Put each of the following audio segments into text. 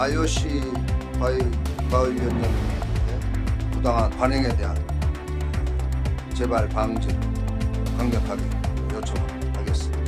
IOC 바이위원장님의 부당한 관행에 대한 재발 방지를 강력하게 요청하겠습니다.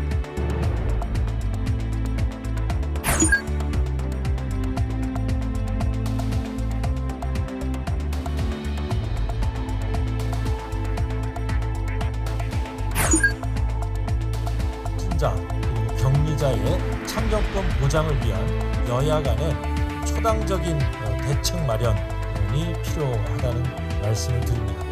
승자 그리고 격리자의 참정권 보장을 위한 여야 간의 초당적인 대책 마련이 필요하다는 말씀을 드립니다.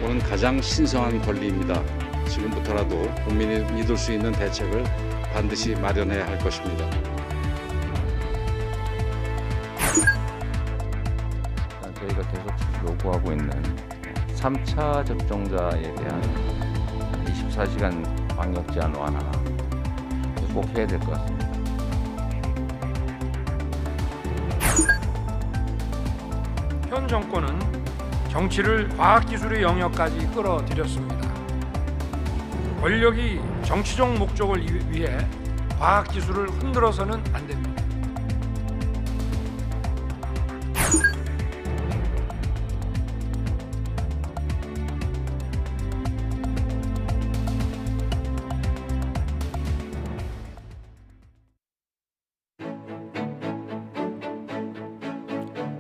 오는 가장 신성한 권리입니다. 지금부터라도 국민이 믿을 수 있는 대책을 반드시 마련해야 할 것입니다. 저희가 계속 요구하고 있는 3차 접종자에 대한 24시간 방역 제한 완화 꼭 해야 될 것 같습니다. 현 정권은 정치를 과학기술의 영역까지 끌어들였습니다. 권력이 정치적 목적을 위해 과학기술을 흔들어서는 안 됩니다.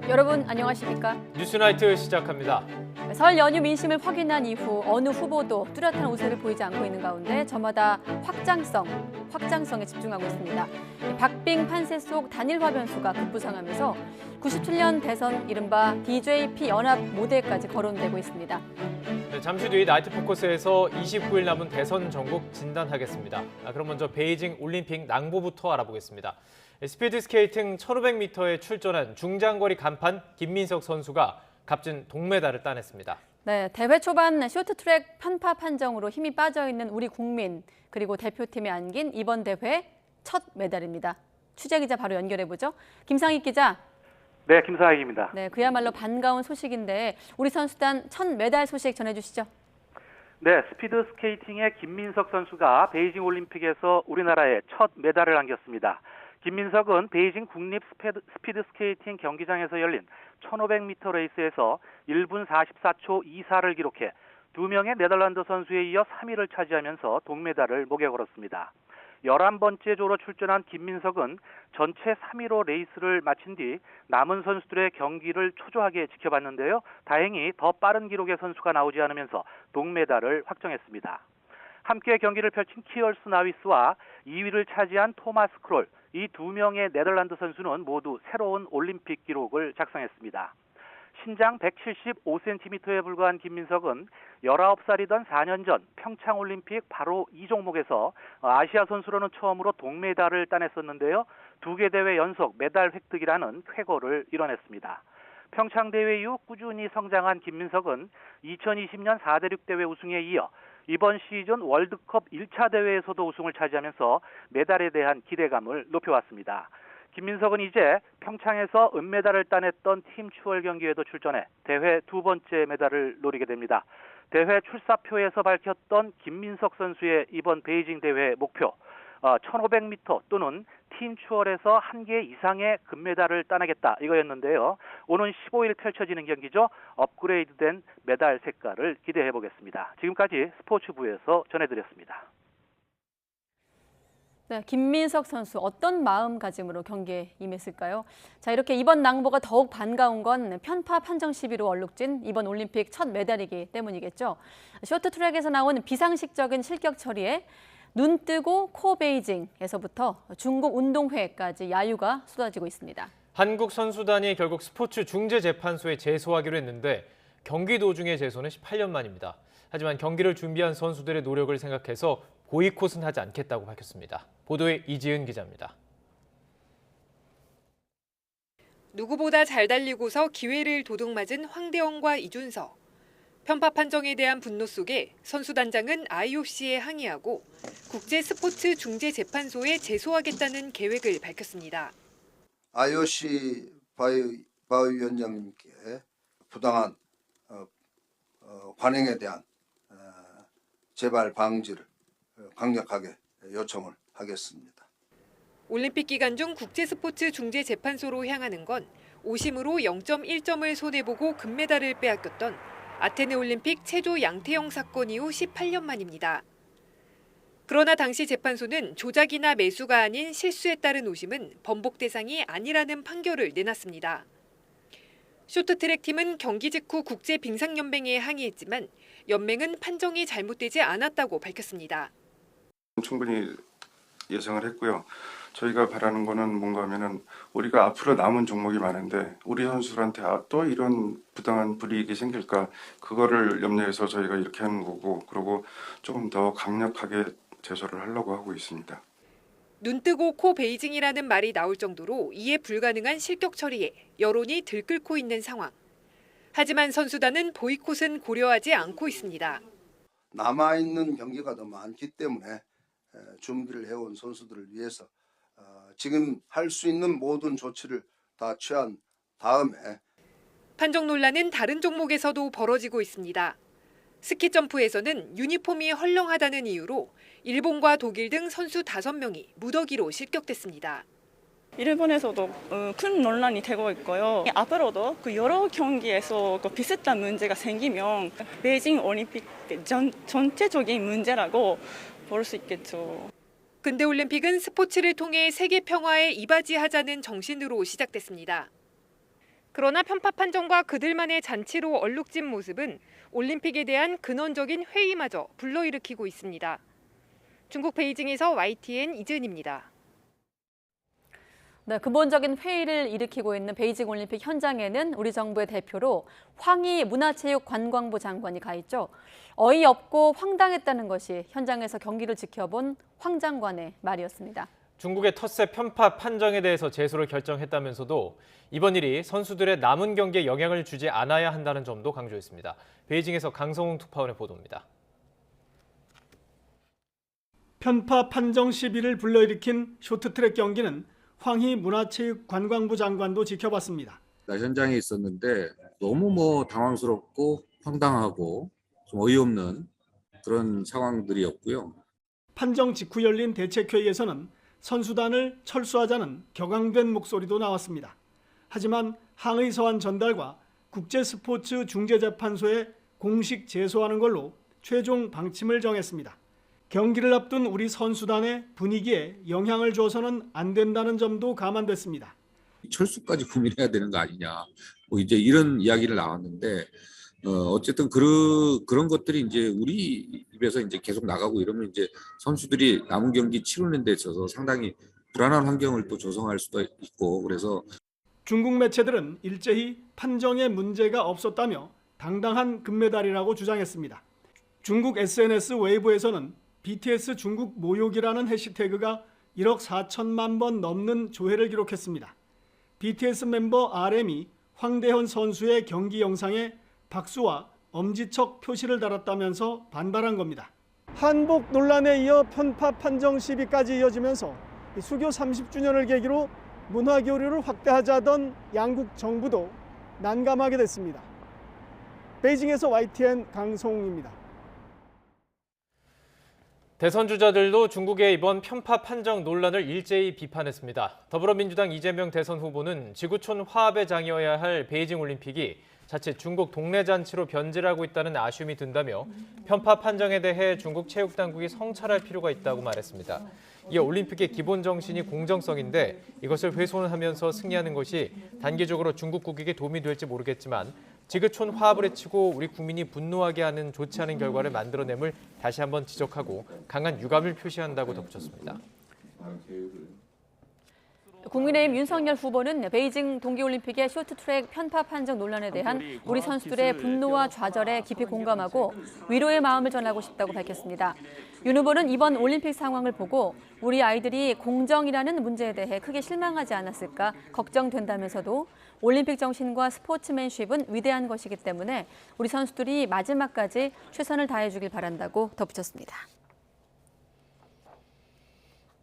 여러분 안녕하십니까? 뉴스나이트 시작합니다. 설 연휴 민심을 확인한 이후 어느 후보도 뚜렷한 우세를 보이지 않고 있는 가운데 저마다 확장성에 집중하고 있습니다. 박빙 판세 속 단일 화변수가 급부상하면서 97년 대선 이른바 DJP 연합 모델까지 거론되고 있습니다. 네, 잠시 뒤 나이트 포커스에서 29일 남은 대선 전국 진단하겠습니다. 그럼 먼저 베이징 올림픽 낭보부터 알아보겠습니다. 스피드 스케이팅 1500m에 출전한 중장거리 간판 김민석 선수가 값진 동메달을 따냈습니다. 네, 대회 초반 쇼트트랙 편파 판정으로 힘이 빠져있는 우리 국민 그리고 대표팀에 안긴 이번 대회 첫 메달입니다. 취재기자 바로 연결해보죠. 김상익 기자. 네, 김상익입니다. 네, 그야말로 반가운 소식인데 우리 선수단 첫 메달 소식 전해주시죠. 네, 스피드 스케이팅의 김민석 선수가 베이징 올림픽에서 우리나라에 첫 메달을 안겼습니다. 김민석은 베이징 국립 스피드 스케이팅 경기장에서 열린 1500m 레이스에서 1분 44초 24를 기록해 2명의 네덜란드 선수에 이어 3위를 차지하면서 동메달을 목에 걸었습니다. 11번째 조로 출전한 김민석은 전체 3위로 레이스를 마친 뒤 남은 선수들의 경기를 초조하게 지켜봤는데요. 다행히 더 빠른 기록의 선수가 나오지 않으면서 동메달을 확정했습니다. 함께 경기를 펼친 키얼스 나위스와 2위를 차지한 토마스 크롤, 이 2명의 네덜란드 선수는 모두 새로운 올림픽 기록을 작성했습니다. 신장 175cm에 불과한 김민석은 19살이던 4년 전 평창올림픽 바로 이 종목에서 아시아 선수로는 처음으로 동메달을 따냈었는데요. 2개 대회 연속 메달 획득이라는 쾌거를 이뤄냈습니다. 평창 대회 이후 꾸준히 성장한 김민석은 2020년 4대륙 대회 우승에 이어 이번 시즌 월드컵 1차 대회에서도 우승을 차지하면서 메달에 대한 기대감을 높여왔습니다. 김민석은 이제 평창에서 은메달을 따냈던 팀 추월 경기에도 출전해 대회 2번째 메달을 노리게 됩니다. 대회 출사표에서 밝혔던 김민석 선수의 이번 베이징 대회 목표 1500m 또는 팀 추월에서 1개 이상의 금메달을 따내겠다 이거였는데요. 오는 15일 펼쳐지는 경기죠. 업그레이드된 메달 색깔을 기대해 보겠습니다. 지금까지 스포츠부에서 전해드렸습니다. 네, 김민석 선수 어떤 마음가짐으로 경기에 임했을까요? 자, 이렇게 이번 낭보가 더욱 반가운 건 편파 판정 시비로 얼룩진 이번 올림픽 첫 메달이기 때문이겠죠. 쇼트트랙에서 나온 비상식적인 실격 처리에 눈 뜨고 코 베이징에서부터 중국 운동회까지 야유가 쏟아지고 있습니다. 한국 선수단이 결국 스포츠 중재재판소에 제소하기로 했는데 경기 도중의 제소는 18년 만입니다. 하지만 경기를 준비한 선수들의 노력을 생각해서 보이콧은 하지 않겠다고 밝혔습니다. 보도에 이지은 기자입니다. 누구보다 잘 달리고서 기회를 도둑맞은 황대영과 이준석. 편파 판정에 대한 분노 속에 선수단장은 IOC에 항의하고 국제스포츠중재재판소에 제소하겠다는 계획을 밝혔습니다. IOC 바이위원장님께 부당한 관행에 대한 재발 방지를 강력하게 요청을 하겠습니다. 올림픽 기간 중 국제스포츠중재재판소로 향하는 건 오심으로 0.1점을 손해보고 금메달을 빼앗겼던 아테네 올림픽 체조 양태영 사건 이후 18년 만입니다. 그러나 당시 재판소는 조작이나 매수가 아닌 실수에 따른 오심은 번복 대상이 아니라는 판결을 내놨습니다. 쇼트트랙 팀은 경기 직후 국제빙상연맹에 항의했지만 연맹은 판정이 잘못되지 않았다고 밝혔습니다. 충분히 예상을 했고요. 저희가 바라는 거는 뭔가 하면은 우리가 앞으로 남은 종목이 많은데 우리 선수들한테 또 이런 부당한 불이익이 생길까, 그거를 염려해서 저희가 이렇게 하는 거고, 그리고 조금 더 강력하게 제소를 하려고 하고 있습니다. 눈 뜨고 코 베이징이라는 말이 나올 정도로 이해 불가능한 실격 처리에 여론이 들끓고 있는 상황. 하지만 선수단은 보이콧은 고려하지 않고 있습니다. 남아있는 경기가 더 많기 때문에 준비를 해온 선수들을 위해서 지금 할 수 있는 모든 조치를 다 취한 다음에. 판정 논란은 다른 종목에서도 벌어지고 있습니다. 스키 점프에서는 유니폼이 헐렁하다는 이유로 일본과 독일 등 선수 5명이 무더기로 실격됐습니다. 일본에서도 큰 논란이 되고 있고요. 앞으로도 여러 경기에서 비슷한 문제가 생기면 베이징 올림픽 전체적인 문제라고 볼 수 있겠죠. 근대 올림픽은 스포츠를 통해 세계 평화에 이바지하자는 정신으로 시작됐습니다. 그러나 편파 판정과 그들만의 잔치로 얼룩진 모습은 올림픽에 대한 근원적인 회의마저 불러일으키고 있습니다. 중국 베이징에서 YTN 이지은입니다. 네, 근본적인 회의를 일으키고 있는 베이징 올림픽 현장에는 우리 정부의 대표로 황희 문화체육관광부 장관이 가 있죠. 어이없고 황당했다는 것이 현장에서 경기를 지켜본 황 장관의 말이었습니다. 중국의 텃세 편파 판정에 대해서 제소를 결정했다면서도 이번 일이 선수들의 남은 경기에 영향을 주지 않아야 한다는 점도 강조했습니다. 베이징에서 강성웅 특파원의 보도입니다. 편파 판정 시비를 불러일으킨 쇼트트랙 경기는 황희 문화체육관광부 장관도 지켜봤습니다. 나 현장에 있었는데 너무 당황스럽고 황당하고 좀 어이없는 그런 상황들이었고요. 판정 직후 열린 대책회의에서는 선수단을 철수하자는 격앙된 목소리도 나왔습니다. 하지만 항의 서한 전달과 국제스포츠중재재판소에 공식 제소하는 걸로 최종 방침을 정했습니다. 경기를 앞둔 우리 선수단의 분위기에 영향을 줘서는 안 된다는 점도 감안됐습니다. 철수까지 고민해야 되는 거 아니냐, 이제 이런 이야기를 나왔는데 어쨌든 그런 것들이 이제 우리 입에서 이제 계속 나가고 이러면 이제 선수들이 남은 경기 치르는 데 있어서 상당히 불안한 환경을 또 조성할 수도 있고, 그래서 중국 매체들은 일제히 판정에 문제가 없었다며 당당한 금메달이라고 주장했습니다. 중국 SNS 웨이보에서는 BTS 중국 모욕이라는 해시태그가 1억 4천만 번 넘는 조회를 기록했습니다. BTS 멤버 RM이 황대현 선수의 경기 영상에 박수와 엄지척 표시를 달았다면서 반발한 겁니다. 한복 논란에 이어 편파 판정 시비까지 이어지면서 수교 30주년을 계기로 문화교류를 확대하자던 양국 정부도 난감하게 됐습니다. 베이징에서 YTN 강성웅입니다. 대선 주자들도 중국의 이번 편파 판정 논란을 일제히 비판했습니다. 더불어민주당 이재명 대선 후보는 지구촌 화합의 장이어야 할 베이징 올림픽이 자칫 중국 동네 잔치로 변질하고 있다는 아쉬움이 든다며 편파 판정에 대해 중국 체육당국이 성찰할 필요가 있다고 말했습니다. 이어 올림픽의 기본 정신이 공정성인데 이것을 훼손하면서 승리하는 것이 단기적으로 중국 국익에 도움이 될지 모르겠지만 지구촌 화합을 해치고 우리 국민이 분노하게 하는 좋지 않은 결과를 만들어냄을 다시 한번 지적하고 강한 유감을 표시한다고 덧붙였습니다. 국민의힘 윤석열 후보는 베이징 동계올림픽의 쇼트트랙 편파 판정 논란에 대한 우리 선수들의 분노와 좌절에 깊이 공감하고 위로의 마음을 전하고 싶다고 밝혔습니다. 윤 후보는 이번 올림픽 상황을 보고 우리 아이들이 공정이라는 문제에 대해 크게 실망하지 않았을까 걱정된다면서도 올림픽 정신과 스포츠맨십은 위대한 것이기 때문에 우리 선수들이 마지막까지 최선을 다해주길 바란다고 덧붙였습니다.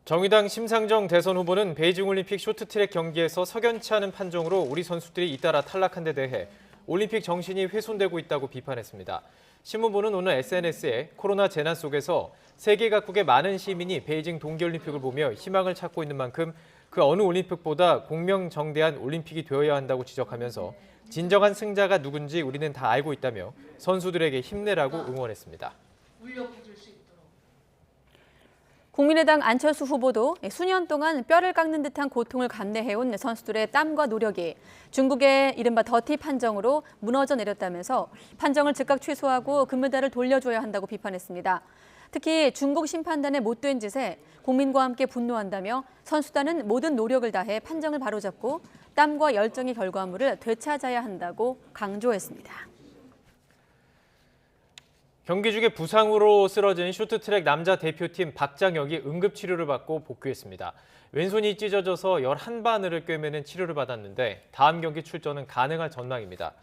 정의당 심상정 대선 후보는 베이징 올림픽 쇼트트랙 경기에서 석연치 않은 판정으로 우리 선수들이 잇따라 탈락한 데 대해 올림픽 정신이 훼손되고 있다고 비판했습니다. 신문부는 오늘 SNS에 코로나 재난 속에서 세계 각국의 많은 시민이 베이징 동계올림픽을 보며 희망을 찾고 있는 만큼 그 어느 올림픽보다 공명정대한 올림픽이 되어야 한다고 지적하면서 진정한 승자가 누군지 우리는 다 알고 있다며 선수들에게 힘내라고 응원했습니다. 국민의당 안철수 후보도 수년 동안 뼈를 깎는 듯한 고통을 감내해온 선수들의 땀과 노력이 중국의 이른바 더티 판정으로 무너져 내렸다면서 판정을 즉각 취소하고 금메달을 돌려줘야 한다고 비판했습니다. 특히 중국 심판단의 못된 짓에 국민과 함께 분노한다며 선수단은 모든 노력을 다해 판정을 바로잡고 땀과 열정의 결과물을 되찾아야 한다고 강조했습니다. 경기 중에 부상으로 쓰러진 쇼트트랙 남자 대표팀 박장혁이 응급치료를 받고 복귀했습니다. 왼손이 찢어져서 11바늘을 꿰매는 치료를 받았는데 다음 경기 출전은 가능할 전망입니다.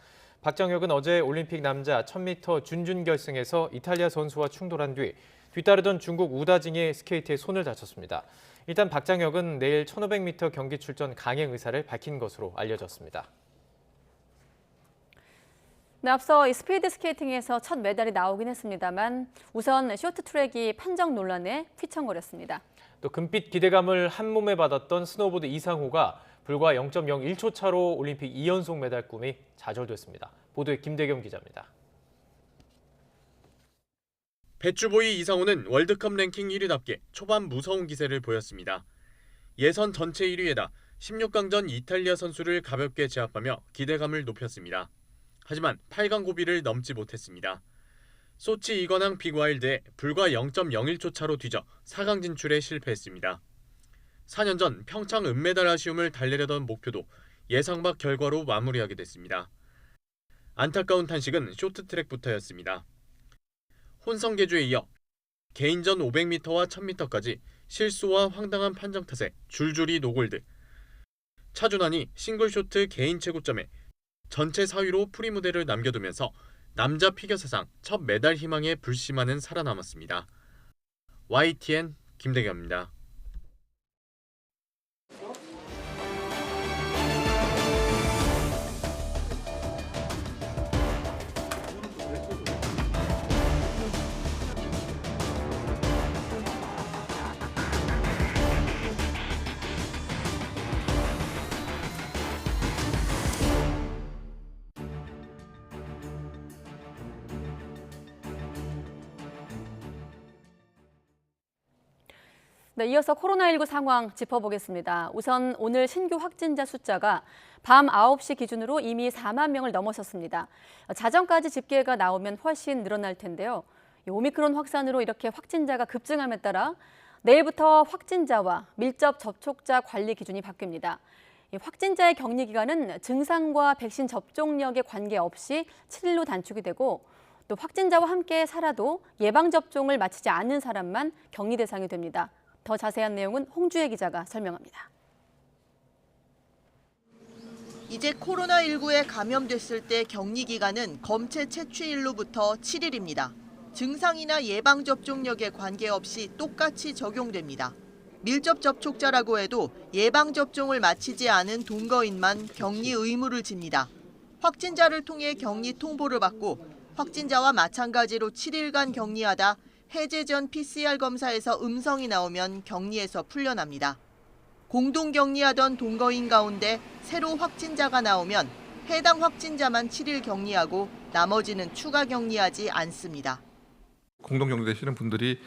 박장혁은 어제 올림픽 남자 1000m 준결승에서 이탈리아 선수와 충돌한 뒤 뒤따르던 중국 우다징의 스케이트에 손을 다쳤습니다. 일단 박장혁은 내일 1500m 경기 출전 강행 의사를 밝힌 것으로 알려졌습니다. 네, 앞서 이 스피드 스케이팅에서 첫 메달이 나오긴 했습니다만 우선 쇼트트랙이 판정 논란에 휘청거렸습니다. 또 금빛 기대감을 한 몸에 받았던 스노보드 이상호가 불과 0.01초 차로 올림픽 2연속 메달 꿈이 좌절됐습니다. 보도에 김대겸 기자입니다. 배추보이 이상호는 월드컵 랭킹 1위답게 초반 무서운 기세를 보였습니다. 예선 전체 1위에다 16강전 이탈리아 선수를 가볍게 제압하며 기대감을 높였습니다. 하지만 8강 고비를 넘지 못했습니다. 소치 이건항 빅와일드에 불과 0.01초 차로 뒤져 4강 진출에 실패했습니다. 4년 전 평창 은메달 아쉬움을 달래려던 목표도 예상 밖 결과로 마무리하게 됐습니다. 안타까운 탄식은 쇼트트랙부터였습니다. 혼성계주에 이어 개인전 500m와 1000m까지 실수와 황당한 판정 탓에 줄줄이 노골드. 차준환이 싱글쇼트 개인 최고점에 전체 4위로 프리 무대를 남겨두면서 남자 피겨 사상 첫 메달 희망에 불씨만은 살아남았습니다. YTN 김대겸입니다. 네, 이어서 코로나19 상황 짚어보겠습니다. 우선 오늘 신규 확진자 숫자가 밤 9시 기준으로 이미 4만 명을 넘어섰습니다. 자정까지 집계가 나오면 훨씬 늘어날 텐데요. 오미크론 확산으로 이렇게 확진자가 급증함에 따라 내일부터 확진자와 밀접 접촉자 관리 기준이 바뀝니다. 확진자의 격리 기간은 증상과 백신 접종력에 관계없이 7일로 단축이 되고 또 확진자와 함께 살아도 예방접종을 마치지 않은 사람만 격리 대상이 됩니다. 더 자세한 내용은 홍주혜 기자가 설명합니다. 이제 코로나19에 감염됐을 때 격리 기간은 검체 채취일로부터 7일입니다. 증상이나 예방접종력에 관계없이 똑같이 적용됩니다. 밀접 접촉자라고 해도 예방접종을 마치지 않은 동거인만 격리 의무를 집니다. 확진자를 통해 격리 통보를 받고 확진자와 마찬가지로 7일간 격리하다 해제 전 PCR 검사에서 음성이 나오면 격리에서 풀려납니다. 공동 격리하던 동거인 가운데 새로 확진자가 나오면 해당 확진자만 7일 격리하고 나머지는 추가 격리하지 않습니다. 공동 격리되시는 분들이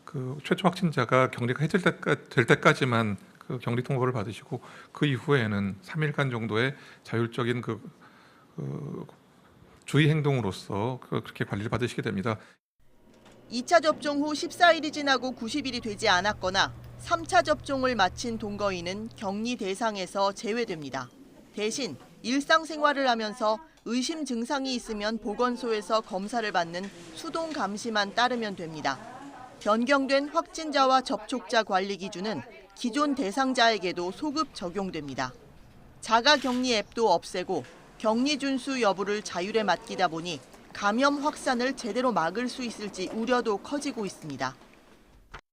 그 최초 확진자가 격리가 해제될 때까지만 그 격리 통보를 받으시고 그 이후에는 3일간 정도의 자율적인 주의 행동으로서 그렇게 관리를 받으시게 됩니다. 2차 접종 후 14일이 지나고 90일이 되지 않았거나 3차 접종을 마친 동거인은 격리 대상에서 제외됩니다. 대신 일상생활을 하면서 의심 증상이 있으면 보건소에서 검사를 받는 수동 감시만 따르면 됩니다. 변경된 확진자와 접촉자 관리 기준은 기존 대상자에게도 소급 적용됩니다. 자가격리 앱도 없애고 격리 준수 여부를 자율에 맡기다 보니 감염 확산을 제대로 막을 수 있을지 우려도 커지고 있습니다.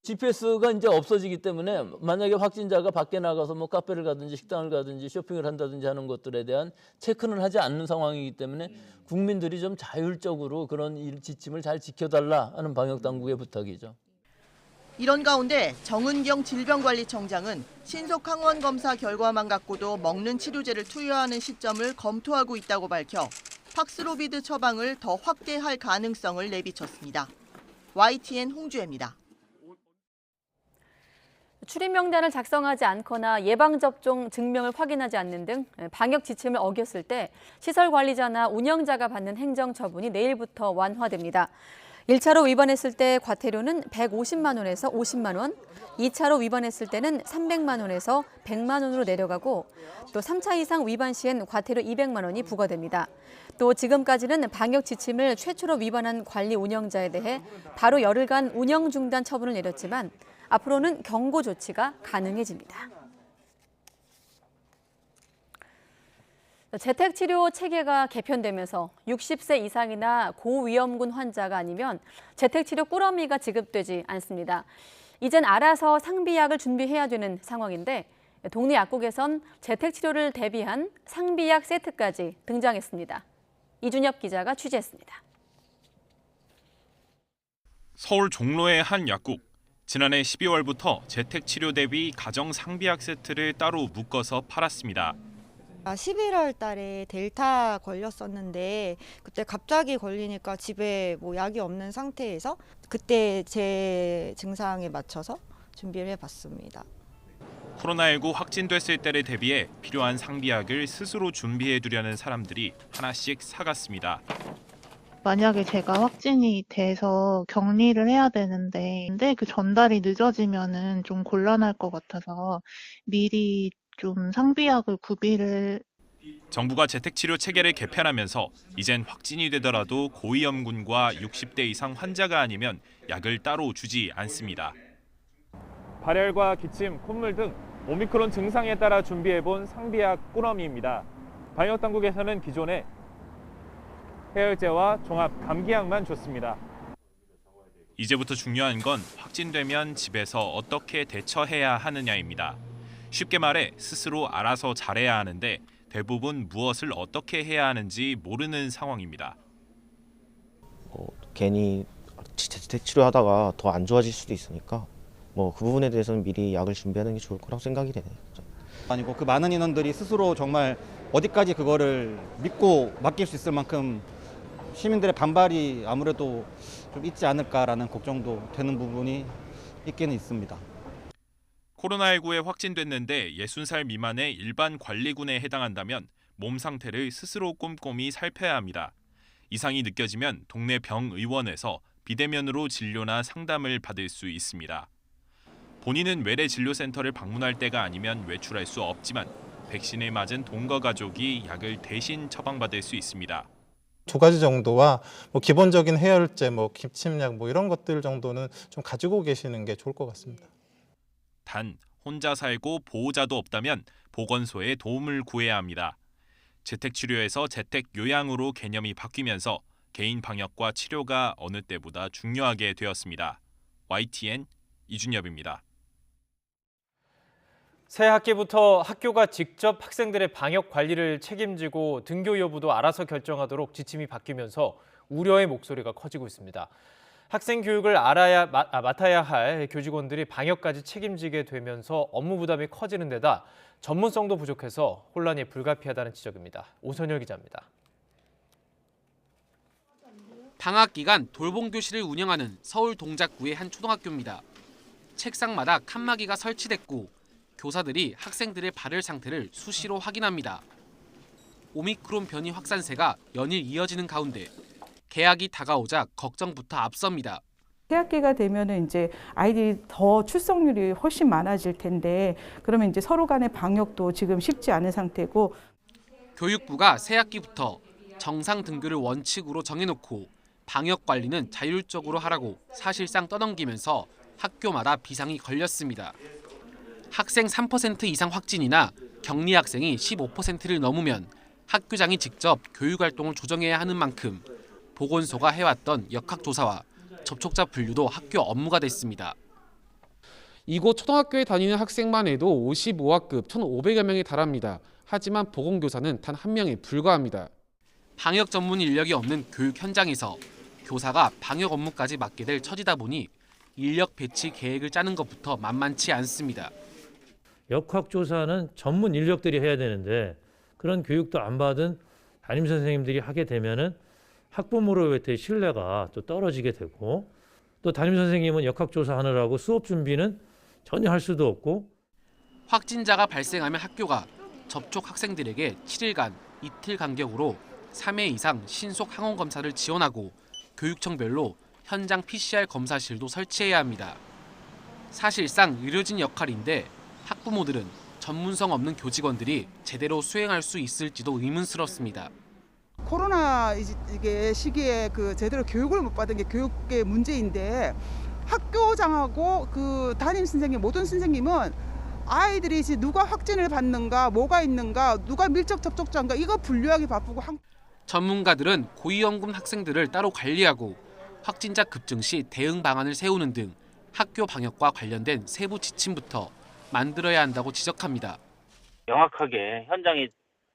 GPS가 이제 없어지기 때문에 만약에 확진자가 밖에 나가서 뭐 카페를 가든지 식당을 가든지 쇼핑을 한다든지 하는 것들에 대한 체크는 하지 않는 상황이기 때문에 국민들이 좀 자율적으로 그런 지침을 잘 지켜달라 하는 방역 당국의 부탁이죠. 이런 가운데 정은경 질병관리청장은 신속 항원 검사 결과만 갖고도 먹는 치료제를 투여하는 시점을 검토하고 있다고 밝혀 팍스로비드 처방을 더 확대할 가능성을 내비쳤습니다. YTN 홍주혜입니다. 출입 명단을 작성하지 않거나 예방접종 증명을 확인하지 않는 등 방역 지침을 어겼을 때 시설 관리자나 운영자가 받는 행정처분이 내일부터 완화됩니다. 1차로 위반했을 때 과태료는 150만 원에서 50만 원, 2차로 위반했을 때는 300만 원에서 100만 원으로 내려가고 또 3차 이상 위반 시엔 과태료 200만 원이 부과됩니다. 또 지금까지는 방역 지침을 최초로 위반한 관리 운영자에 대해 바로 열흘간 운영 중단 처분을 내렸지만 앞으로는 경고 조치가 가능해집니다. 재택치료 체계가 개편되면서 60세 이상이나 고위험군 환자가 아니면 재택치료 꾸러미가 지급되지 않습니다. 이젠 알아서 상비약을 준비해야 되는 상황인데 동네 약국에선 재택치료를 대비한 상비약 세트까지 등장했습니다. 이준엽 기자가 취재했습니다. 서울 종로의 한 약국. 지난해 12월부터 재택치료 대비 가정 상비약 세트를 따로 묶어서 팔았습니다. 11월 달에 델타 걸렸었는데 그때 갑자기 걸리니까 집에 뭐 약이 없는 상태에서 그때 제 증상에 맞춰서 준비를 해봤습니다. 코로나19 확진됐을 때를 대비해 필요한 상비약을 스스로 준비해 두려는 사람들이 하나씩 사갔습니다. 만약에 제가 확진이 돼서 격리를 해야 되는데 그 전달이 늦어지면은 좀 곤란할 것 같아서 미리 좀 상비약을 구비를. 정부가 재택치료 체계를 개편하면서 이젠 확진이 되더라도 고위험군과 60대 이상 환자가 아니면 약을 따로 주지 않습니다. 발열과 기침, 콧물 등 오미크론 증상에 따라 준비해본 상비약 꾸러미입니다. 방역 당국에서는 기존에 해열제와 종합 감기약만 줬습니다. 이제부터 중요한 건 확진되면 집에서 어떻게 대처해야 하느냐입니다. 쉽게 말해 스스로 알아서 잘해야 하는데 대부분 무엇을 어떻게 해야 하는지 모르는 상황입니다. 괜히 재택치료하다가 더 안 좋아질 수도 있으니까 그 부분에 대해서는 미리 약을 준비하는 게 좋을 거라고 생각이 되네요. 아니고 그 많은 인원들이 스스로 정말 어디까지 그거를 믿고 맡길 수 있을 만큼 시민들의 반발이 아무래도 좀 있지 않을까라는 걱정도 되는 부분이 있기는 있습니다. 코로나19에 확진됐는데 60살 미만의 일반 관리군에 해당한다면 몸 상태를 스스로 꼼꼼히 살펴야 합니다. 이상이 느껴지면 동네 병의원에서 비대면으로 진료나 상담을 받을 수 있습니다. 본인은 외래진료센터를 방문할 때가 아니면 외출할 수 없지만 백신을 맞은 동거 가족이 약을 대신 처방받을 수 있습니다. 2가지 정도와 기본적인 해열제, 기침약 이런 것들 정도는 좀 가지고 계시는 게 좋을 것 같습니다. 단 혼자 살고 보호자도 없다면 보건소에 도움을 구해야 합니다. 재택치료에서 재택요양으로 개념이 바뀌면서 개인 방역과 치료가 어느 때보다 중요하게 되었습니다. YTN 이준엽입니다. 새 학기부터 학교가 직접 학생들의 방역 관리를 책임지고 등교 여부도 알아서 결정하도록 지침이 바뀌면서 우려의 목소리가 커지고 있습니다. 학생 교육을 맡아야 할 교직원들이 방역까지 책임지게 되면서 업무 부담이 커지는 데다 전문성도 부족해서 혼란이 불가피하다는 지적입니다. 오선열 기자입니다. 방학 기간 돌봄 교실을 운영하는 서울 동작구의 한 초등학교입니다. 책상마다 칸막이가 설치됐고 교사들이 학생들의 발열 상태를 수시로 확인합니다. 오미크론 변이 확산세가 연일 이어지는 가운데 개학이 다가오자 걱정부터 앞섭니다. 새학기가 되면은 이제 아이들이 더 출석률이 훨씬 많아질 텐데 그러면 이제 서로 간의 방역도 지금 쉽지 않은 상태고 교육부가 새학기부터 정상 등교를 원칙으로 정해놓고 방역 관리는 자율적으로 하라고 사실상 떠넘기면서 학교마다 비상이 걸렸습니다. 학생 3% 이상 확진이나 격리 학생이 15%를 넘으면 학교장이 직접 교육활동을 조정해야 하는 만큼 보건소가 해왔던 역학조사와 접촉자 분류도 학교 업무가 됐습니다. 이곳 초등학교에 다니는 학생만 해도 55학급 1,500여 명에 달합니다. 하지만 보건교사는 단 한 명에 불과합니다. 방역 전문 인력이 없는 교육 현장에서 교사가 방역 업무까지 맡게 될 처지다 보니 인력 배치 계획을 짜는 것부터 만만치 않습니다. 역학조사는 전문 인력들이 해야 되는데 그런 교육도 안 받은 담임 선생님들이 하게 되면은 학부모로부터의 신뢰가 또 떨어지게 되고 또 담임 선생님은 역학조사 하느라고 수업 준비는 전혀 할 수도 없고 확진자가 발생하면 학교가 접촉 학생들에게 7일간 이틀 간격으로 3회 이상 신속 항원 검사를 지원하고 교육청별로 현장 PCR 검사실도 설치해야 합니다. 사실상 의료진 역할인데 학부모들은 전문성 없는 교직원들이 제대로 수행할 수 있을지도 의문스럽습니다. 코로나 이게 시기에 제대로 교육을 못 받은 게 교육의 문제인데 학교장하고 담임 선생님 모든 선생님은 아이들이 누가 확진을 받는가 뭐가 있는가 누가 밀접 접촉자인가 이거 분류하기 바쁘고 전문가들은 고위험군 학생들을 따로 관리하고 확진자 급증 시 대응 방안을 세우는 등 학교 방역과 관련된 세부 지침부터 만들어야 한다고 지적합니다. 명확하게 현장에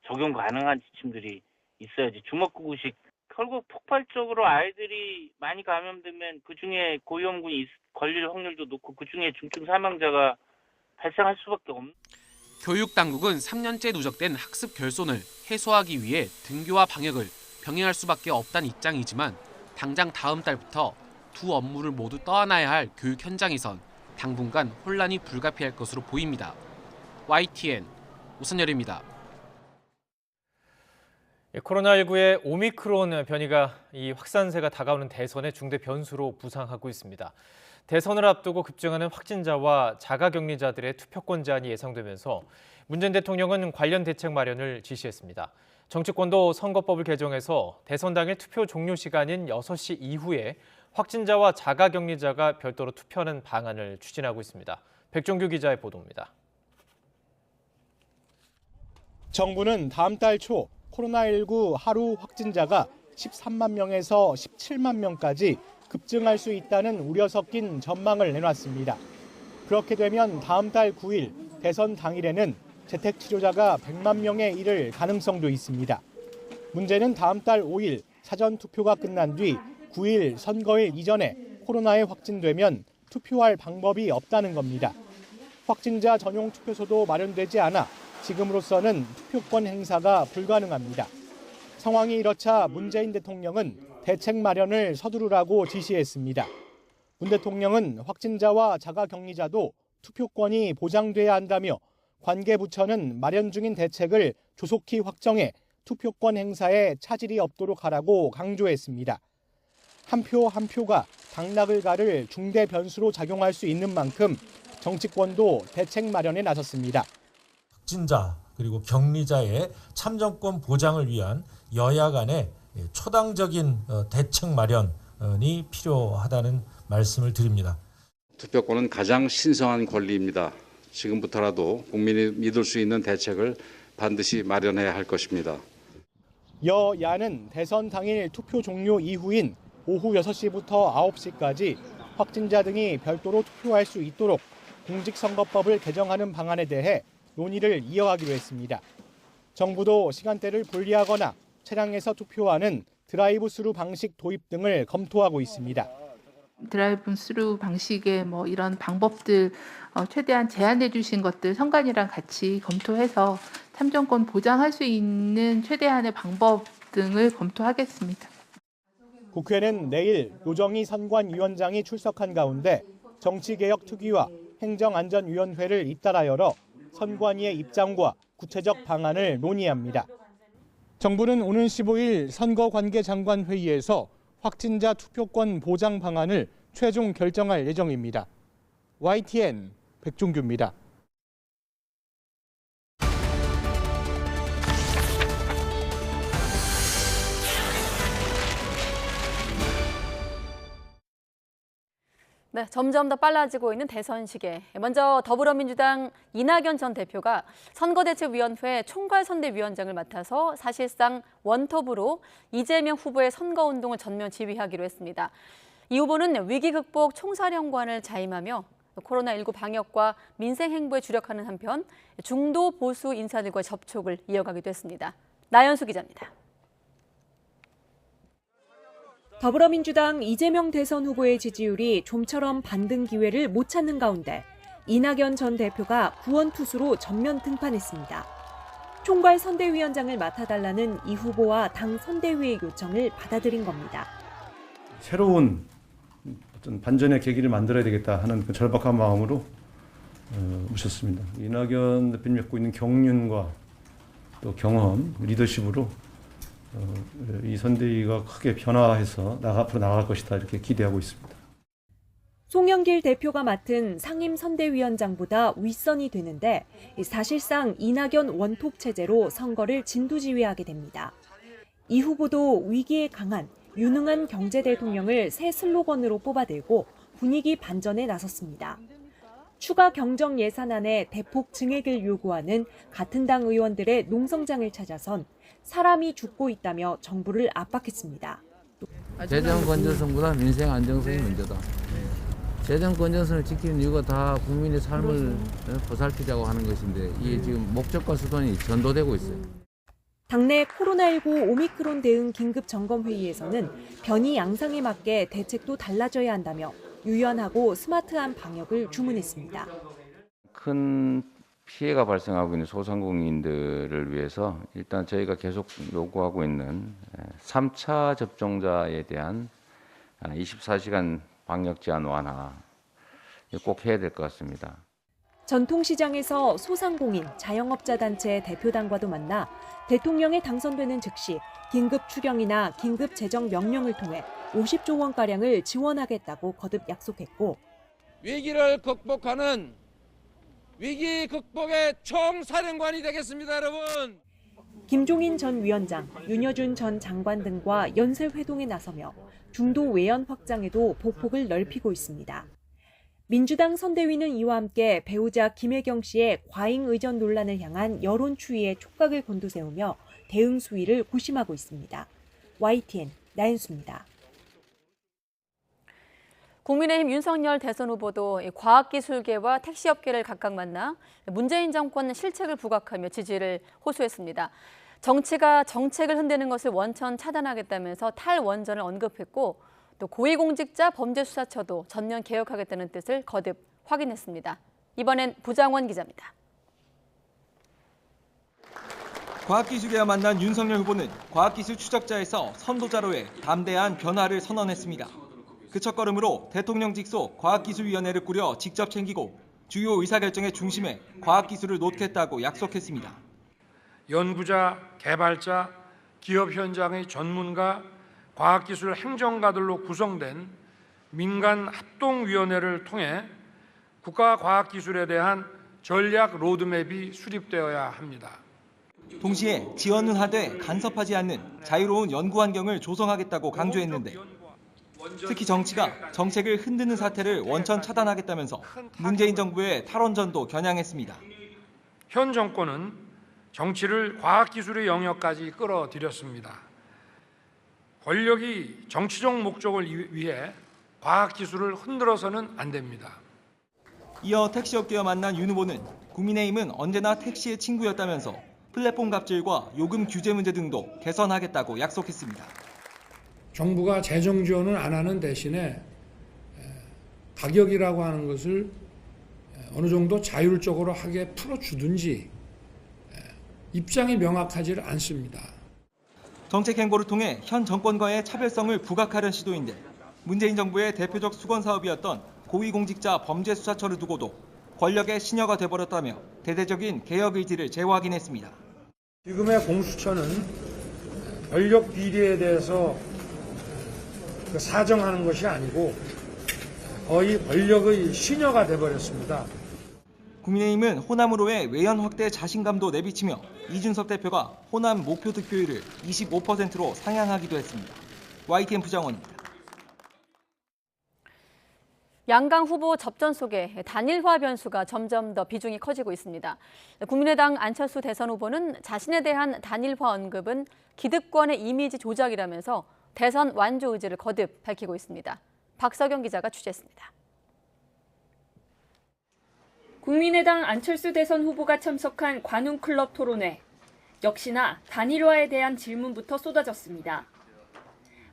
적용 가능한 지침들이 있어야지 주먹구구식 결국 폭발적으로 아이들이 많이 감염되면 그중에 고위험군이 걸릴 확률도 높고 그중에 중증 사망자가 발생할 수밖에 없는. 교육당국은 3년째 누적된 학습 결손을 해소하기 위해 등교와 방역을 병행할 수밖에 없다는 입장이지만 당장 다음 달부터 두 업무를 모두 떠안아야 할 교육 현장에선 당분간 혼란이 불가피할 것으로 보입니다. YTN 오선열입니다. 코로나19의 오미크론 변이가 이 확산세가 다가오는 대선의 중대 변수로 부상하고 있습니다. 대선을 앞두고 급증하는 확진자와 자가격리자들의 투표권 제한이 예상되면서 문 전 대통령은 관련 대책 마련을 지시했습니다. 정치권도 선거법을 개정해서 대선 당일 투표 종료 시간인 6시 이후에 확진자와 자가격리자가 별도로 투표하는 방안을 추진하고 있습니다. 백종규 기자의 보도입니다. 정부는 다음 달 초 코로나19 하루 확진자가 13만 명에서 17만 명까지 급증할 수 있다는 우려 섞인 전망을 내놨습니다. 그렇게 되면 다음 달 9일 대선 당일에는 재택치료자가 100만 명에 이를 가능성도 있습니다. 문제는 다음 달 5일 사전투표가 끝난 뒤 9일 선거일 이전에 코로나에 확진되면 투표할 방법이 없다는 겁니다. 확진자 전용 투표소도 마련되지 않아 지금으로서는 투표권 행사가 불가능합니다. 상황이 이렇자 문재인 대통령은 대책 마련을 서두르라고 지시했습니다. 문 대통령은 확진자와 자가격리자도 투표권이 보장돼야 한다며 관계 부처는 마련 중인 대책을 조속히 확정해 투표권 행사에 차질이 없도록 하라고 강조했습니다. 한 표 한 표가 당락을 가를 중대 변수로 작용할 수 있는 만큼 정치권도 대책 마련에 나섰습니다. 확진자 그리고 격리자의 참정권 보장을 위한 여야 간의 초당적인 대책 마련이 필요하다는 말씀을 드립니다. 투표권은 가장 신성한 권리입니다. 지금부터라도 국민이 믿을 수 있는 대책을 반드시 마련해야 할 것입니다. 여야는 대선 당일 투표 종료 이후인 오후 6시부터 9시까지 확진자 등이 별도로 투표할 수 있도록 공직선거법을 개정하는 방안에 대해 논의를 이어가기로 했습니다. 정부도 시간대를 분리하거나 차량에서 투표하는 드라이브 스루 방식 도입 등을 검토하고 있습니다. 드라이브 스루 방식의 이런 방법들 최대한 제한해 주신 것들 선관위랑 같이 검토해서 참정권 보장할 수 있는 최대한의 방법 등을 검토하겠습니다. 국회는 내일 노정희 선관위원장이 출석한 가운데 정치개혁특위와 행정안전위원회를 잇따라 열어 선관위의 입장과 구체적 방안을 논의합니다. 정부는 오는 15일 선거관계장관회의에서 확진자 투표권 보장 방안을 최종 결정할 예정입니다. YTN 백종규입니다. 네, 점점 더 빨라지고 있는 대선 시계. 먼저 더불어민주당 이낙연 전 대표가 선거대책위원회 총괄선대위원장을 맡아서 사실상 원톱으로 이재명 후보의 선거운동을 전면 지휘하기로 했습니다. 이 후보는 위기 극복 총사령관을 자임하며 또 코로나19 방역과 민생 행보에 주력하는 한편 중도 보수 인사들과 접촉을 이어가기도 했습니다. 나연수 기자입니다. 더불어민주당 이재명 대선 후보의 지지율이 좀처럼 반등 기회를 못 찾는 가운데 이낙연 전 대표가 구원투수로 전면 등판했습니다. 총괄 선대위원장을 맡아달라는 이 후보와 당 선대위의 요청을 받아들인 겁니다. 새로운 어떤 반전의 계기를 만들어야 되겠다 하는 그 절박한 마음으로 모셨습니다. 이낙연 대표님이 갖고 있는 경륜과 또 경험, 리더십으로 이 선대위가 크게 변화해서 앞으로 나아갈 것이다 이렇게 기대하고 있습니다. 송영길 대표가 맡은 상임 선대위원장보다 윗선이 되는데 사실상 이낙연 원톱 체제로 선거를 진두지휘하게 됩니다. 이 후보도 위기에 강한 유능한 경제 대통령을 새 슬로건으로 뽑아들고 분위기 반전에 나섰습니다. 추가 경정 예산안에 대폭 증액을 요구하는 같은 당 의원들의 농성장을 찾아선 사람이 죽고 있다며 정부를 압박했습니다. 재정 건전성보다 민생 안정성이 문제다. 재정 건전성을 지키는 이유가 다 국민의 삶을 보살피자고 하는 것인데 이게 지금 목적과 수단이 전도되고 있어요. 당내 코로나19 오미크론 대응 긴급 점검 회의에서는 변이 양상에 맞게 대책도 달라져야 한다며 유연하고 스마트한 방역을 주문했습니다. 큰 피해가 발생하고 있는 소상공인들을 위해서 일단 저희가 계속 요구하고 있는 3차 접종자에 대한 24시간 방역 제한 완화 꼭 해야 될 것 같습니다. 전통시장에서 소상공인, 자영업자 단체 대표단과도 만나 대통령에 당선되는 즉시 긴급 추경이나 긴급 재정 명령을 통해 50조 원가량을 지원하겠다고 거듭 약속했고 위기를 극복하는 위기 극복의 총사령관이 되겠습니다, 여러분. 김종인 전 위원장, 윤여준 전 장관 등과 연설회동에 나서며 중도 외연 확장에도 보폭을 넓히고 있습니다. 민주당 선대위는 이와 함께 배우자 김혜경 씨의 과잉 의전 논란을 향한 여론 추이에 촉각을 곤두세우며 대응 수위를 고심하고 있습니다. YTN 나연수입니다. 국민의힘 윤석열 대선 후보도 과학기술계와 택시업계를 각각 만나 문재인 정권 실책을 부각하며 지지를 호소했습니다. 정치가 정책을 흔드는 것을 원천 차단하겠다면서 탈원전을 언급했고 또 고위공직자 범죄수사처도 전면 개혁하겠다는 뜻을 거듭 확인했습니다. 이번엔 부장원 기자입니다. 과학기술계와 만난 윤석열 후보는 과학기술 추적자에서 선도자로의 담대한 변화를 선언했습니다. 그 첫걸음으로 대통령 직속 과학기술위원회를 꾸려 직접 챙기고 주요 의사결정의 중심에 과학기술을 놓겠다고 약속했습니다. 연구자, 개발자, 기업 현장의 전문가, 과학기술 행정가들로 구성된 민간 합동위원회를 통해 국가과학기술에 대한 전략 로드맵이 수립되어야 합니다. 동시에 지원은 하되 간섭하지 않는 자유로운 연구 환경을 조성하겠다고 강조했는데 특히 정치가 정책을 흔드는 사태를 원천 차단하겠다면서 문재인 정부의 탈원전도 겨냥했습니다. 현 정권은 정치를 과학기술의 영역까지 끌어들였습니다. 권력이 정치적 목적을 위해 과학기술을 흔들어서는 안 됩니다. 이어 택시업계와 만난 윤 후보는 국민의힘은 언제나 택시의 친구였다면서 플랫폼 갑질과 요금 규제 문제 등도 개선하겠다고 약속했습니다. 정부가 재정 지원을 안 하는 대신에 가격이라고 하는 것을 어느 정도 자율적으로 하게 풀어주든지 입장이 명확하지 않습니다. 정책 행보를 통해 현 정권과의 차별성을 부각하려는 시도인데 문재인 정부의 대표적 수건 사업이었던 고위공직자 범죄수사처를 두고도 권력의 신여가 돼버렸다며 대대적인 개혁 의지를 재확인했습니다. 지금의 공수처는 권력 비리에 대해서 사정하는 것이 아니고 거의 권력의 신여가 돼버렸습니다. 국민의힘은 호남으로의 외연 확대 자신감도 내비치며 이준석 대표가 호남 목표 득표율을 25%로 상향하기도 했습니다. YTN 부장원입니다. 양강 후보 접전 속에 단일화 변수가 점점 더 비중이 커지고 있습니다. 국민의당 안철수 대선 후보는 자신에 대한 단일화 언급은 기득권의 이미지 조작이라면서 대선 완주 의지를 거듭 밝히고 있습니다. 박석영 기자가 취재했습니다. 국민의당 안철수 대선 후보가 참석한 관훈클럽 토론회. 역시나 단일화에 대한 질문부터 쏟아졌습니다.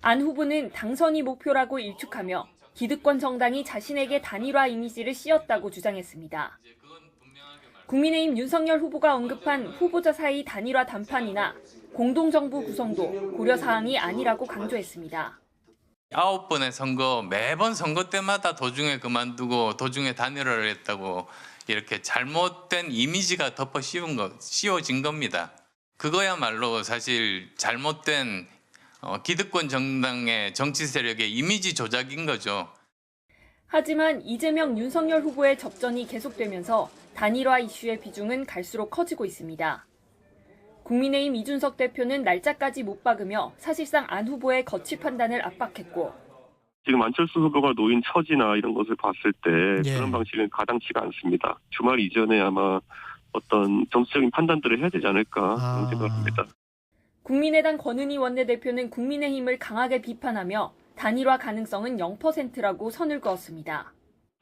안 후보는 당선이 목표라고 일축하며 기득권 정당이 자신에게 단일화 이미지를 씌웠다고 주장했습니다. 국민의힘 윤석열 후보가 언급한 후보자 사이 단일화談판이나 공동정부 구성도 고려사항이 아니라고 강조했습니다. 9번의 선거, 매번 선거 때마다 도중에 그만두고 도중에 단일화를 했다고 이렇게 잘못된 이미지가 씌워진 겁니다. 그거야말로 사실 잘못된 기득권 정당의 정치 세력의 이미지 조작인 거죠. 하지만 이재명, 윤석열 후보의 접전이 계속되면서 단일화 이슈의 비중은 갈수록 커지고 있습니다. 국민의힘 이준석 대표는 날짜까지 못 박으며 사실상 안 후보의 거취 판단을 압박했고, 지금 안철수 후보가 놓인 처지나 이런 것을 봤을 때 그런 방식은 가당치가 않습니다. 주말 이전에 아마 어떤 정치적인 판단들을 해야 되지 않을까 그런 생각을 합니다. 국민의당 권은희 원내대표는 국민의힘을 강하게 비판하며 단일화 가능성은 0%라고 선을 그었습니다.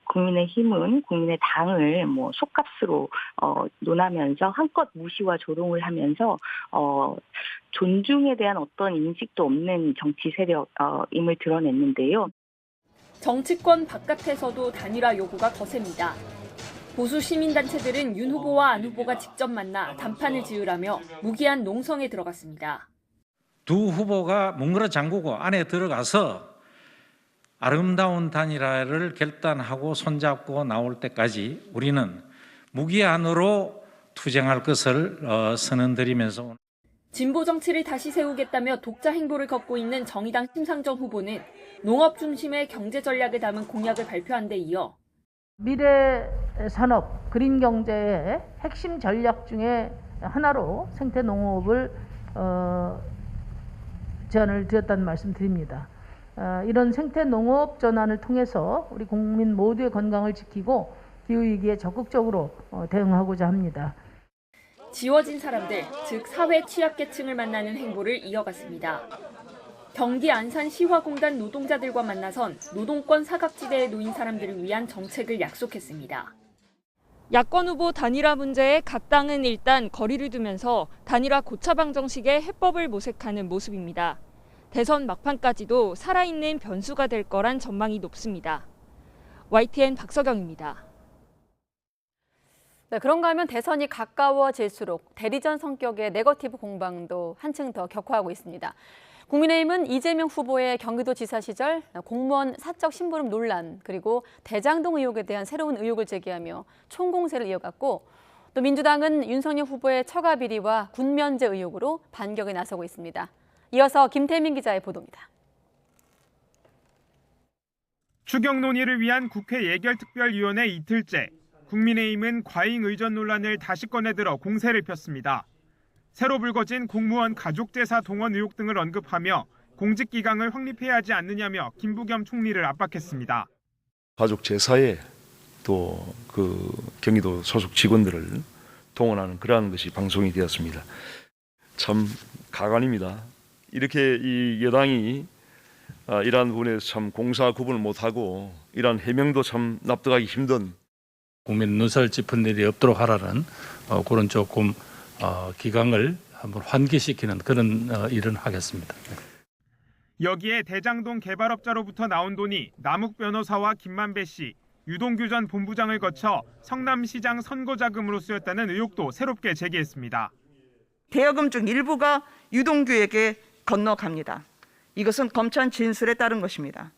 국민의힘은 국민의당을 속값으로 논하면서 한껏 무시와 조롱을 하면서 존중에 대한 어떤 인식도 없는 정치 세력임을 드러냈는데요. 정치권 바깥에서도 단일화 요구가 거셉니다. 보수 시민단체들은 윤 후보와 안 후보가 직접 만나談판을 지으라며 무기한 농성에 들어갔습니다. 두 후보가 뭉그러 잠그고 안에 들어가서 아름다운 단일화를 결단하고 손잡고 나올 때까지 우리는 무기한으로 투쟁할 것을 선언드리면서 진보 정치를 다시 세우겠다며 독자 행보를 걷고 있는 정의당 심상정 후보는 농업 중심의 경제 전략을 담은 공약을 발표한 데 이어 미래 산업, 그린 경제의 핵심 전략 중에 하나로 생태 농업을 제안을 드렸다는 말씀 드립니다. 이런 생태 농업 전환을 통해서 우리 국민 모두의 건강을 지키고 기후위기에 적극적으로 대응하고자 합니다. 지워진 사람들, 즉 사회 취약계층을 만나는 행보를 이어갔습니다. 경기 안산시화공단 노동자들과 만나선 노동권 사각지대에 놓인 사람들을 위한 정책을 약속했습니다. 야권 후보 단일화 문제에 각 당은 일단 거리를 두면서 단일화 고차 방정식의 해법을 모색하는 모습입니다. 대선 막판까지도 살아있는 변수가 될 거란 전망이 높습니다. YTN 박서경입니다. 네, 그런가 하면 대선이 가까워질수록 대리전 성격의 네거티브 공방도 한층 더 격화하고 있습니다. 국민의힘은 이재명 후보의 경기도지사 시절 공무원 사적 심부름 논란 그리고 대장동 의혹에 대한 새로운 의혹을 제기하며 총공세를 이어갔고, 또 민주당은 윤석열 후보의 처가 비리와 군면제 의혹으로 반격에 나서고 있습니다. 이어서 김태민 기자의 보도입니다. 추경 논의를 위한 국회 예결특별위원회 이틀째, 국민의힘은 과잉 의전 논란을 다시 꺼내들어 공세를 폈습니다. 새로 불거진 공무원 가족제사 동원 의혹 등을 언급하며 공직기강을 확립해야 하지 않느냐며 김부겸 총리를 압박했습니다. 가족제사에 또 그 경기도 소속 직원들을 동원하는 그러한 것이 방송이 되었습니다. 참 가관입니다. 이렇게 이 여당이 이러한 부분에서 참 공사 구분을 못하고 이러한 해명도 참 납득하기 힘든, 국민 눈살 짚은 일이 없도록 하라는 그런 조금 기강을 한번 환기시키는 그런 일은 하겠습니다. 여기에 대장동 개발업자로부터 나온 돈이 남욱 변호사와 김만배 씨, 유동규 전 본부장을 거쳐 성남시장 선거자금으로 쓰였다는 의혹도 새롭게 제기했습니다. 대여금 중 일부가 유동규에게 건너갑니다. 이것은 검찰 진술에 따른 것입니다.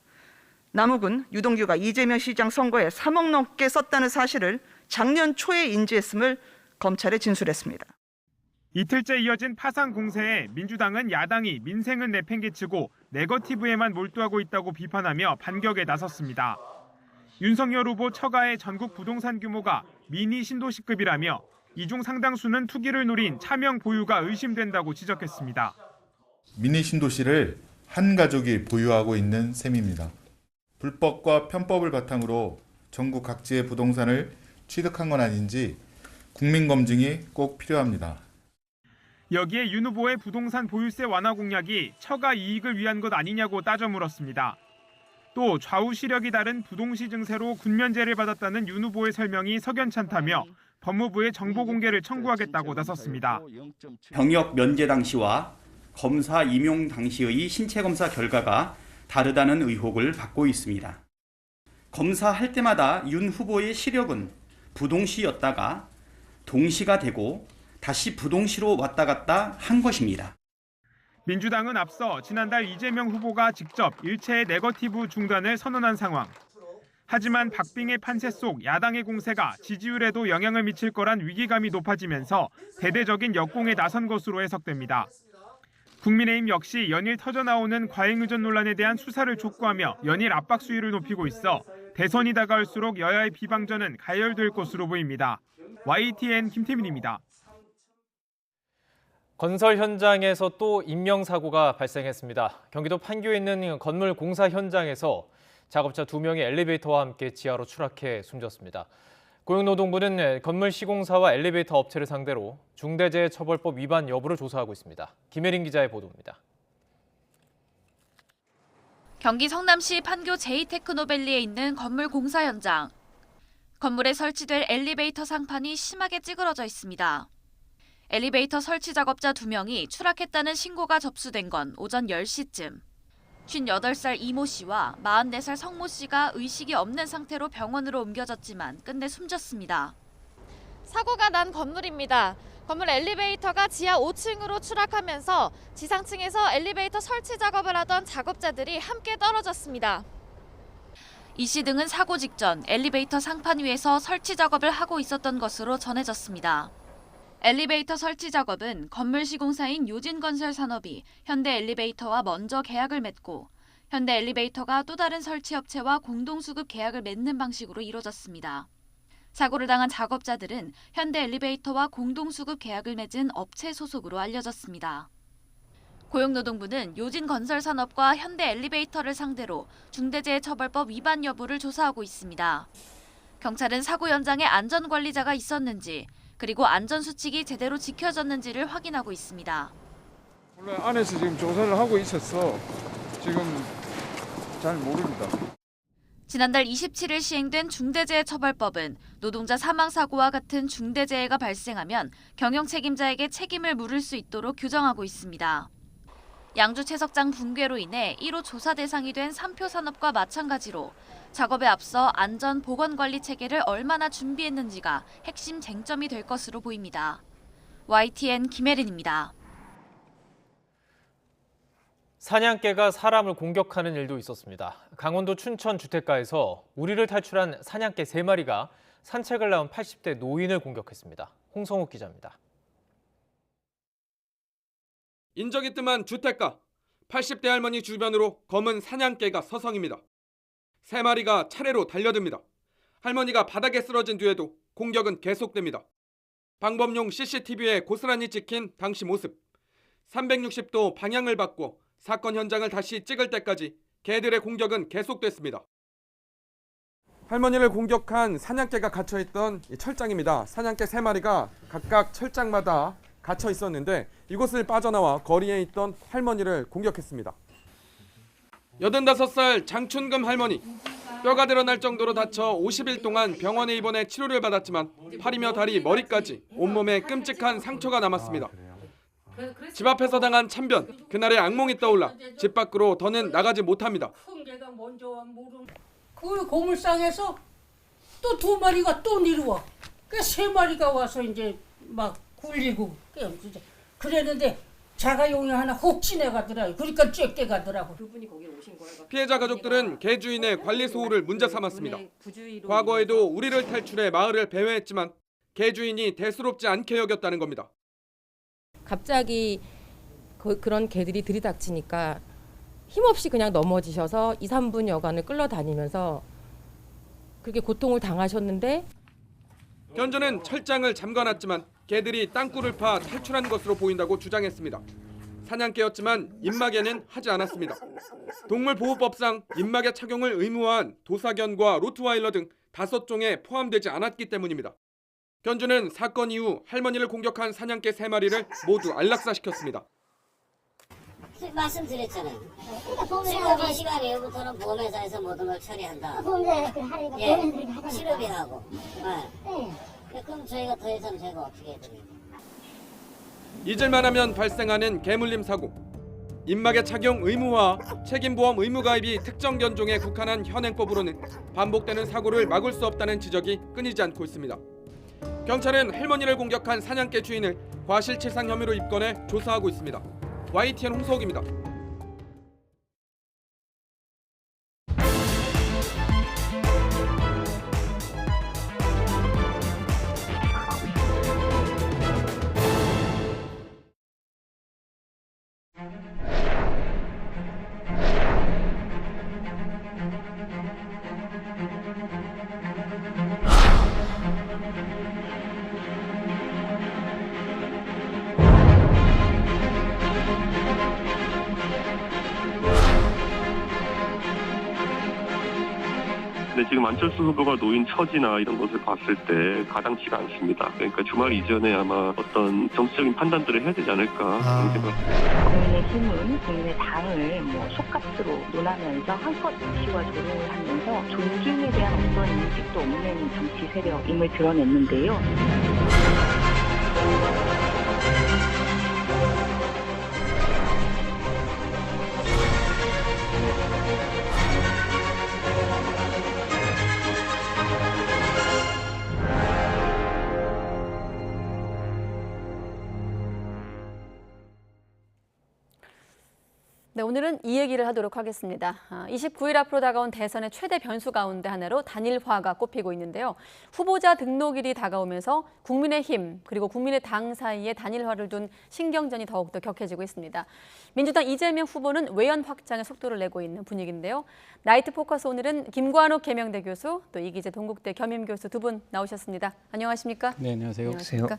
남욱은 유동규가 이재명 시장 선거에 3억 넘게 썼다는 사실을 작년 초에 인지했음을 검찰에 진술했습니다. 이틀째 이어진 파상 공세에 민주당은 야당이 민생은 내팽개치고 네거티브에만 몰두하고 있다고 비판하며 반격에 나섰습니다. 윤석열 후보 처가의 전국 부동산 규모가 미니 신도시급이라며 이중 상당수는 투기를 노린 차명 보유가 의심된다고 지적했습니다. 미니 신도시를 한 가족이 보유하고 있는 셈입니다. 불법과 편법을 바탕으로 전국 각지의 부동산을 취득한 건 아닌지 국민검증이 꼭 필요합니다. 여기에 윤 후보의 부동산 보유세 완화 공약이 처가 이익을 위한 것 아니냐고 따져 물었습니다. 또 좌우 시력이 다른 부동시 증세로 군면제를 받았다는 윤 후보의 설명이 석연찮다며 법무부에 정보 공개를 청구하겠다고 나섰습니다. 병역 면제 당시와 검사 임용 당시의 신체 검사 결과가 다르다는 의혹을 받고 있습니다. 검사할 때마다 윤 후보의 시력은 부동시였다가 동시가 되고 다시 부동시로 왔다 갔다 한 것입니다. 민주당은 앞서 지난달 이재명 후보가 직접 일체의 네거티브 중단을 선언한 상황. 하지만 박빙의 판세 속 야당의 공세가 지지율에도 영향을 미칠 거란 위기감이 높아지면서 대대적인 역공에 나선 것으로 해석됩니다. 국민의힘 역시 연일 터져나오는 과잉의전 논란에 대한 수사를 촉구하며 연일 압박 수위를 높이고 있어 대선이 다가올수록 여야의 비방전은 가열될 것으로 보입니다. YTN 김태민입니다. 건설 현장에서 또 인명사고가 발생했습니다. 경기도 판교에 있는 건물 공사 현장에서 작업자 2명이 엘리베이터와 함께 지하로 추락해 숨졌습니다. 고용노동부는 건물 시공사와 엘리베이터 업체를 상대로 중대재해처벌법 위반 여부를 조사하고 있습니다. 김혜린 기자의 보도입니다. 경기 성남시 판교 제이테크노밸리에 있는 건물 공사 현장. 건물에 설치될 엘리베이터 상판이 심하게 찌그러져 있습니다. 엘리베이터 설치 작업자 2명이 추락했다는 신고가 접수된 건 오전 10시쯤. 58살 이모 씨와 44살 성모 씨가 의식이 없는 상태로 병원으로 옮겨졌지만 끝내 숨졌습니다. 사고가 난 건물입니다. 건물 엘리베이터가 지하 5층으로 추락하면서 지상층에서 엘리베이터 설치 작업을 하던 작업자들이 함께 떨어졌습니다. 이 씨 등은 사고 직전 엘리베이터 상판 위에서 설치 작업을 하고 있었던 것으로 전해졌습니다. 엘리베이터 설치 작업은 건물 시공사인 요진건설산업이 현대엘리베이터와 먼저 계약을 맺고 현대엘리베이터가 또 다른 설치업체와 공동수급 계약을 맺는 방식으로 이뤄졌습니다. 사고를 당한 작업자들은 현대엘리베이터와 공동수급 계약을 맺은 업체 소속으로 알려졌습니다. 고용노동부는 요진건설산업과 현대엘리베이터를 상대로 중대재해처벌법 위반 여부를 조사하고 있습니다. 경찰은 사고 현장에 안전관리자가 있었는지 그리고 안전수칙이 제대로 지켜졌는지를 확인하고 있습니다. 원래 안에서 지금 조사를 하고 있었어. 지금 잘 모릅니다. 지난달 27일 시행된 중대재해처벌법은 노동자 사망사고와 같은 중대재해가 발생하면 경영 책임자에게 책임을 물을 수 있도록 규정하고 있습니다. 양주 채석장 붕괴로 인해 1호 조사 대상이 된 삼표산업과 마찬가지로 작업에 앞서 안전 보건 관리 체계를 얼마나 준비했는지가 핵심 쟁점이 될 것으로 보입니다. YTN 김혜린입니다. 사냥개가 사람을 공격하는 일도 있었습니다. 강원도 춘천 주택가에서 우리를 탈출한 사냥개 3마리가 산책을 나온 80대 노인을 공격했습니다. 홍성욱 기자입니다. 인적이 뜸한 주택가, 80대 할머니 주변으로 검은 사냥개가 서성입니다. 3마리가 차례로 달려듭니다. 할머니가 바닥에 쓰러진 뒤에도 공격은 계속됩니다. 방범용 CCTV에 고스란히 찍힌 당시 모습. 360도 방향을 바꿔 사건 현장을 다시 찍을 때까지 개들의 공격은 계속됐습니다. 할머니를 공격한 사냥개가 갇혀있던 철장입니다. 사냥개 3마리가 각각 철장마다 갇혀 있었는데 이곳을 빠져나와 거리에 있던 할머니를 공격했습니다. 85살 장춘금 할머니. 뼈가 드러날 정도로 다쳐 50일 동안 병원에 입원해 치료를 받았지만 팔이며 다리, 머리까지 온몸에 끔찍한 상처가 남았습니다. 집 앞에서 당한 참변, 그날의 악몽이 떠올라 집 밖으로 더는 나가지 못합니다. 그 고물상에서 또 2마리가 또 내려와. 그 3마리가 와서 이제 막 굴리고 그랬는데 자가용이 하나 혹 지나가더라고요. 그러니까 쬐게 가더라고요. 그분이 거기 오신 거예요. 피해자 가족들은 개 주인의 관리 소홀을 문제 삼았습니다. 과거에도 우리를 탈출해 마을을 배회했지만 개 주인이 대수롭지 않게 여겼다는 겁니다. 갑자기 그런 개들이 들이닥치니까 힘없이 그냥 넘어지셔서 2, 3분여간을 끌려다니면서 그렇게 고통을 당하셨는데 견주는 철장을 잠가놨지만 개들이 땅굴을 파 탈출한 것으로 보인다고 주장했습니다. 사냥개였지만 입마개는 하지 않았습니다. 동물보호법상 입마개 착용을 의무화한 도사견과 로트와일러 등 5종에 포함되지 않았기 때문입니다. 견주는 사건 이후 할머니를 공격한 사냥개 3마리를 모두 안락사시켰습니다. 말씀드렸잖아요. 실업이 시간 이후부터는 보험회사에서 모든 걸 처리한다. 보험회사에서 그 하니까 보험회사들이 하잖아요. 실업이 하고. 네. 그럼 저희가 더 이상 저희가 어떻게 해야 됩니까? 잊을만 하면 발생하는 개물림 사고. 입막의 착용 의무화, 책임보험 의무 가입이 특정 견종에 국한한 현행법으로는 반복되는 사고를 막을 수 없다는 지적이 끊이지 않고 있습니다. 경찰은 할머니를 공격한 사냥개 주인을 과실치상 혐의로 입건해 조사하고 있습니다. YTN 홍석입니다. 근데 지금 안철수 후보가 놓인 처지나 이런 것을 봤을 때 가당치가 않습니다. 그러니까 주말 이전에 아마 어떤 정치적인 판단들을 해야 되지 않을까 그런 생각. 국민의힘은 국민의당을 속값으로 논하면서 한껏 무시와 조롱을 하면서 존중에 대한 어떤 인식도 없는 정치 세력임을 드러냈는데요. 네, 오늘은 이 얘기를 하도록 하겠습니다. 29일 앞으로 다가온 대선의 최대 변수 가운데 하나로 단일화가 꼽히고 있는데요. 후보자 등록일이 다가오면서 국민의힘 그리고 국민의당 사이에 단일화를 둔 신경전이 더욱더 격해지고 있습니다. 민주당 이재명 후보는 외연 확장에 속도를 내고 있는 분위기인데요. 나이트 포커스 오늘은 김관욱 계명대 교수, 또 이기재 동국대 겸임 교수 두 분 나오셨습니다. 안녕하십니까? 네, 안녕하세요. 안녕하십니까?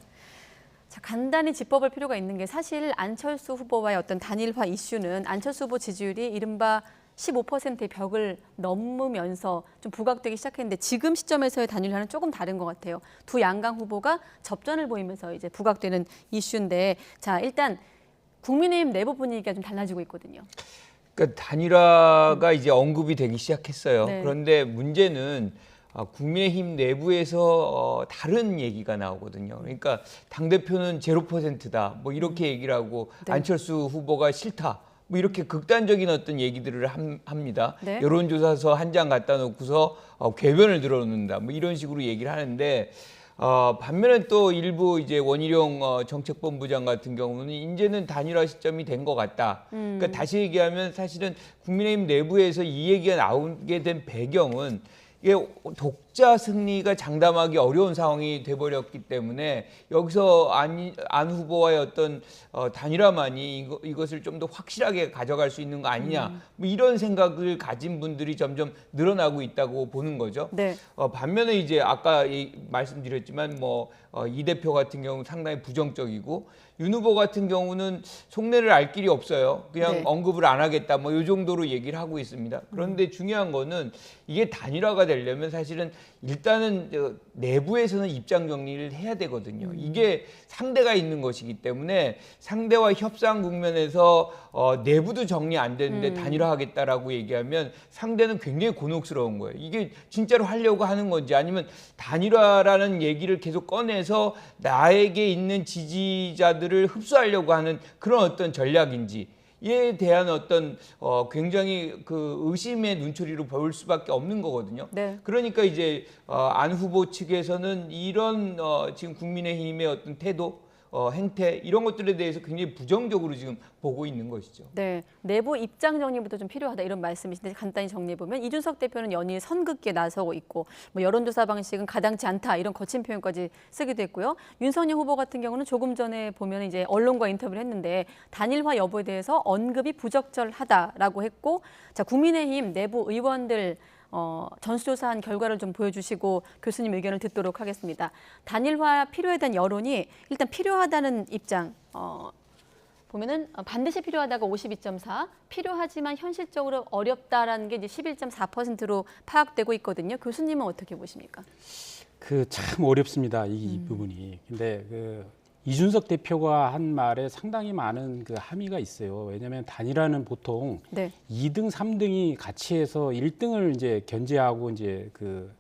자, 간단히 짚어볼 필요가 있는 게 사실 안철수 후보와의 어떤 단일화 이슈는 안철수 후보 지지율이 이른바 15%의 벽을 넘으면서 좀 부각되기 시작했는데 지금 시점에서의 단일화는 조금 다른 것 같아요. 두 양강 후보가 접전을 보이면서 이제 부각되는 이슈인데, 자, 일단 국민의힘 내부 분위기가 좀 달라지고 있거든요. 그러니까 단일화가 이제 언급이 되기 시작했어요. 네. 그런데 문제는 국민의힘 내부에서 다른 얘기가 나오거든요. 그러니까 당대표는 0%다. 뭐 이렇게 얘기를 하고 네. 안철수 후보가 싫다. 뭐 이렇게 극단적인 어떤 얘기들을 합니다. 네. 여론조사서 한 장 갖다 놓고서 궤변을 들어놓는다. 뭐 이런 식으로 얘기를 하는데 반면에 또 일부 이제 원희룡 정책본부장 같은 경우는 이제는 단일화 시점이 된 것 같다. 그러니까 다시 얘기하면 사실은 국민의힘 내부에서 이 얘기가 나오게 된 배경은 이게 독자 승리가 장담하기 어려운 상황이 돼버렸기 때문에 여기서 안 후보와의 어떤 단일화만이 이것을 좀 더 확실하게 가져갈 수 있는 거 아니냐, 뭐 이런 생각을 가진 분들이 점점 늘어나고 있다고 보는 거죠. 네. 반면에 이제 아까 말씀드렸지만 이 대표 같은 경우는 상당히 부정적이고 윤 후보 같은 경우는 속내를 알 길이 없어요. 그냥 네. 언급을 안 하겠다 뭐 이 정도로 얘기를 하고 있습니다. 그런데 중요한 거는 이게 단일화가 되려면 사실은 일단은 내부에서는 입장 정리를 해야 되거든요. 이게 상대가 있는 것이기 때문에 상대와 협상 국면에서 내부도 정리 안 되는데 단일화하겠다라고 얘기하면 상대는 굉장히 곤혹스러운 거예요. 이게 진짜로 하려고 하는 건지 아니면 단일화라는 얘기를 계속 꺼내서 나에게 있는 지지자들을 흡수하려고 하는 그런 어떤 전략인지 이에 대한 어떤 굉장히 그 의심의 눈초리로 보일 수밖에 없는 거거든요. 네. 그러니까 이제 안 후보 측에서는 이런 지금 국민의힘의 어떤 태도, 행태 이런 것들에 대해서 굉장히 부정적으로 지금 보고 있는 것이죠. 네, 내부 입장 정리부터 좀 필요하다 이런 말씀이신데 간단히 정리해 보면 이준석 대표는 연일 선긋기에 나서고 있고 뭐 여론조사 방식은 가당치 않다 이런 거친 표현까지 쓰기도 했고요. 윤석열 후보 같은 경우는 조금 전에 보면 이제 언론과 인터뷰를 했는데 단일화 여부에 대해서 언급이 부적절하다라고 했고, 자 국민의힘 내부 의원들 전수조사한 결과를 좀 보여주시고 교수님 의견을 듣도록 하겠습니다. 단일화 필요에 대한 여론이 일단 필요하다는 입장 보면은 반드시 필요하다가 52.4, 필요하지만 현실적으로 어렵다라는 게 이제 11.4%로 파악되고 있거든요. 교수님은 어떻게 보십니까? 참 어렵습니다. 이 부분이. 근데 이준석 대표가 한 말에 상당히 많은 그 함의가 있어요. 왜냐하면 단일화는 보통 네. 2등, 3등이 같이 해서 1등을 이제 견제하고 이제 그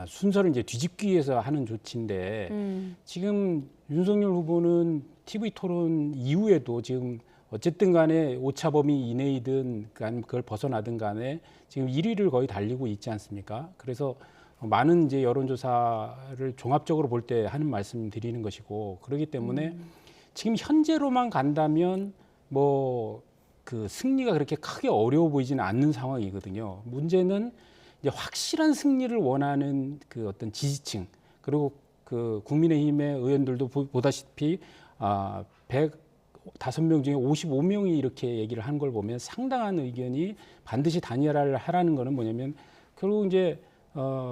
순서를 이제 뒤집기 위해서 하는 조치인데 지금 윤석열 후보는 TV 토론 이후에도 지금 어쨌든 간에 오차 범위 이내이든 그걸 벗어나든 간에 지금 1위를 거의 달리고 있지 않습니까? 그래서 많은 이제 여론조사를 종합적으로 볼 때 하는 말씀 드리는 것이고 그렇기 때문에 지금 현재로만 간다면 뭐 그 승리가 그렇게 크게 어려워 보이지는 않는 상황이거든요. 문제는 이제 확실한 승리를 원하는 그 어떤 지지층 그리고 그 국민의힘의 의원들도 보다시피 105명 중에 55명이 이렇게 얘기를 하는 걸 보면 상당한 의견이 반드시 단일화를 하라는 거는 뭐냐면 결국 이제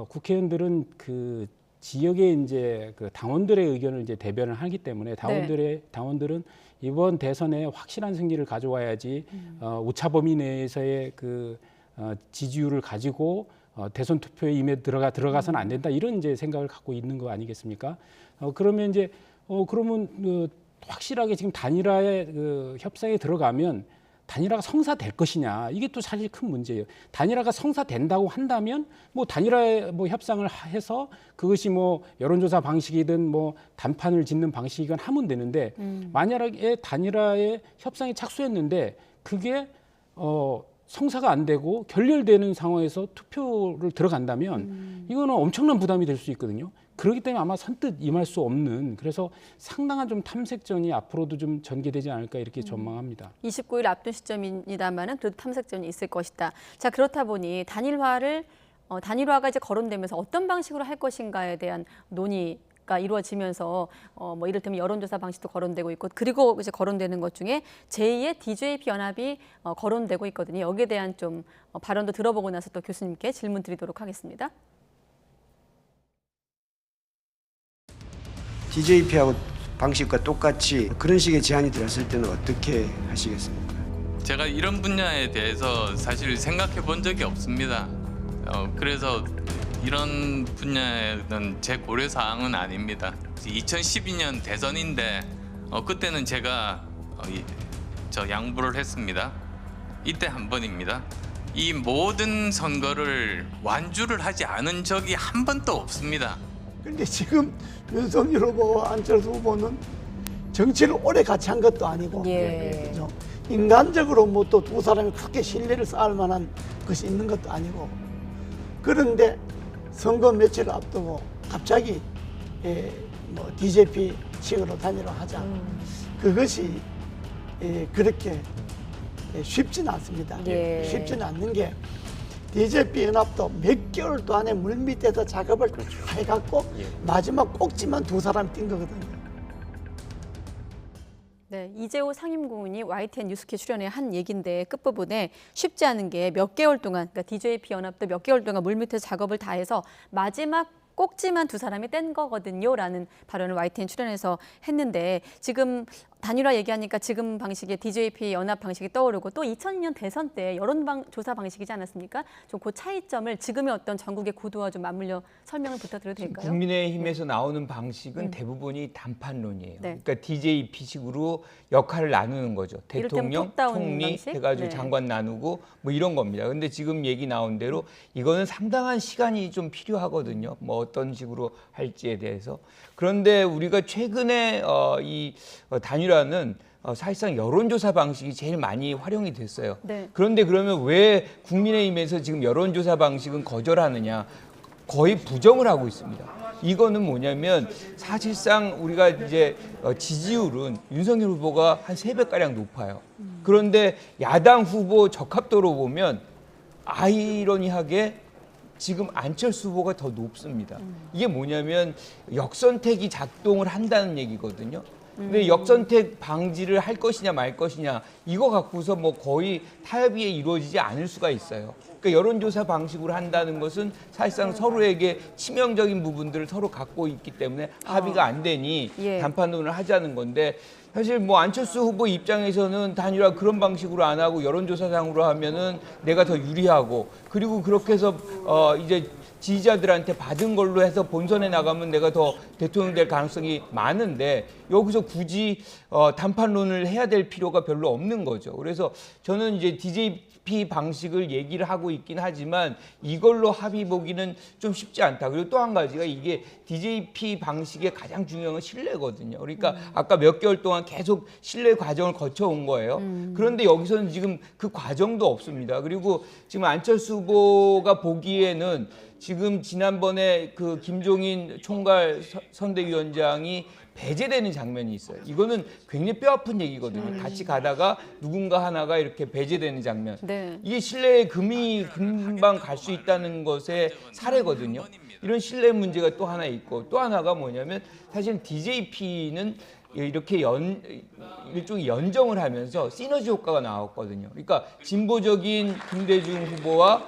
국회의원들은 그 지역의 이제 그 당원들의 의견을 이제 대변을 하기 때문에 당원들은 이번 대선에 확실한 승리를 가져와야지 오차 범위 내에서의 그 지지율을 가지고 대선 투표에 임해 들어가서는 안 된다 이런 이제 생각을 갖고 있는 거 아니겠습니까? 그러면 이제 그러면 확실하게 지금 단일화의 그 협상에 들어가면 단일화가 성사될 것이냐 이게 또 사실 큰 문제예요. 단일화가 성사된다고 한다면 뭐 단일화 뭐 협상을 해서 그것이 뭐 여론조사 방식이든 뭐 단판을 짓는 방식이건 하면 되는데 만약에 단일화의 협상이 착수했는데 그게 성사가 안 되고 결렬되는 상황에서 투표를 들어간다면 이거는 엄청난 부담이 될 수 있거든요. 그렇기 때문에 아마 선뜻 임할 수 없는 그래서 상당한 좀 탐색전이 앞으로도 좀 전개되지 않을까 이렇게 전망합니다. 29일 앞둔 시점입니다만은 그래도 탐색전이 있을 것이다. 자 그렇다 보니 단일화가 이제 거론되면서 어떤 방식으로 할 것인가에 대한 논의가 이루어지면서 뭐 이를테면 여론조사 방식도 거론되고 있고 그리고 이제 거론되는 것 중에 제2의 DJP 연합이 거론되고 있거든요. 여기에 대한 좀 발언도 들어보고 나서 또 교수님께 질문 드리도록 하겠습니다. DJP하고 방식과 똑같이 그런 식의 제안이 들었을 때는 어떻게 하시겠습니까? 제가 이런 분야에 대해서 사실 생각해 본 적이 없습니다. 그래서 이런 분야는 제 고려 사항은 아닙니다. 2012년 대선인데 그때는 제가 저 양보를 했습니다. 이때 한 번입니다. 이 모든 선거를 완주를 하지 않은 적이 한 번도 없습니다. 근데 지금 윤석열 후보와 안철수 후보는 정치를 오래 같이 한 것도 아니고 그렇죠? 인간적으로 뭐 또 두 사람이 그렇게 신뢰를 쌓을 만한 것이 있는 것도 아니고 그런데 선거 며칠 앞두고 갑자기 뭐 DJP식으로 단일화하자 그것이 그렇게 쉽지는 않습니다. 쉽지는 않는 게 DJP 연합도 몇 개월 동안에 물밑에서 작업을 해갖고 마지막 꼭지만 두 사람 뛴 거거든요. 네, 이재호 상임고문이 YTN 뉴스캐 출연에 한 얘기인데 끝부분에 쉽지 않은 게 몇 개월 동안 그러니까 DJP 연합도 몇 개월 동안 물밑에서 작업을 다 해서 마지막 꼭지만 두 사람이 뗀 거거든요라는 발언을 YTN 출연해서 했는데 지금 단일화 얘기하니까 지금 방식의 DJP 연합 방식이 떠오르고 또 2002년 대선 때 여론조사 방식이지 않았습니까? 좀 그 차이점을 지금의 어떤 전국의 구도와 좀 맞물려 설명을 부탁드려도 될까요? 국민의힘에서 나오는 방식은 대부분이 단판론이에요. 그러니까 DJP식으로 역할을 나누는 거죠. 대통령, 총리 방식? 해가지고 장관 나누고 뭐 이런 겁니다. 근데 지금 얘기 나온 대로 이거는 상당한 시간이 좀 필요하거든요. 뭐 어떤 식으로 할지에 대해서. 그런데 우리가 최근에 이 단일화는 사실상 여론조사 방식이 제일 많이 활용이 됐어요. 그런데 그러면 왜 국민의힘에서 지금 여론조사 방식은 거절하느냐? 거의 부정을 하고 있습니다. 이거는 뭐냐면 사실상 우리가 이제 지지율은 윤석열 후보가 한 3배가량 높아요. 그런데 야당 후보 적합도로 보면 아이러니하게 지금 안철수 후보가 더 높습니다. 이게 뭐냐면 역선택이 작동을 한다는 얘기거든요. 근데 역선택 방지를 할 것이냐 말 것이냐 이거 갖고서 뭐 거의 타협이 이루어지지 않을 수가 있어요. 그러니까 여론조사 방식으로 한다는 것은 사실상 서로에게 치명적인 부분들을 서로 갖고 있기 때문에 합의가 안 되니 단판론을 하자는 건데 사실 뭐 안철수 후보 입장에서는 단일화 그런 방식으로 안 하고 여론조사상으로 하면은 내가 더 유리하고 그리고 그렇게 해서 이제 지지자들한테 받은 걸로 해서 본선에 나가면 내가 더 대통령 될 가능성이 많은데 여기서 굳이 단판론을 해야 될 필요가 별로 없는 거죠. 그래서 저는 이제 DJP 방식을 얘기를 하고 있긴 하지만 이걸로 합의 보기는 좀 쉽지 않다. 그리고 또 한 가지가 이게 DJP 방식의 가장 중요한 건 신뢰거든요. 그러니까 아까 몇 개월 동안 계속 신뢰 과정을 거쳐온 거예요. 그런데 여기서는 지금 그 과정도 없습니다. 그리고 지금 안철수 후보가 보기에는 지금 지난번에 그 김종인 총괄 선대위원장이 배제되는 장면이 있어요. 이거는 굉장히 뼈아픈 얘기거든요. 같이 가다가 누군가 하나가 이렇게 배제되는 장면. 네. 이게 신뢰의 금이 금방 갈 수 있다는 것의 사례거든요. 이런 신뢰 문제가 또 하나 있고 또 하나가 뭐냐면 사실 DJP는 이렇게 일종의 연정을 하면서 시너지 효과가 나왔거든요. 그러니까 진보적인 김대중 후보와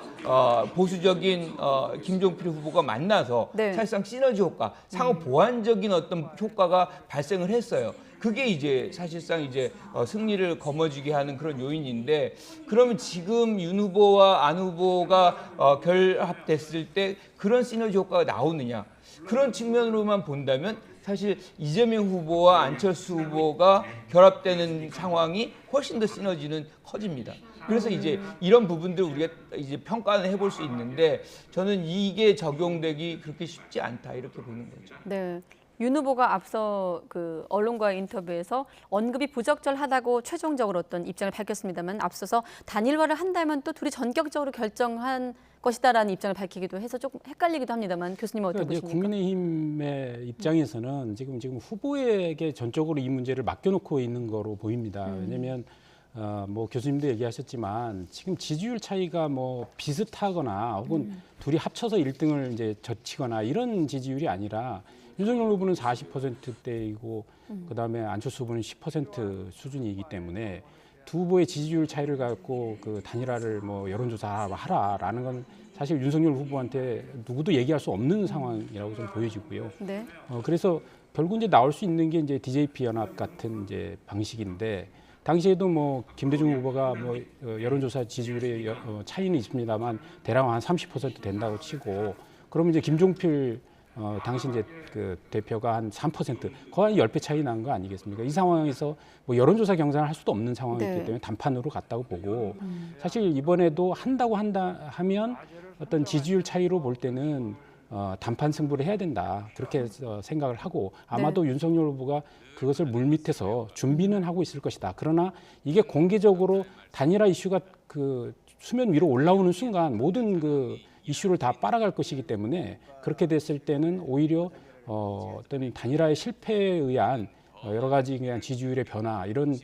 보수적인 김종필 후보가 만나서 네. 사실상 시너지 효과, 상호 보완적인 어떤 효과가 발생을 했어요. 그게 이제 사실상 이제 승리를 거머쥐게 하는 그런 요인인데 그러면 지금 윤 후보와 안 후보가 결합됐을 때 그런 시너지 효과가 나오느냐? 그런 측면으로만 본다면 사실 이재명 후보와 안철수 후보가 결합되는 상황이 훨씬 더 시너지는 커집니다. 그래서 이제 이런 부분들 우리가 이제 평가는 해볼 수 있는데 저는 이게 적용되기 그렇게 쉽지 않다 이렇게 보는 거죠. 네. 윤 후보가 앞서 그 언론과의 인터뷰에서 언급이 부적절하다고 최종적으로 어떤 입장을 밝혔습니다만 앞서서 단일화를 한다면 또 둘이 전격적으로 결정한 것이다라는 입장을 밝히기도 해서 조금 헷갈리기도 합니다만 교수님은 어떻게 보십니까? 국민의힘의 입장에서는 지금 후보에게 전적으로 이 문제를 맡겨놓고 있는 거로 보입니다. 왜냐하면 뭐 교수님도 얘기하셨지만 지금 지지율 차이가 뭐 비슷하거나 혹은 둘이 합쳐서 1등을 이제 젖히거나 이런 지지율이 아니라 윤석열 후보는 40%대이고 그다음에 안철수 후보는 10% 수준이기 때문에 두 후보의 지지율 차이를 갖고 그 단일화를 뭐 여론조사하라라는 건 사실 윤석열 후보한테 누구도 얘기할 수 없는 상황이라고 좀 보여지고요. 네. 그래서 결국 이제 나올 수 있는 게 이제 DJP 연합 같은 이제 방식인데 당시에도 뭐 김대중 후보가 뭐 여론조사 지지율의 차이는 있습니다만 대략 한 30% 된다고 치고 그러면 이제 김종필 당시 이제 그 대표가 한 3%, 거의 10배 차이 난 거 아니겠습니까? 이 상황에서 뭐 여론조사 경선을 할 수도 없는 상황이기 때문에 단판으로 갔다고 보고 사실 이번에도 하면 어떤 지지율 차이로 볼 때는 단판 승부를 해야 된다 그렇게 생각을 하고 아마도 윤석열 후보가 그것을 물밑에서 준비는 하고 있을 것이다. 그러나 이게 공개적으로 단일화 이슈가 그 수면 위로 올라오는 순간 모든 그 이슈를 다 빨아갈 것이기 때문에 그렇게 됐을 때는 오히려 어떤 단일화의 실패에 의한 여러 가지 그냥 지지율의 변화 이런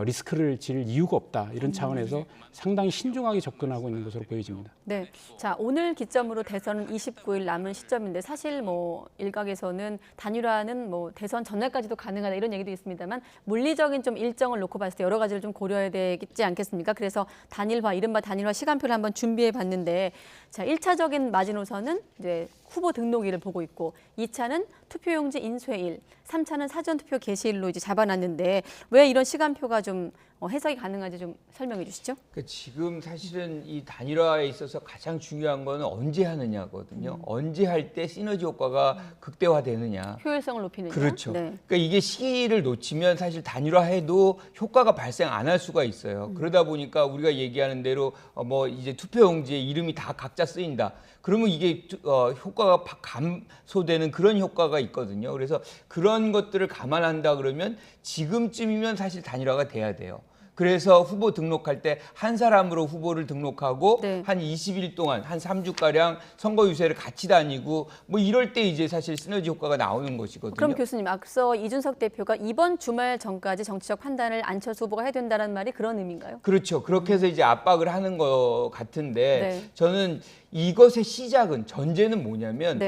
리스크를 질 이유가 없다 이런 차원에서 상당히 신중하게 접근하고 있는 것으로 보여집니다. 네, 자 오늘 기점으로 대선은 29일 남은 시점인데 사실 뭐 일각에서는 단일화는 뭐 대선 전날까지도 가능하다 이런 얘기도 있습니다만 물리적인 좀 일정을 놓고 봤을 때 여러 가지를 좀 고려해야 되지 않겠습니까? 그래서 단일화 이른바 단일화 시간표를 한번 준비해 봤는데 자 1차적인 마지노선은 이제 후보 등록일을 보고 있고 2차는 투표용지 인쇄일, 3차는 사전투표 개시일로 이제 잡아놨는데 왜 이런 시간표가 좀 해석이 가능한지 좀 설명해 주시죠. 그러니까 지금 사실은 이 단일화에 있어서 가장 중요한 거는 언제 하느냐거든요. 언제 할 때 시너지 효과가 극대화되느냐. 효율성을 높이느냐. 그렇죠. 네. 그러니까 이게 시기를 놓치면 사실 단일화해도 효과가 발생 안 할 수가 있어요. 그러다 보니까 우리가 얘기하는 대로 뭐 이제 투표용지에 이름이 다 각자 쓰인다. 그러면 이게 효과가 감소되는 그런 효과가 있거든요. 그래서 그런 것들을 감안한다 그러면 지금쯤이면 사실 단일화가 돼야 돼요. 그래서 후보 등록할 때 한 사람으로 후보를 등록하고 한 20일 동안 한 3주가량 선거 유세를 같이 다니고 뭐 이럴 때 이제 사실 시너지 효과가 나오는 것이거든요. 그럼 교수님 앞서 이준석 대표가 이번 주말 전까지 정치적 판단을 안철수 후보가 해야 된다는 말이 그런 의미인가요? 그렇죠. 그렇게 해서 이제 압박을 하는 것 같은데 저는 이것의 시작은 전제는 뭐냐면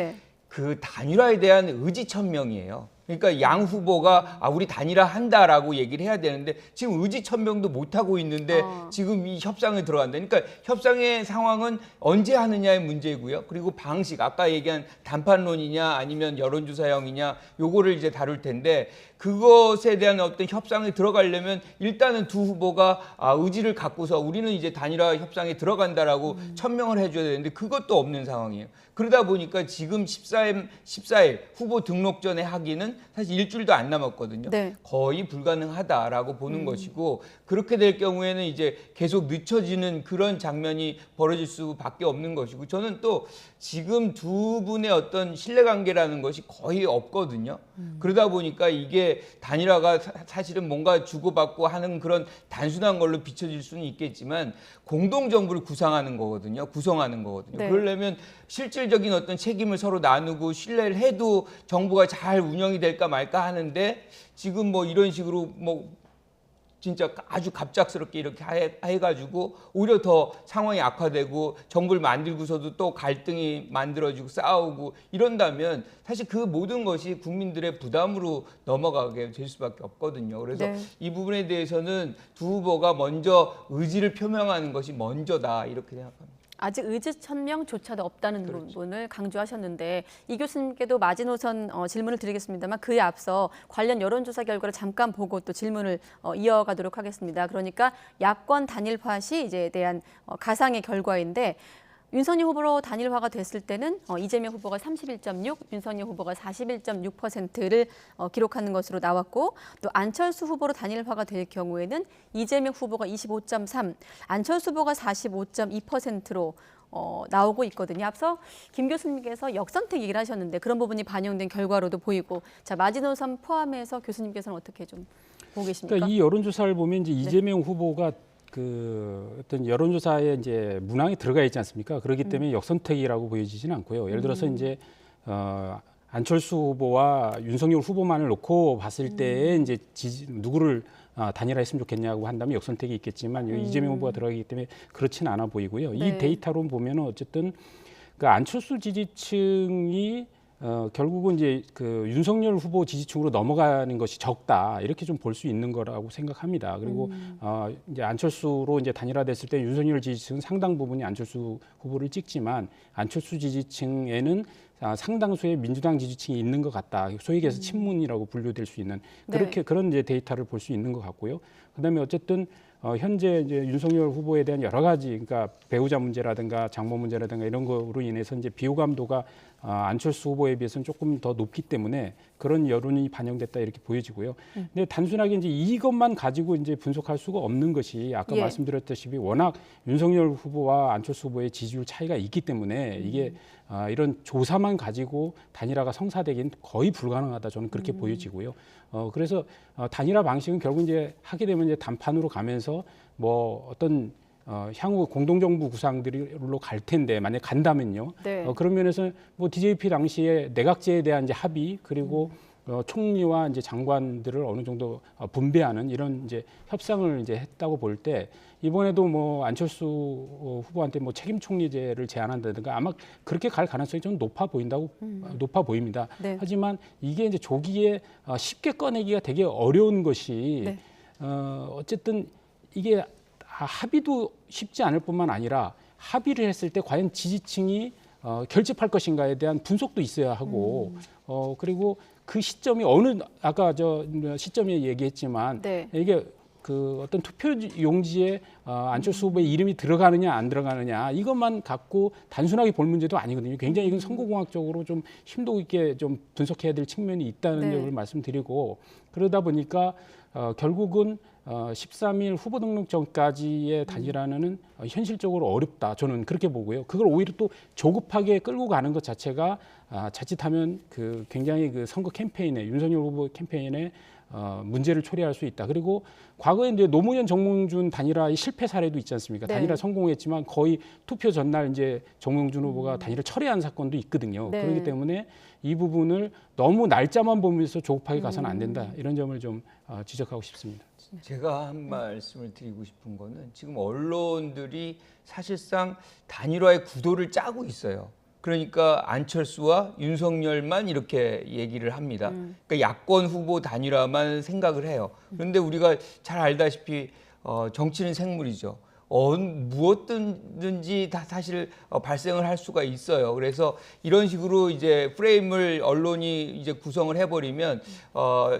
그 단일화에 대한 의지천명이에요. 그러니까 양 후보가 우리 단일화 한다라고 얘기를 해야 되는데 지금 의지천명도 못하고 있는데 지금 이 협상에 들어간다. 그러니까 협상의 상황은 언제 하느냐의 문제고요. 그리고 방식, 아까 얘기한 단판론이냐 아니면 여론조사형이냐 요거를 이제 다룰 텐데 그것에 대한 어떤 협상에 들어가려면 일단은 두 후보가 의지를 갖고서 우리는 이제 단일화 협상에 들어간다라고 천명을 해줘야 되는데 그것도 없는 상황이에요. 그러다 보니까 지금 14일 후보 등록 전에 하기는 사실 일주일도 안 남았거든요. 네. 거의 불가능하다라고 보는 것이고 그렇게 될 경우에는 이제 계속 늦춰지는 그런 장면이 벌어질 수밖에 없는 것이고 저는 또 지금 두 분의 어떤 신뢰관계라는 것이 거의 없거든요. 그러다 보니까 이게 단일화가 사실은 뭔가 주고받고 하는 그런 단순한 걸로 비춰질 수는 있겠지만 공동정부를 구성하는 거거든요. 네. 그러려면 실질적인 어떤 책임을 서로 나누고 신뢰를 해도 정부가 잘 운영이 될까 말까 하는데 지금 뭐 이런 식으로 뭐 진짜 아주 갑작스럽게 이렇게 해가지고 오히려 더 상황이 악화되고 정부를 만들고서도 또 갈등이 만들어지고 싸우고 이런다면 사실 그 모든 것이 국민들의 부담으로 넘어가게 될 수밖에 없거든요. 그래서 네. 이 부분에 대해서는 두 후보가 먼저 의지를 표명하는 것이 먼저다 이렇게 생각합니다. 아직 의지천명조차도 없다는 그렇죠. 부분을 강조하셨는데 이 교수님께도 마지노선 질문을 드리겠습니다만 그에 앞서 관련 여론조사 결과를 잠깐 보고 또 질문을 이어가도록 하겠습니다. 그러니까 야권 단일화 시 이제에 대한 가상의 결과인데 윤석열 후보로 단일화가 됐을 때는 이재명 후보가 31.6, 윤석열 후보가 41.6%를 기록하는 것으로 나왔고 또 안철수 후보로 단일화가 될 경우에는 이재명 후보가 25.3, 안철수 후보가 45.2%로 나오고 있거든요. 앞서 김 교수님께서 역선택 얘기를 하셨는데 그런 부분이 반영된 결과로도 보이고 자 마지노선 포함해서 교수님께서는 어떻게 좀 보고 계십니까? 그러니까 이 여론조사를 보면 이제 이재명 후보가 그 어떤 여론조사에 이제 문항에 들어가 있지 않습니까? 그렇기 때문에 역선택이라고 보여지지는 않고요. 예를 들어서 이제 안철수 후보와 윤석열 후보만을 놓고 봤을 때에 이제 누구를 단일화했으면 좋겠냐고 한다면 역선택이 있겠지만 이재명 후보가 들어가기 때문에 그렇지는 않아 보이고요. 네. 이 데이터로 보면은 어쨌든 그 안철수 지지층이 결국은 이제 그 윤석열 후보 지지층으로 넘어가는 것이 적다 이렇게 좀 볼 수 있는 거라고 생각합니다. 그리고 이제 안철수로 이제 단일화됐을 때 윤석열 지지층은 상당 부분이 안철수 후보를 찍지만 안철수 지지층에는 상당수의 민주당 지지층이 있는 것 같다. 소위 얘기해서 친문이라고 분류될 수 있는 그렇게 그런 이제 데이터를 볼 수 있는 것 같고요. 그다음에 어쨌든 현재 이제 윤석열 후보에 대한 여러 가지 그러니까 배우자 문제라든가 장모 문제라든가 이런 거로 인해서 이제 비호감도가 안철수 후보에 비해서는 조금 더 높기 때문에 그런 여론이 반영됐다 이렇게 보여지고요. 근데 단순하게 이제 이것만 가지고 이제 분석할 수가 없는 것이 아까 말씀드렸다시피 워낙 윤석열 후보와 안철수 후보의 지지율 차이가 있기 때문에 이게 이런 조사만 가지고 단일화가 성사되기는 거의 불가능하다 저는 그렇게 보여지고요. 그래서 단일화 방식은 결국 이제 하게 되면 이제 단판으로 가면서 뭐 어떤 향후 공동정부 구상들로 갈 텐데 만약 간다면요. 네. 그런 면에서 뭐 DJP 당시에 내각제에 대한 이제 합의 그리고 총리와 이제 장관들을 어느 정도 분배하는 이런 이제 협상을 이제 했다고 볼 때 이번에도 뭐 안철수 후보한테 뭐 책임 총리제를 제안한다든가 아마 그렇게 갈 가능성이 좀 높아 보입니다. 네. 하지만 이게 이제 조기에 쉽게 꺼내기가 되게 어려운 것이 어쨌든 이게 합의도 쉽지 않을 뿐만 아니라 합의를 했을 때 과연 지지층이 결집할 것인가에 대한 분석도 있어야 하고 그리고 그 시점이 아까 저 시점에 얘기했지만 이게 그 어떤 투표 용지에 안철수 후보의 이름이 들어가느냐 안 들어가느냐 이것만 갖고 단순하게 볼 문제도 아니거든요. 굉장히 이건 선거공학적으로 좀 심도 있게 좀 분석해야 될 측면이 있다는 점을 말씀드리고 그러다 보니까 결국은 13일 후보 등록 전까지의 단일화는 현실적으로 어렵다. 저는 그렇게 보고요. 그걸 오히려 또 조급하게 끌고 가는 것 자체가 자칫하면 그 굉장히 그 선거 캠페인에 윤석열 후보 캠페인에 문제를 초래할 수 있다. 그리고 과거에 이제 노무현 정몽준 단일화의 실패 사례도 있지 않습니까? 단일화 성공했지만 거의 투표 전날 이제 정몽준 후보가 단일화 철회한 사건도 있거든요. 그렇기 때문에 이 부분을 너무 날짜만 보면서 조급하게 가서는 안 된다. 이런 점을 좀 지적하고 싶습니다. 제가 한 말씀을 드리고 싶은 거는 지금 언론들이 사실상 단일화의 구도를 짜고 있어요. 그러니까 안철수와 윤석열만 이렇게 얘기를 합니다. 그러니까 야권 후보 단일화만 생각을 해요. 그런데 우리가 잘 알다시피 정치는 생물이죠. 무엇든지 다 사실 발생을 할 수가 있어요. 그래서 이런 식으로 이제 프레임을 언론이 이제 구성을 해버리면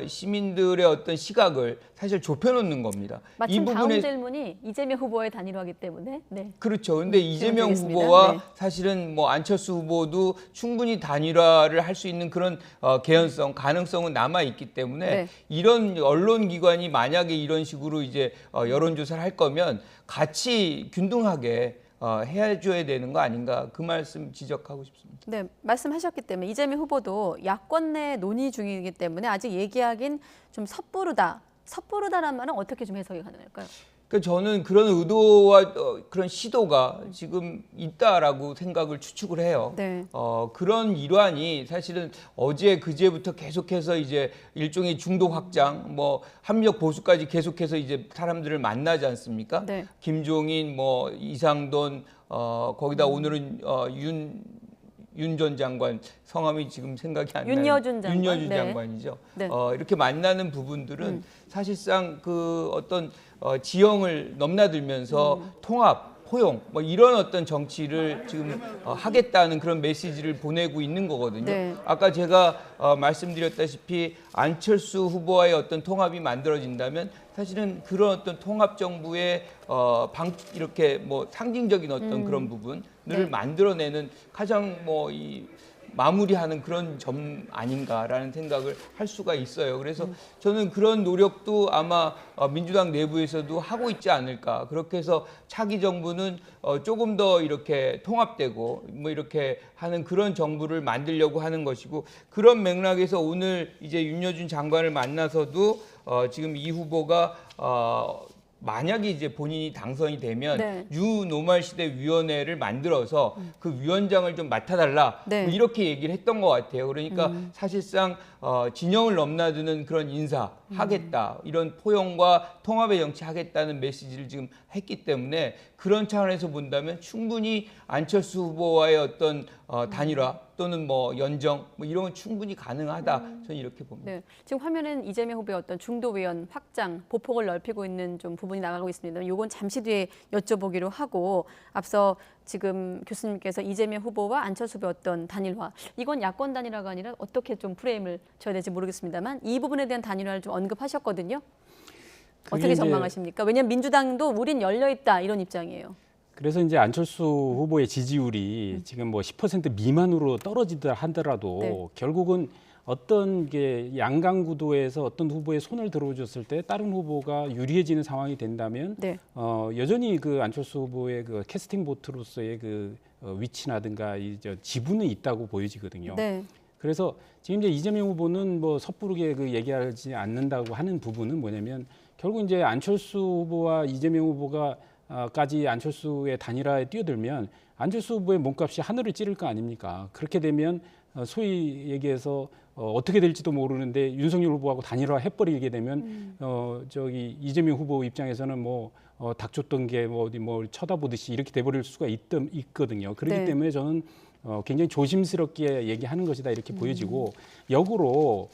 시민들의 어떤 시각을 사실 좁혀놓는 겁니다. 마침 이 부분에 다음 질문이 이재명 후보의 단일화이기 때문에. 네. 그렇죠. 근데 이재명 되겠습니다. 후보와 네. 사실은 뭐 안철수 후보도 충분히 단일화를 할 수 있는 그런 개연성, 가능성은 남아 있기 때문에 네. 이런 언론 기관이 만약에 이런 식으로 이제 여론조사를 할 거면 같이 균등하게 해줘야 되는 거 아닌가, 그 말씀 지적하고 싶습니다. 네, 말씀하셨기 때문에 이재명 후보도 야권 내 논의 중이기 때문에 아직 얘기하긴 좀 섣부르다. 섣부르다란 말은 어떻게 좀 해석이 가능할까요? 그러니까 저는 그런 의도와 그런 시도가 지금 있다라고 생각을 추측을 해요. 네. 그런 일환이 사실은 어제 그제부터 계속해서 이제 일종의 중도 확장, 뭐 합력 보수까지 계속해서 이제 사람들을 만나지 않습니까? 네. 김종인, 뭐 이상돈, 거기다 오늘은 윤 전 장관, 성함이 지금 생각이 안 나요. 윤여준 장관. 윤여준 네. 장관이죠. 네. 이렇게 만나는 부분들은 사실상 그 어떤 지형을 넘나들면서 통합, 포용, 뭐 이런 어떤 정치를 지금 하겠다는 그런 메시지를 보내고 있는 거거든요. 네. 아까 제가 말씀드렸다시피 안철수 후보와의 어떤 통합이 만들어진다면 사실은 그런 어떤 통합 정부의 이렇게 뭐 상징적인 어떤 그런 부분을 네. 만들어내는 가장 뭐 이 마무리하는 그런 점 아닌가라는 생각을 할 수가 있어요. 그래서 저는 그런 노력도 아마 민주당 내부에서도 하고 있지 않을까. 그렇게 해서 차기 정부는 조금 더 이렇게 통합되고 뭐 이렇게 하는 그런 정부를 만들려고 하는 것이고, 그런 맥락에서 오늘 이제 윤여준 장관을 만나서도 지금 이 후보가 만약에 이제 본인이 당선이 되면 네. 뉴노멀 시대 위원회를 만들어서 그 위원장을 좀 맡아달라, 네. 뭐 이렇게 얘기를 했던 것 같아요. 그러니까 사실상 진영을 넘나드는 그런 인사 하겠다, 이런 포용과 통합의 정치 하겠다는 메시지를 지금 했기 때문에 그런 차원에서 본다면 충분히 안철수 후보와의 어떤 단일화 또는 뭐 연정 뭐 이런 건 충분히 가능하다, 저는 이렇게 봅니다. 네, 지금 화면엔 이재명 후보의 어떤 중도위원 확장, 보폭을 넓히고 있는 좀 부분이 나가고 있습니다. 이건 잠시 뒤에 여쭤보기로 하고, 앞서 지금 교수님께서 이재명 후보와 안철수 후보의 어떤 단일화, 이건 야권 단일화가 아니라 어떻게 좀 프레임을 줘야 될지 모르겠습니다만 이 부분에 대한 단일화를 좀 언급하셨거든요. 어떻게 전망하십니까? 왜냐하면 민주당도 우린 열려 있다 이런 입장이에요. 그래서 이제 안철수 후보의 지지율이 지금 뭐 10% 미만으로 떨어지다 하더라도 네. 결국은 어떤 게 양강 구도에서 어떤 후보의 손을 들어줬을 때 다른 후보가 유리해지는 상황이 된다면 네. 여전히 그 안철수 후보의 그 캐스팅 보트로서의 그 위치나든가 이제 지분은 있다고 보여지거든요. 네. 그래서 지금 이제 이재명 후보는 뭐 섣부르게 그 얘기하지 않는다고 하는 부분은 뭐냐면 결국 이제 안철수 후보와 이재명 후보가 까지 안철수의 단일화에 뛰어들면 안철수 후보의 몸값이 하늘을 찌를 거 아닙니까? 그렇게 되면 소위 얘기해서 어떻게 될지도 모르는데 윤석열 후보하고 단일화 해버리게 되면 저기 이재명 후보 입장에서는 뭐 닥쳤던 게 뭐 어디 뭐 쳐다보듯이 이렇게 돼버릴 수가 있거든요. 그렇기 네. 때문에 저는 굉장히 조심스럽게 얘기하는 것이다 이렇게 보여지고, 역으로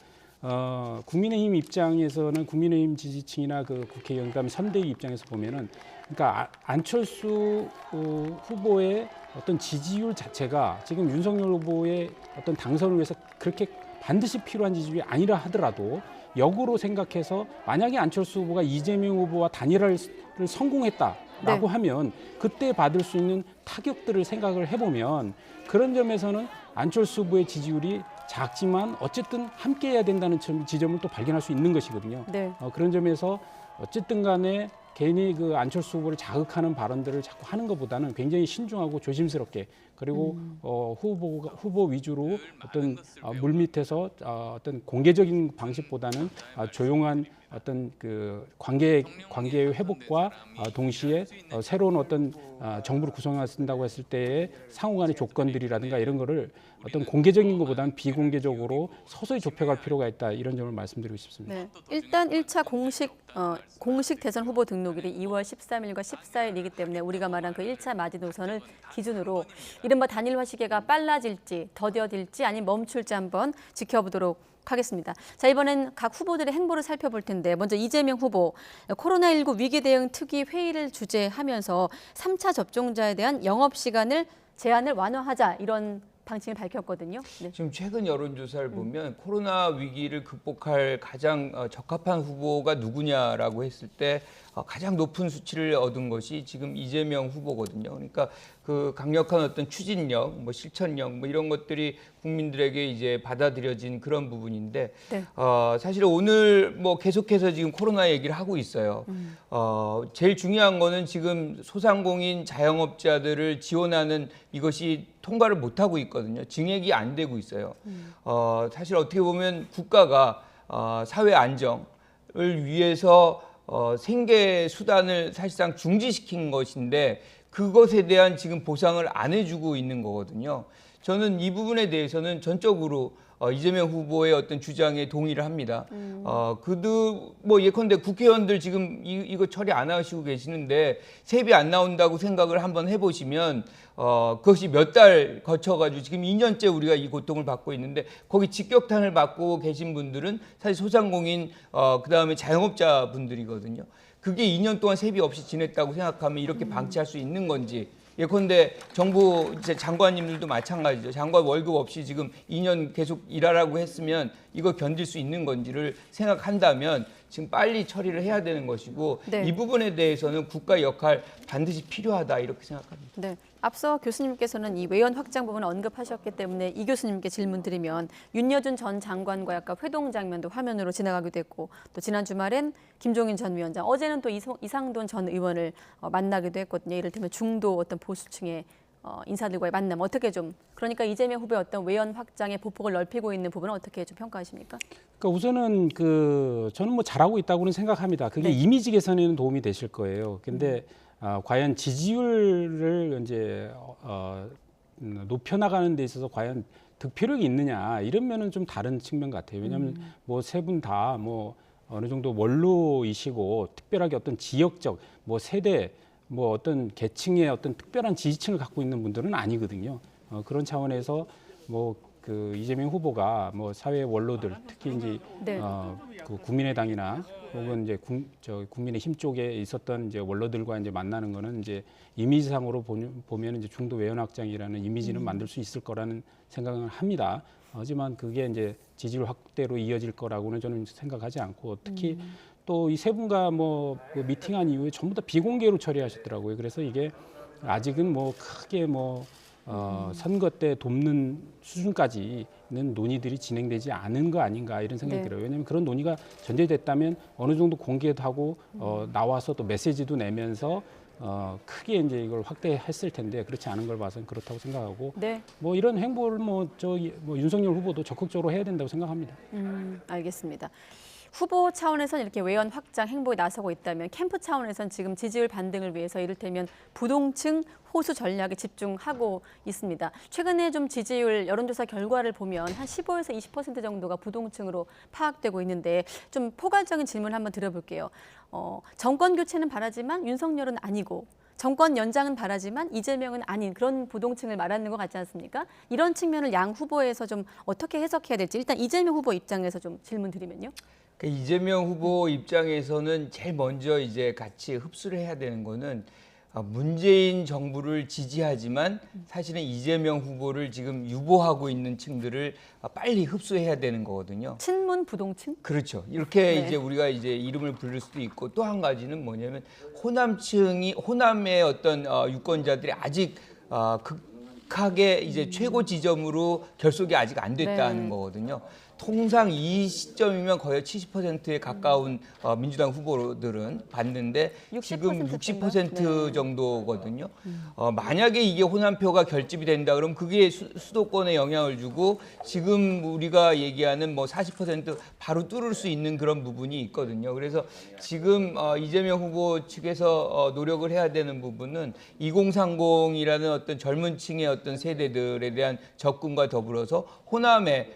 국민의힘 입장에서는 국민의힘 지지층이나 그 국회의원 그다음에 선대위 입장에서 보면은, 그러니까 안철수 후보의 어떤 지지율 자체가 지금 윤석열 후보의 어떤 당선을 위해서 그렇게 반드시 필요한 지지율이 아니라 하더라도 역으로 생각해서 만약에 안철수 후보가 이재명 후보와 단일화를 성공했다라고 네. 하면 그때 받을 수 있는 타격들을 생각을 해보면 그런 점에서는 안철수 후보의 지지율이 작지만 어쨌든 함께해야 된다는 지점을 또 발견할 수 있는 것이거든요. 네. 그런 점에서 어쨌든 간에 괜히 그 안철수 후보를 자극하는 발언들을 자꾸 하는 것보다는 굉장히 신중하고 조심스럽게, 그리고 후보 위주로 어떤 물밑에서 어떤 공개적인 방식보다는 조용한 어떤 그 관계의 회복과 동시에 새로운 어떤 정부를 구성한다고 했을 때의 상호간의 조건들이라든가 이런 거를 어떤 공개적인 것보다는 비공개적으로 서서히 좁혀갈 필요가 있다, 이런 점을 말씀드리고 싶습니다. 네. 일단 1차 공식 대선 후보 등록일이 2월 13일과 14일이기 때문에 우리가 말한 그 1차 마지노선을 기준으로 이른바 단일화 시계가 빨라질지 더뎌질지 아니면 멈출지 한번 지켜보도록 하겠습니다. 자, 이번엔 각 후보들의 행보를 살펴볼 텐데 먼저 이재명 후보 코로나19 위기 대응 특위 회의를 주재하면서 3차 접종자에 대한 영업시간을 제한을 완화하자 이런 방침을 밝혔거든요. 네. 지금 최근 여론조사를 보면 코로나 위기를 극복할 가장 적합한 후보가 누구냐라고 했을 때 가장 높은 수치를 얻은 것이 지금 이재명 후보거든요. 그러니까 그 강력한 어떤 추진력, 뭐 실천력, 뭐 이런 것들이 국민들에게 이제 받아들여진 그런 부분인데 네. 사실 오늘 뭐 계속해서 지금 코로나 얘기를 하고 있어요. 제일 중요한 거는 지금 소상공인 자영업자들을 지원하는 이것이 통과를 못 하고 있거든요. 증액이 안 되고 있어요. 사실 어떻게 보면 국가가 사회 안정을 위해서 생계 수단을 사실상 중지시킨 것인데 그것에 대한 지금 보상을 안 해주고 있는 거거든요. 저는 이 부분에 대해서는 전적으로 이재명 후보의 어떤 주장에 동의를 합니다. 그도 뭐 예컨대 국회의원들 지금 이거 처리 안 하시고 계시는데 세비 안 나온다고 생각을 한번 해보시면 그것이 몇 달 거쳐가지고 지금 2년째 우리가 이 고통을 받고 있는데 거기 직격탄을 맞고 계신 분들은 사실 소상공인 그다음에 자영업자 분들이거든요. 그게 2년 동안 세비 없이 지냈다고 생각하면 이렇게 방치할 수 있는 건지. 예컨대 정부 이제 장관님들도 마찬가지죠. 장관 월급 없이 지금 2년 계속 일하라고 했으면 이거 견딜 수 있는 건지를 생각한다면 지금 빨리 처리를 해야 되는 것이고 네. 이 부분에 대해서는 국가 역할 반드시 필요하다 이렇게 생각합니다. 네. 앞서 교수님께서는 이 외연 확장 부분을 언급하셨기 때문에 이 교수님께 질문 드리면 윤여준 전 장관과 약간 회동 장면도 화면으로 지나가기도 했고 또 지난 주말엔 김종인 전 위원장, 어제는 또 이상돈 전 의원을 만나기도 했거든요. 예를 들면 중도 어떤 보수층의 인사들과의 만남 어떻게 좀 그러니까 이재명 후보의 어떤 외연 확장의 보폭을 넓히고 있는 부분은 어떻게 좀 평가하십니까? 그러니까 우선은 저는 뭐 잘하고 있다고는 생각합니다. 그게 네. 이미지 개선에는 도움이 되실 거예요. 근데 과연 지지율을 이제 높여나가는 데 있어서 과연 득표력이 있느냐 이런 면은 좀 다른 측면 같아요. 왜냐하면 뭐 세 분 다 뭐 어느 정도 원로이시고 특별하게 어떤 지역적 뭐 세대 뭐 어떤 계층의 어떤 특별한 지지층을 갖고 있는 분들은 아니거든요. 그런 차원에서 뭐 그 이재명 후보가 뭐 사회 원로들 특히 이제 네. 그 국민의당이나 혹은 이제 국민의힘 쪽에 있었던 이제 원로들과 이제 만나는 거는 이제 이미지상으로 보면 이제 중도 외연 확장이라는 이미지는 만들 수 있을 거라는 생각을 합니다. 하지만 그게 이제 지지율 확대로 이어질 거라고는 저는 생각하지 않고 특히 또 이 세 분과 뭐 그 미팅한 이후에 전부 다 비공개로 처리하셨더라고요. 그래서 이게 아직은 뭐 크게 뭐 선거 때 돕는 수준까지는 논의들이 진행되지 않은 거 아닌가 이런 생각이 네. 들어요. 왜냐하면 그런 논의가 전제됐다면 어느 정도 공개도 하고 나와서 또 메시지도 내면서 크게 이제 이걸 확대했을 텐데 그렇지 않은 걸 봐서는 그렇다고 생각하고 네. 뭐 이런 행보를 뭐 윤석열 후보도 적극적으로 해야 된다고 생각합니다. 알겠습니다. 후보 차원에서는 이렇게 외연 확장 행보에 나서고 있다면 캠프 차원에서는 지금 지지율 반등을 위해서 이를테면 부동층 호수 전략에 집중하고 있습니다. 최근에 좀 지지율 여론조사 결과를 보면 한 15에서 20% 정도가 부동층으로 파악되고 있는데 좀 포괄적인 질문 한번 드려볼게요. 정권 교체는 바라지만 윤석열은 아니고 정권 연장은 바라지만 이재명은 아닌 그런 부동층을 말하는 것 같지 않습니까? 이런 측면을 양 후보에서 좀 어떻게 해석해야 될지 일단 이재명 후보 입장에서 좀 질문 드리면요. 그러니까 이재명 후보 입장에서는 제일 먼저 이제 같이 흡수를 해야 되는 거는 문재인 정부를 지지하지만 사실은 이재명 후보를 지금 유보하고 있는 층들을 빨리 흡수해야 되는 거거든요. 친문 부동층? 그렇죠. 이렇게 네. 이제 우리가 이제 이름을 부를 수도 있고 또 한 가지는 뭐냐면 호남의 어떤 유권자들이 아직 극하게 이제 최고 지점으로 결속이 아직 안 됐다는 네. 거거든요. 통상 이 시점이면 거의 70%에 가까운 민주당 후보들은 봤는데 지금 60% 정도거든요. 만약에 이게 호남표가 결집이 된다 그러면 그게 수도권에 영향을 주고 지금 우리가 얘기하는 뭐 40% 바로 뚫을 수 있는 그런 부분이 있거든요. 그래서 지금 이재명 후보 측에서 노력을 해야 되는 부분은 2030이라는 어떤 젊은 층의 어떤 세대들에 대한 접근과 더불어서 호남에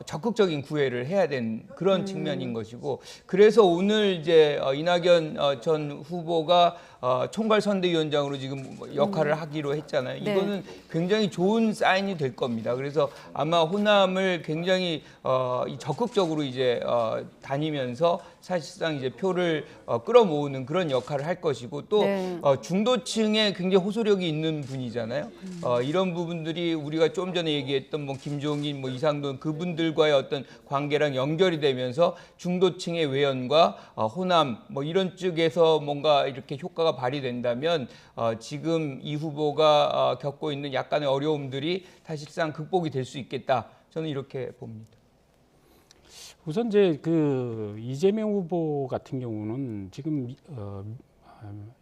적극적인 구애를 해야 되는 그런 측면인 것이고 그래서 오늘 이제 이낙연 전 후보가 총괄 선대위원장으로 지금 역할을 하기로 했잖아요. 네. 이거는 굉장히 좋은 사인이 될 겁니다. 그래서 아마 호남을 굉장히 적극적으로 이제 다니면서 사실상 이제 표를 끌어모으는 그런 역할을 할 것이고 또 네. 중도층에 굉장히 호소력이 있는 분이잖아요. 이런 부분들이 우리가 좀 전에 얘기했던 뭐 김종인, 뭐 이상돈 그분들과의 어떤 관계랑 연결이 되면서 중도층의 외연과 호남 뭐 이런 쪽에서 뭔가 이렇게 효과가 발휘된다면 지금 이 후보가 겪고 있는 약간의 어려움들이 사실상 극복이 될 수 있겠다. 저는 이렇게 봅니다. 우선 이제 그 이재명 후보 같은 경우는 지금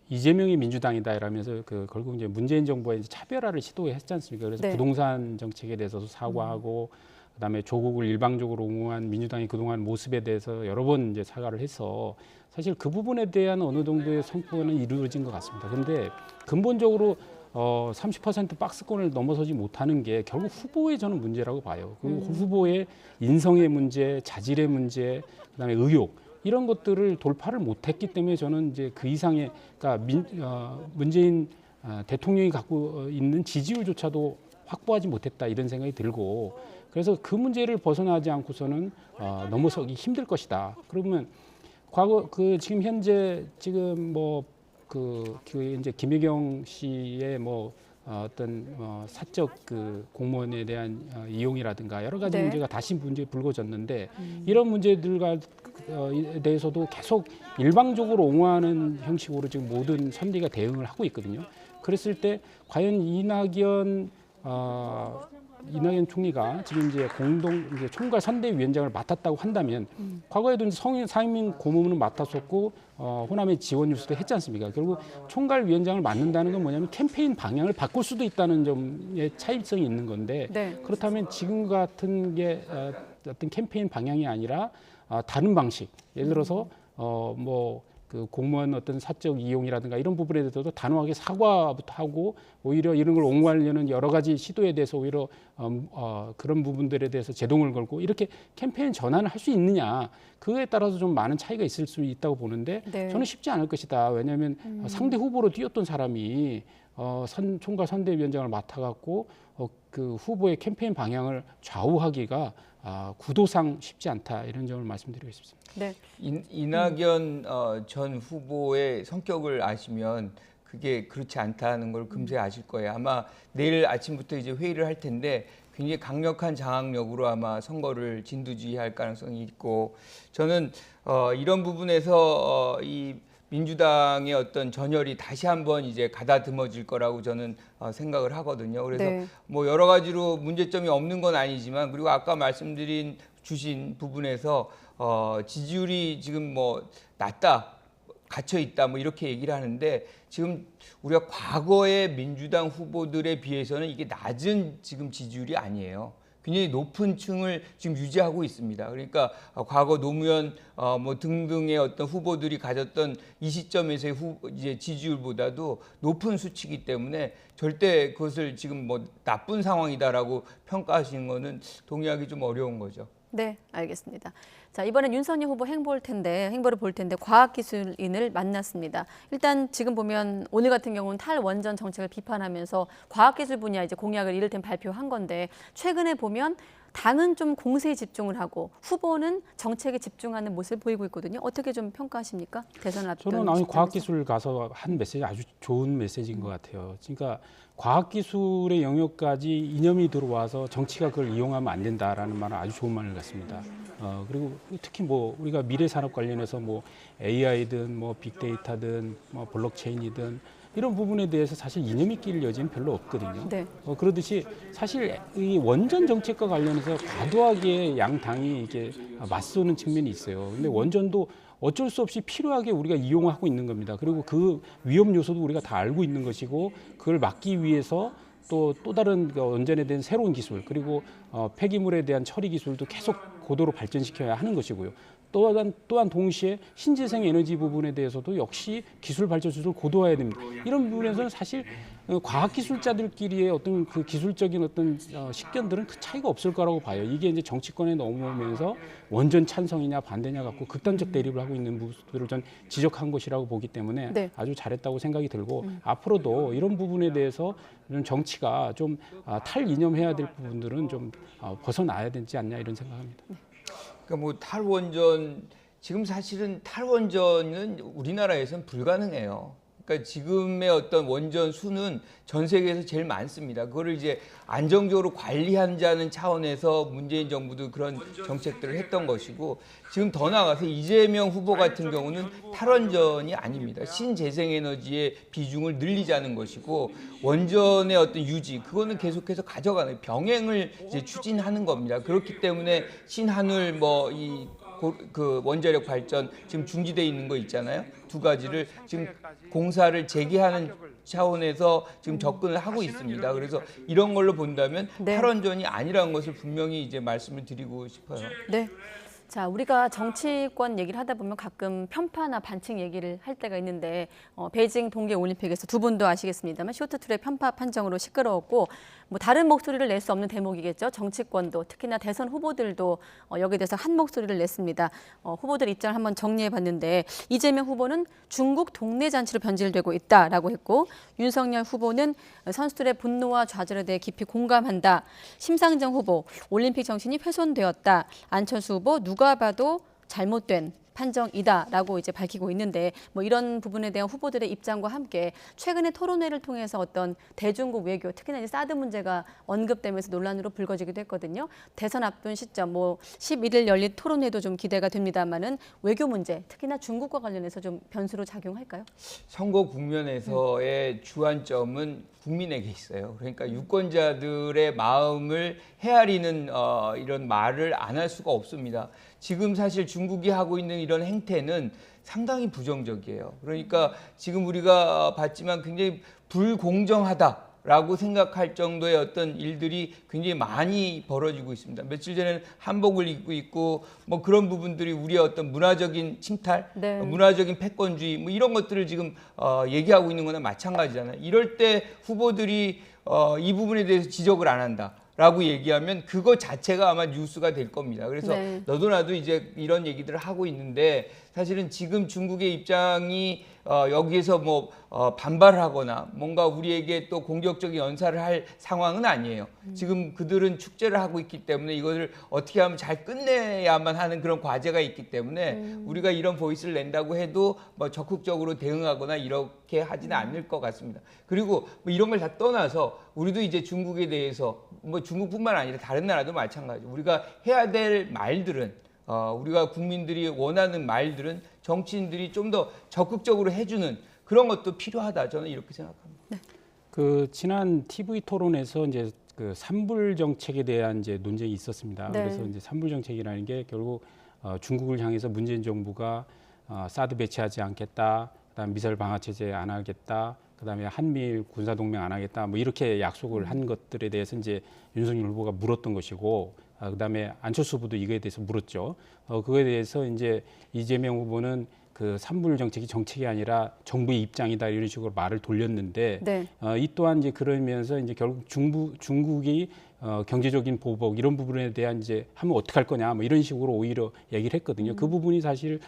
이재명이 민주당이다 이러면서 그 결국 이제 문재인 정부의 이제 차별화를 시도했지 않습니까? 그래서 네. 부동산 정책에 대해서도 사과하고 그다음에 조국을 일방적으로 옹호한 민주당의 그동안 모습에 대해서 여러 번 이제 사과를 해서 사실 그 부분에 대한 어느 정도의 성과는 이루어진 것 같습니다. 그런데 근본적으로 30% 박스권을 넘어서지 못하는 게 결국 후보의 저는 문제라고 봐요. 그 후보의 인성의 문제, 자질의 문제, 그다음에 의욕 이런 것들을 돌파를 못했기 때문에 저는 이제 그 이상의 그러니까 문재인 대통령이 갖고 있는 지지율조차도 확보하지 못했다 이런 생각이 들고 그래서 그 문제를 벗어나지 않고서는 넘어서기 힘들 것이다. 그러면 과거 그 지금 현재 지금 뭐 그 이제 김혜경 씨의 뭐 어떤 사적 그 공무원에 대한 이용이라든가 여러 가지 네. 문제가 다시 문제 불거졌는데 이런 문제들과 대해서도 계속 일방적으로 옹호하는 형식으로 지금 모든 선대가 대응을 하고 있거든요. 그랬을 때 과연 이낙연 총리가 지금 이제 이제 총괄 선대위원장을 맡았다고 한다면 과거에도 상임 고문을 맡았었고 호남의 지원 뉴스도 했지 않습니까? 결국 총괄 위원장을 맡는다는 건 뭐냐면 캠페인 방향을 바꿀 수도 있다는 점의 차이성이 있는 건데 네. 그렇다면 지금 같은 게 어떤 캠페인 방향이 아니라 다른 방식, 예를 들어서 그 공무원 어떤 사적 이용이라든가 이런 부분에 대해서도 단호하게 사과부터 하고 오히려 이런 걸 옹호하려는 여러 가지 시도에 대해서 오히려 그런 부분들에 대해서 제동을 걸고 이렇게 캠페인 전환을 할 수 있느냐 그거에 따라서 좀 많은 차이가 있을 수 있다고 보는데 네. 저는 쉽지 않을 것이다. 왜냐하면 상대 후보로 뛰었던 사람이 총괄 선대위원장을 맡아갖고 그 후보의 캠페인 방향을 좌우하기가 구도상 쉽지 않다 이런 점을 말씀드리고 싶습니다. 네. 이낙연 전 후보의 성격을 아시면 그게 그렇지 않다는 걸 금세 아실 거예요. 아마 내일 아침부터 이제 회의를 할 텐데 굉장히 강력한 장악력으로 아마 선거를 진두지휘할 가능성이 있고 저는 이런 부분에서 이 민주당의 어떤 전열이 다시 한번 이제 가다듬어질 거라고 저는 생각을 하거든요. 그래서 네. 뭐 여러 가지로 문제점이 없는 건 아니지만 그리고 아까 주신 부분에서 지지율이 지금 뭐 낮다, 갇혀 있다 뭐 이렇게 얘기를 하는데 지금 우리가 과거의 민주당 후보들에 비해서는 이게 낮은 지금 지지율이 아니에요. 굉장히 높은 층을 지금 유지하고 있습니다. 그러니까 과거 노무현 뭐 등등의 어떤 후보들이 가졌던 이 시점에서의 이제 지지율보다도 높은 수치이기 때문에 절대 그것을 지금 뭐 나쁜 상황이다라고 평가하시는 거는 동의하기 좀 어려운 거죠. 네, 알겠습니다. 자, 이번엔 윤석열 후보 행보를 볼 텐데 과학기술인을 만났습니다. 일단 지금 보면 오늘 같은 경우는 탈원전 정책을 비판하면서 과학기술 분야 이제 공약을 이를테면 발표한 건데 최근에 보면 당은 좀 공세에 집중을 하고 후보는 정책에 집중하는 모습을 보이고 있거든요. 어떻게 좀 평가하십니까? 대선 앞둔 저는 과학기술 가서 한 메시지 아주 좋은 메시지인 것 같아요. 그러니까 과학기술의 영역까지 이념이 들어와서 정치가 그걸 이용하면 안 된다라는 말은 아주 좋은 말 같습니다. 그리고 특히 뭐 우리가 미래 산업 관련해서 뭐 AI든 뭐 빅데이터든 뭐 블록체인이든 이런 부분에 대해서 사실 이념이 낄 여지는 별로 없거든요. 네. 그러듯이 사실 이 원전 정책과 관련해서 과도하게 양 당이 이게 맞서는 측면이 있어요. 근데 원전도 어쩔 수 없이 필요하게 우리가 이용하고 있는 겁니다. 그리고 그 위험 요소도 우리가 다 알고 있는 것이고 그걸 막기 위해서 또 다른 원전에 대한 새로운 기술 그리고 폐기물에 대한 처리 기술도 계속 고도로 발전시켜야 하는 것이고요. 또한 동시에 신재생 에너지 부분에 대해서도 역시 기술 발전수를 고도화해야 됩니다. 이런 부분에서는 사실 과학기술자들끼리의 어떤 그 기술적인 어떤 식견들은 큰 차이가 없을 거라고 봐요. 이게 이제 정치권에 넘어오면서 원전 찬성이냐 반대냐 갖고 극단적 대립을 하고 있는 모습들을 전 지적한 것이라고 보기 때문에 네. 아주 잘했다고 생각이 들고 앞으로도 이런 부분에 대해서 좀 정치가 좀 탈이념해야 될 부분들은 좀 벗어나야 되지 않냐 이런 생각합니다. 그러니까 뭐 탈원전 지금 사실은 탈원전은 우리나라에서는 불가능해요. 그러니까 지금의 어떤 원전 수는 전 세계에서 제일 많습니다. 그거를 이제 안정적으로 관리하자는 차원에서 문재인 정부도 그런 정책들을 했던 것이고 지금 더 나아가서 이재명 후보 같은 경우는 탈원전이 아닙니다. 신재생에너지의 비중을 늘리자는 것이고 원전의 어떤 유지 그거는 계속해서 가져가는 병행을 이제 추진하는 겁니다. 그렇기 때문에 신한울 그 원자력 발전 지금 중지돼 있는 거 있잖아요. 두 가지를 지금 공사를 재개하는 차원에서 지금 접근을 하고 있습니다. 그래서 이런 걸로 본다면 네. 탈원전이 아니라는 것을 분명히 이제 말씀을 드리고 싶어요. 네. 자, 우리가 정치권 얘기를 하다 보면 가끔 편파나 반칙 얘기를 할 때가 있는데 베이징 동계올림픽에서 두 분도 아시겠습니다만 쇼트트랙 편파 판정으로 시끄러웠고 뭐 다른 목소리를 낼 수 없는 대목이겠죠. 정치권도 특히나 대선 후보들도 여기에 대해서 한 목소리를 냈습니다. 후보들 입장을 한번 정리해봤는데 이재명 후보는 중국 동네 잔치로 변질되고 있다라고 했고 윤석열 후보는 선수들의 분노와 좌절에 대해 깊이 공감한다. 심상정 후보 올림픽 정신이 훼손되었다. 안철수 후보 누가 봐도 잘못된 판정이다라고 이제 밝히고 있는데 뭐 이런 부분에 대한 후보들의 입장과 함께 최근에 토론회를 통해서 어떤 대중국 외교, 특히나 이제 사드 문제가 언급되면서 논란으로 불거지기도 했거든요. 대선 앞둔 시점, 뭐 11일 열린 토론회도 좀 기대가 됩니다만은 외교 문제, 특히나 중국과 관련해서 좀 변수로 작용할까요? 선거 국면에서의 주안점은 국민에게 있어요. 그러니까 유권자들의 마음을 헤아리는 이런 말을 안 할 수가 없습니다. 지금 사실 중국이 하고 있는 이런 행태는 상당히 부정적이에요. 그러니까 지금 우리가 봤지만 굉장히 불공정하다라고 생각할 정도의 어떤 일들이 굉장히 많이 벌어지고 있습니다. 며칠 전에는 한복을 입고 있고 뭐 그런 부분들이 우리의 어떤 문화적인 침탈, 네. 문화적인 패권주의 뭐 이런 것들을 지금 얘기하고 있는 거나 마찬가지잖아요. 이럴 때 후보들이 이 부분에 대해서 지적을 안 한다. 라고 얘기하면 그거 자체가 아마 뉴스가 될 겁니다. 그래서 네. 너도 나도 이제 이런 얘기들을 하고 있는데 사실은 지금 중국의 입장이 여기에서 뭐 반발을 하거나 뭔가 우리에게 또 공격적인 연사를 할 상황은 아니에요. 지금 그들은 축제를 하고 있기 때문에 이것을 어떻게 하면 잘 끝내야만 하는 그런 과제가 있기 때문에 우리가 이런 보이스를 낸다고 해도 뭐 적극적으로 대응하거나 이렇게 하지는 않을 것 같습니다. 그리고 뭐 이런 걸 다 떠나서 우리도 이제 중국에 대해서 뭐 중국뿐만 아니라 다른 나라도 마찬가지. 우리가 해야 될 말들은 우리가 국민들이 원하는 말들은 정치인들이 좀 더 적극적으로 해주는 그런 것도 필요하다. 저는 이렇게 생각합니다. 네. 그 지난 TV 토론에서 이제 그 산불 정책에 대한 이제 논쟁이 있었습니다. 네. 그래서 이제 산불 정책이라는 게 결국 중국을 향해서 문재인 정부가 사드 배치하지 않겠다, 그다음 미사일 방어 체제 안 하겠다, 그다음에 한미일 군사 동맹 안 하겠다, 뭐 이렇게 약속을 한 것들에 대해서 이제 윤석열 후보가 물었던 것이고, 그다음에 안철수 후보도 이거에 대해서 물었죠. 그거에 대해서 이제 이재명 후보는 그 산불 정책이 아니라 정부의 입장이다 이런 식으로 말을 돌렸는데, 네. 이 또한 이제 그러면서 이제 결국 중국이 경제적인 보복 이런 부분에 대한 이제 하면 어떡할 거냐 뭐 이런 식으로 오히려 얘기를 했거든요. 그 부분이 사실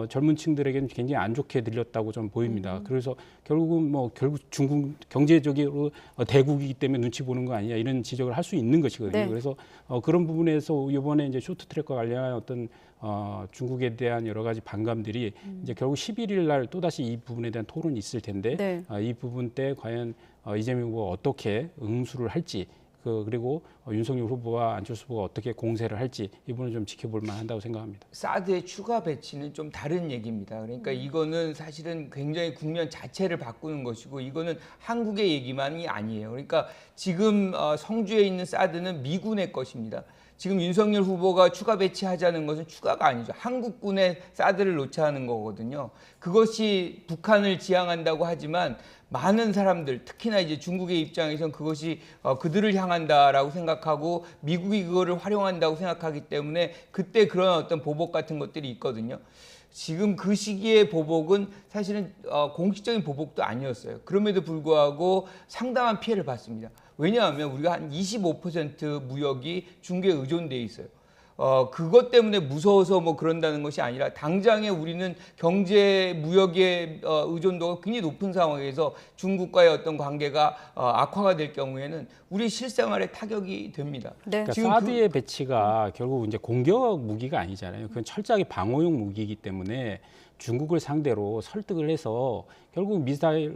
젊은 층들에게는 굉장히 안 좋게 들렸다고 좀 보입니다. 그래서 결국 중국 경제적으로 대국이기 때문에 눈치 보는 거 아니냐 이런 지적을 할 수 있는 것이거든요. 네. 그래서 그런 부분에서 이번에 이제 쇼트트랙과 관련한 어떤 중국에 대한 여러 가지 반감들이 이제 결국 11일 날 또다시 이 부분에 대한 토론이 있을 텐데, 네. 이 부분 때 과연 이재명 후보가 어떻게 응수를 할지, 그리고 윤석열 후보와 안철수 후보가 어떻게 공세를 할지 이 부분을 좀 지켜볼 만한다고 생각합니다. 사드의 추가 배치는 좀 다른 얘기입니다. 그러니까 이거는 사실은 굉장히 국면 자체를 바꾸는 것이고, 이거는 한국의 얘기만이 아니에요. 그러니까 지금 성주에 있는 사드는 미군의 것입니다. 지금 윤석열 후보가 추가 배치하자는 것은 추가가 아니죠. 한국군의 사드를 놓자는 거거든요. 그것이 북한을 지향한다고 하지만 많은 사람들, 특히나 이제 중국의 입장에선 그것이 그들을 향한다라고 생각하고 미국이 그거를 활용한다고 생각하기 때문에 그때 그런 어떤 보복 같은 것들이 있거든요. 지금 그 시기의 보복은 사실은 공식적인 보복도 아니었어요. 그럼에도 불구하고 상당한 피해를 봤습니다. 왜냐하면 우리가 한 25% 무역이 중국에 의존돼 있어요. 그것 때문에 무서워서 뭐 그런다는 것이 아니라 당장에 우리는 경제 무역의 의존도가 굉장히 높은 상황에서 중국과의 어떤 관계가 악화가 될 경우에는 우리 실생활에 타격이 됩니다. 네. 그러니까 사드의 배치가 결국 이제 공격 무기가 아니잖아요. 그건 철저하게 방어용 무기이기 때문에 중국을 상대로 설득을 해서 결국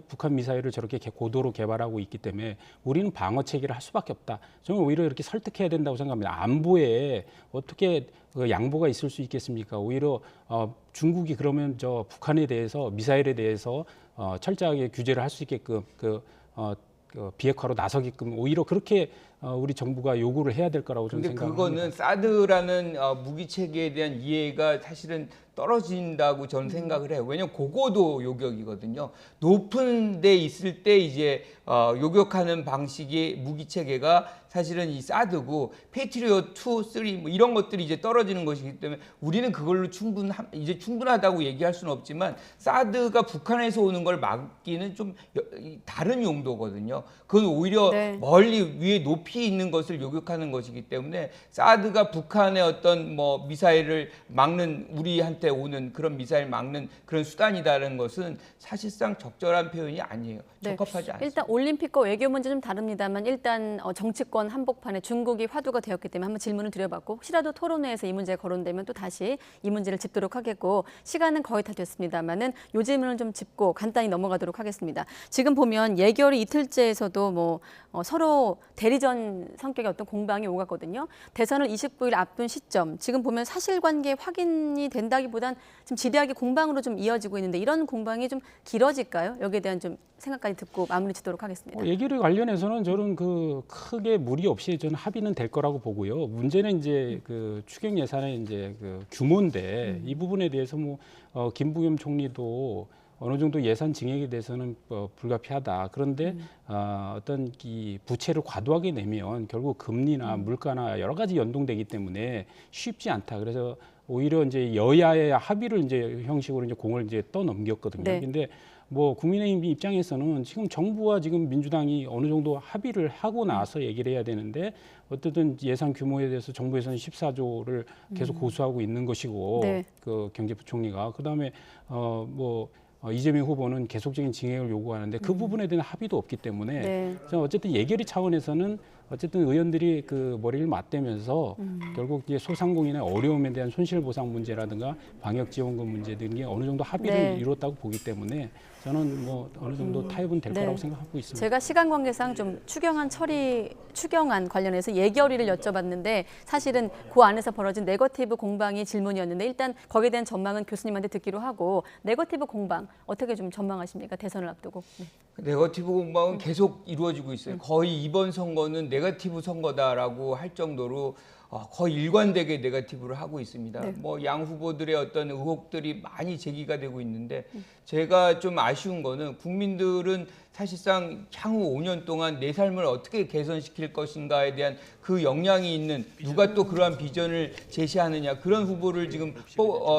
북한 미사일을 저렇게 고도로 개발하고 있기 때문에 우리는 방어 체계를 할 수밖에 없다. 저는 오히려 이렇게 설득해야 된다고 생각합니다. 안보에 어떻게 양보가 있을 수 있겠습니까? 오히려 중국이 그러면 저 북한에 대해서 미사일에 대해서 철저하게 규제를 할 수 있게끔 비핵화로 나서게끔 오히려 그렇게 우리 정부가 요구를 해야 될 거라고 저는 생각합니다. 그거는 사드라는 무기 체계에 대한 이해가 사실은 떨어진다고 저는 생각을 해요. 왜냐하면 고고도 요격이거든요. 높은 데 있을 때 이제 요격하는 방식의 무기 체계가 사실은 이 사드고 패트리엇 2, 3 뭐 이런 것들이 이제 떨어지는 것이기 때문에 우리는 그걸로 충분하다고 얘기할 수는 없지만 사드가 북한에서 오는 걸 막기는 좀 다른 용도거든요. 그건 오히려 멀리 위에 높이 있는 것을 요격하는 것이기 때문에 사드가 북한의 어떤 뭐 미사일을 막는 우리한테 오는 그런 미사일 막는 그런 수단이다라는 것은 사실상 적절한 표현이 아니에요. 적합하지 않습니다. 일단 올림픽과 외교 문제 좀 다릅니다만 일단 정치권 한복판에 중국이 화두가 되었기 때문에 한번 질문을 드려봤고 혹시라도 토론회에서 이 문제가 거론되면 또 다시 이 문제를 짚도록 하겠고 시간은 거의 다 됐습니다만은 요 질문을 좀 짚고 간단히 넘어가도록 하겠습니다. 지금 보면 예결위 이틀째에서도 뭐 서로 대리전 성격의 어떤 공방이 오갔거든요. 대선을 29일 앞둔 시점 지금 보면 사실관계 확인이 된다기보단 좀 지리하게 공방으로 좀 이어지고 있는데 이런 공방이 좀 길어질까요? 여기에 대한 좀 생각까지 듣고 마무리 짓도록 하겠습니다. 예결위 관련해서는 저는 크게 무리 없이 저는 합의는 될 거라고 보고요. 문제는 이제 추경 예산의 이제 규모인데 이 부분에 대해서 김부겸 총리도 어느 정도 예산 증액에 대해서는 불가피하다. 그런데 어떤 이 부채를 과도하게 내면 결국 금리나 물가나 여러 가지 연동되기 때문에 쉽지 않다. 그래서 오히려 이제 여야의 합의를 이제 형식으로 이제 공을 이제 떠넘겼거든요. 근데 국민의힘 입장에서는 지금 정부와 지금 민주당이 어느 정도 합의를 하고 나서 얘기를 해야 되는데 어쨌든 예산 규모에 대해서 정부에서는 14조를 계속 고수하고 있는 것이고 그 경제부총리가 그다음에 이재명 후보는 계속적인 증액을 요구하는데 그 부분에 대한 합의도 없기 때문에 어쨌든 예결위 차원에서는 어쨌든 의원들이 머리를 맞대면서 결국 이제 소상공인의 어려움에 대한 손실보상 문제라든가 방역지원금 문제 등이 어느 정도 합의를 이뤘다고 보기 때문에 저는 어느 정도 타협은 될 거라고 생각하고 있습니다. 제가 시간 관계상 좀 추경안 관련해서 예결위를 여쭤봤는데 사실은 그 안에서 벌어진 네거티브 공방이 질문이었는데 일단 거기에 대한 전망은 교수님한테 듣기로 하고 네거티브 공방 어떻게 좀 전망하십니까? 대선을 앞두고. 네거티브 공방은 계속 이루어지고 있어요. 거의 이번 선거는 네거티브 선거다라고 할 정도로 거의 일관되게 네거티브를 하고 있습니다. 양 후보들의 어떤 의혹들이 많이 제기가 되고 있는데 제가 좀 아쉬운 거는 국민들은 사실상 향후 5년 동안 내 삶을 어떻게 개선시킬 것인가에 대한 그 역량이 있는 누가 또 그러한 비전을 제시하느냐 그런 후보를 지금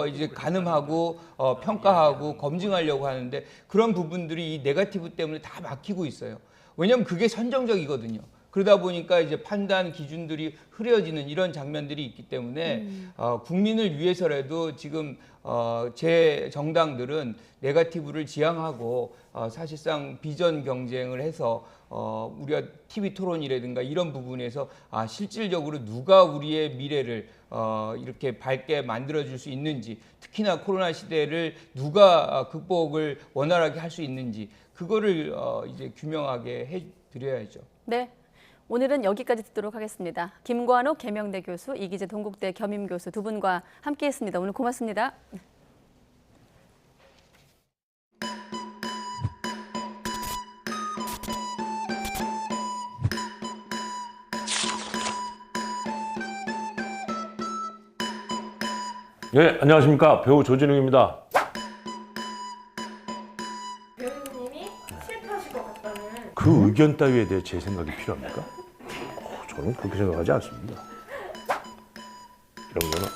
이제 가늠하고 평가하고 검증하려고 하는데 그런 부분들이 이 네거티브 때문에 다 막히고 있어요. 왜냐하면 그게 선정적이거든요. 그러다 보니까 이제 판단 기준들이 흐려지는 이런 장면들이 있기 때문에 국민을 위해서라도 지금 제 정당들은 네거티브를 지향하고 사실상 비전 경쟁을 해서 우리가 TV 토론이라든가 이런 부분에서 실질적으로 누가 우리의 미래를 이렇게 밝게 만들어줄 수 있는지 특히나 코로나 시대를 누가 극복을 원활하게 할 수 있는지 그거를 이제 규명하게 해드려야죠. 네. 오늘은 여기까지 듣도록 하겠습니다. 김관욱 계명대 교수, 이기재 동국대 겸임 교수 두 분과 함께했습니다. 오늘 고맙습니다. 네, 안녕하십니까. 배우 조진웅입니다. 배우님이 실패하시고 그 의견 따위에 대해 제 생각이 필요합니까? 저는 그렇게 생각하지 않습니다. 이런 거는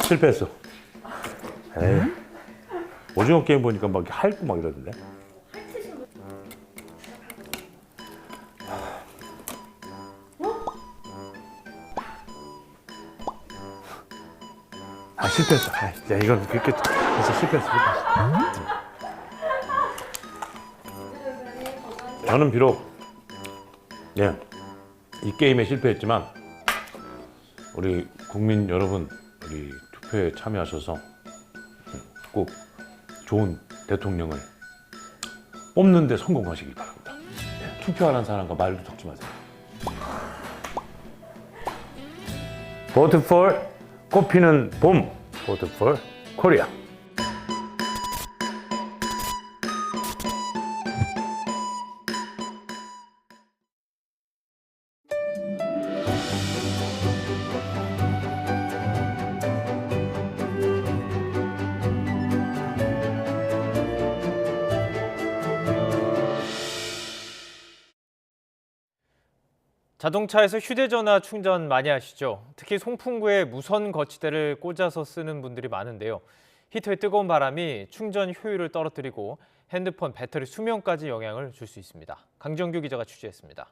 실패했어. 에이, 오징어 게임 보니까 막 핥고 막 이러던데. 실패했어. 야, 이건 그렇게 진짜 실패했어. 저는 비록 이 게임에 실패했지만 우리 국민 여러분, 우리 투표에 참여하셔서 꼭 좋은 대통령을 뽑는 데 성공하시기 바랍니다. 투표하는 사람과 말도 섞지 마세요. Vote for 꽃피는 봄. Vote for Korea. 자동차에서 휴대전화 충전 많이 하시죠? 특히 송풍구에 무선 거치대를 꽂아서 쓰는 분들이 많은데요. 히터의 뜨거운 바람이 충전 효율을 떨어뜨리고 핸드폰 배터리 수명까지 영향을 줄 수 있습니다. 강정규 기자가 취재했습니다.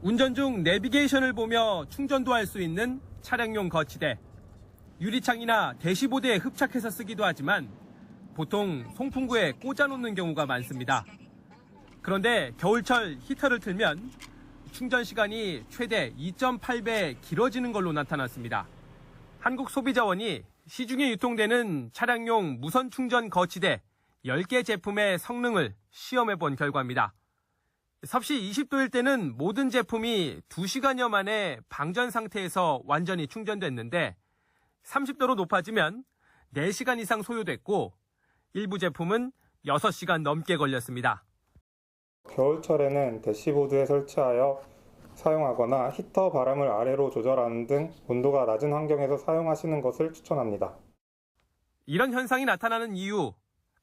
운전 중 내비게이션을 보며 충전도 할 수 있는 차량용 거치대. 유리창이나 대시보드에 흡착해서 쓰기도 하지만 보통 송풍구에 꽂아놓는 경우가 많습니다. 그런데 겨울철 히터를 틀면 충전 시간이 최대 2.8배 길어지는 걸로 나타났습니다. 한국소비자원이 시중에 유통되는 차량용 무선 충전 거치대 10개 제품의 성능을 시험해본 결과입니다. 섭씨 20도일 때는 모든 제품이 2시간여 만에 방전 상태에서 완전히 충전됐는데 30도로 높아지면 4시간 이상 소요됐고 일부 제품은 6시간 넘게 걸렸습니다. 겨울철에는 대시보드에 설치하여 사용하거나 히터 바람을 아래로 조절하는 등 온도가 낮은 환경에서 사용하시는 것을 추천합니다. 이런 현상이 나타나는 이유,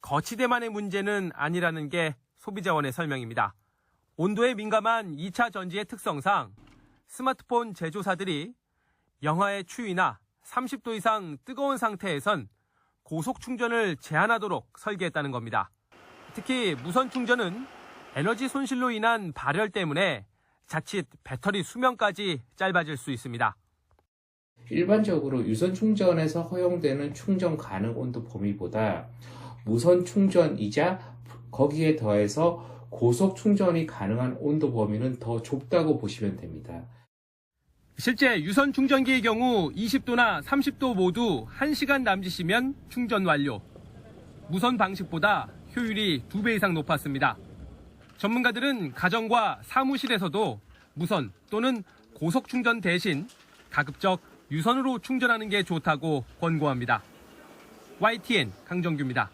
거치대만의 문제는 아니라는 게 소비자원의 설명입니다. 온도에 민감한 2차 전지의 특성상 스마트폰 제조사들이 영하의 추위나 30도 이상 뜨거운 상태에선 고속 충전을 제한하도록 설계했다는 겁니다. 특히 무선 충전은 에너지 손실로 인한 발열 때문에 자칫 배터리 수명까지 짧아질 수 있습니다. 일반적으로 유선 충전에서 허용되는 충전 가능 온도 범위보다 무선 충전이자 거기에 더해서 고속 충전이 가능한 온도 범위는 더 좁다고 보시면 됩니다. 실제 유선 충전기의 경우 20도나 30도 모두 1시간 남짓이면 충전 완료. 무선 방식보다 효율이 2배 이상 높았습니다. 전문가들은 가정과 사무실에서도 무선 또는 고속 충전 대신 가급적 유선으로 충전하는 게 좋다고 권고합니다. YTN 강정규입니다.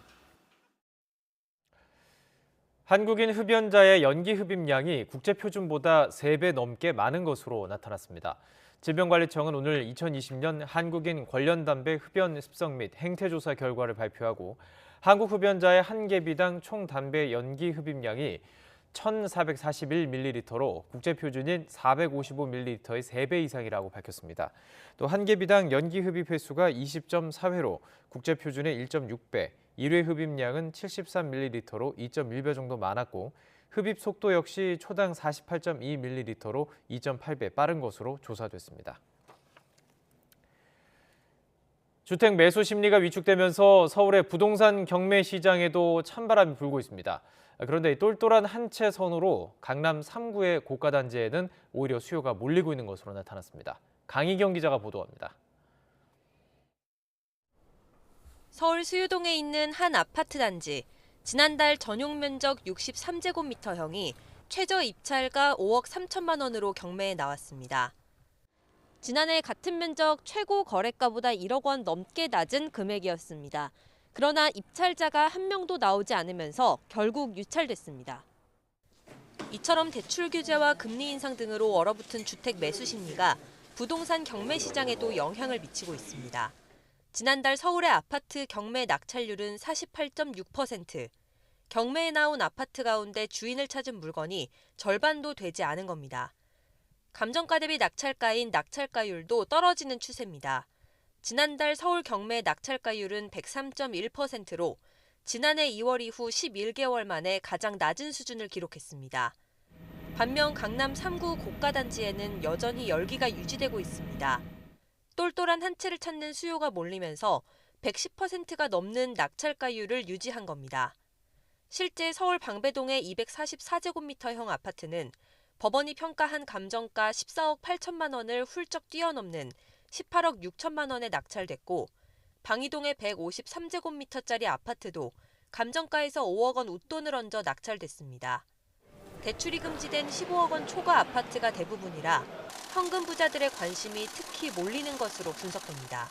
한국인 흡연자의 연기 흡입량이 국제 표준보다 3배 넘게 많은 것으로 나타났습니다. 질병관리청은 오늘 2020년 한국인 관련 담배 흡연 습성 및 행태 조사 결과를 발표하고 한국 흡연자의 한 개비당 총 담배 연기 흡입량이 1,441ml로 국제 표준인 455ml의 3배 이상이라고 밝혔습니다. 또 한 개비당 연기 흡입 횟수가 20.4회로 국제 표준의 1.6배, 1회 흡입량은 73ml로 2.1배 정도 많았고 흡입 속도 역시 초당 48.2ml로 2.8배 빠른 것으로 조사됐습니다. 주택 매수 심리가 위축되면서 서울의 부동산 경매 시장에도 찬바람이 불고 있습니다. 그런데 똘똘한 한 채 선으로 강남 3구의 고가 단지에는 오히려 수요가 몰리고 있는 것으로 나타났습니다. 강희경 기자가 보도합니다. 서울 수유동에 있는 한 아파트 단지. 지난달 전용 면적 63제곱미터형이 최저 입찰가 5억 3천만 원으로 경매에 나왔습니다. 지난해 같은 면적 최고 거래가보다 1억 원 넘게 낮은 금액이었습니다. 그러나 입찰자가 한 명도 나오지 않으면서 결국 유찰됐습니다. 이처럼 대출 규제와 금리 인상 등으로 얼어붙은 주택 매수 심리가 부동산 경매 시장에도 영향을 미치고 있습니다. 지난달 서울의 아파트 경매 낙찰률은 48.6%. 경매에 나온 아파트 가운데 주인을 찾은 물건이 절반도 되지 않은 겁니다. 감정가 대비 낙찰가인 낙찰가율도 떨어지는 추세입니다. 지난달 서울 경매 낙찰가율은 103.1%로 지난해 2월 이후 11개월 만에 가장 낮은 수준을 기록했습니다. 반면 강남 3구 고가단지에는 여전히 열기가 유지되고 있습니다. 똘똘한 한 채를 찾는 수요가 몰리면서 110%가 넘는 낙찰가율을 유지한 겁니다. 실제 서울 방배동의 244제곱미터형 아파트는 법원이 평가한 감정가 14억 8천만 원을 훌쩍 뛰어넘는 18억 6천만 원에 낙찰됐고 방이동의 153제곱미터짜리 아파트도 감정가에서 5억 원 웃돈을 얹어 낙찰됐습니다. 대출이 금지된 15억 원 초과 아파트가 대부분이라 현금 부자들의 관심이 특히 몰리는 것으로 분석됩니다.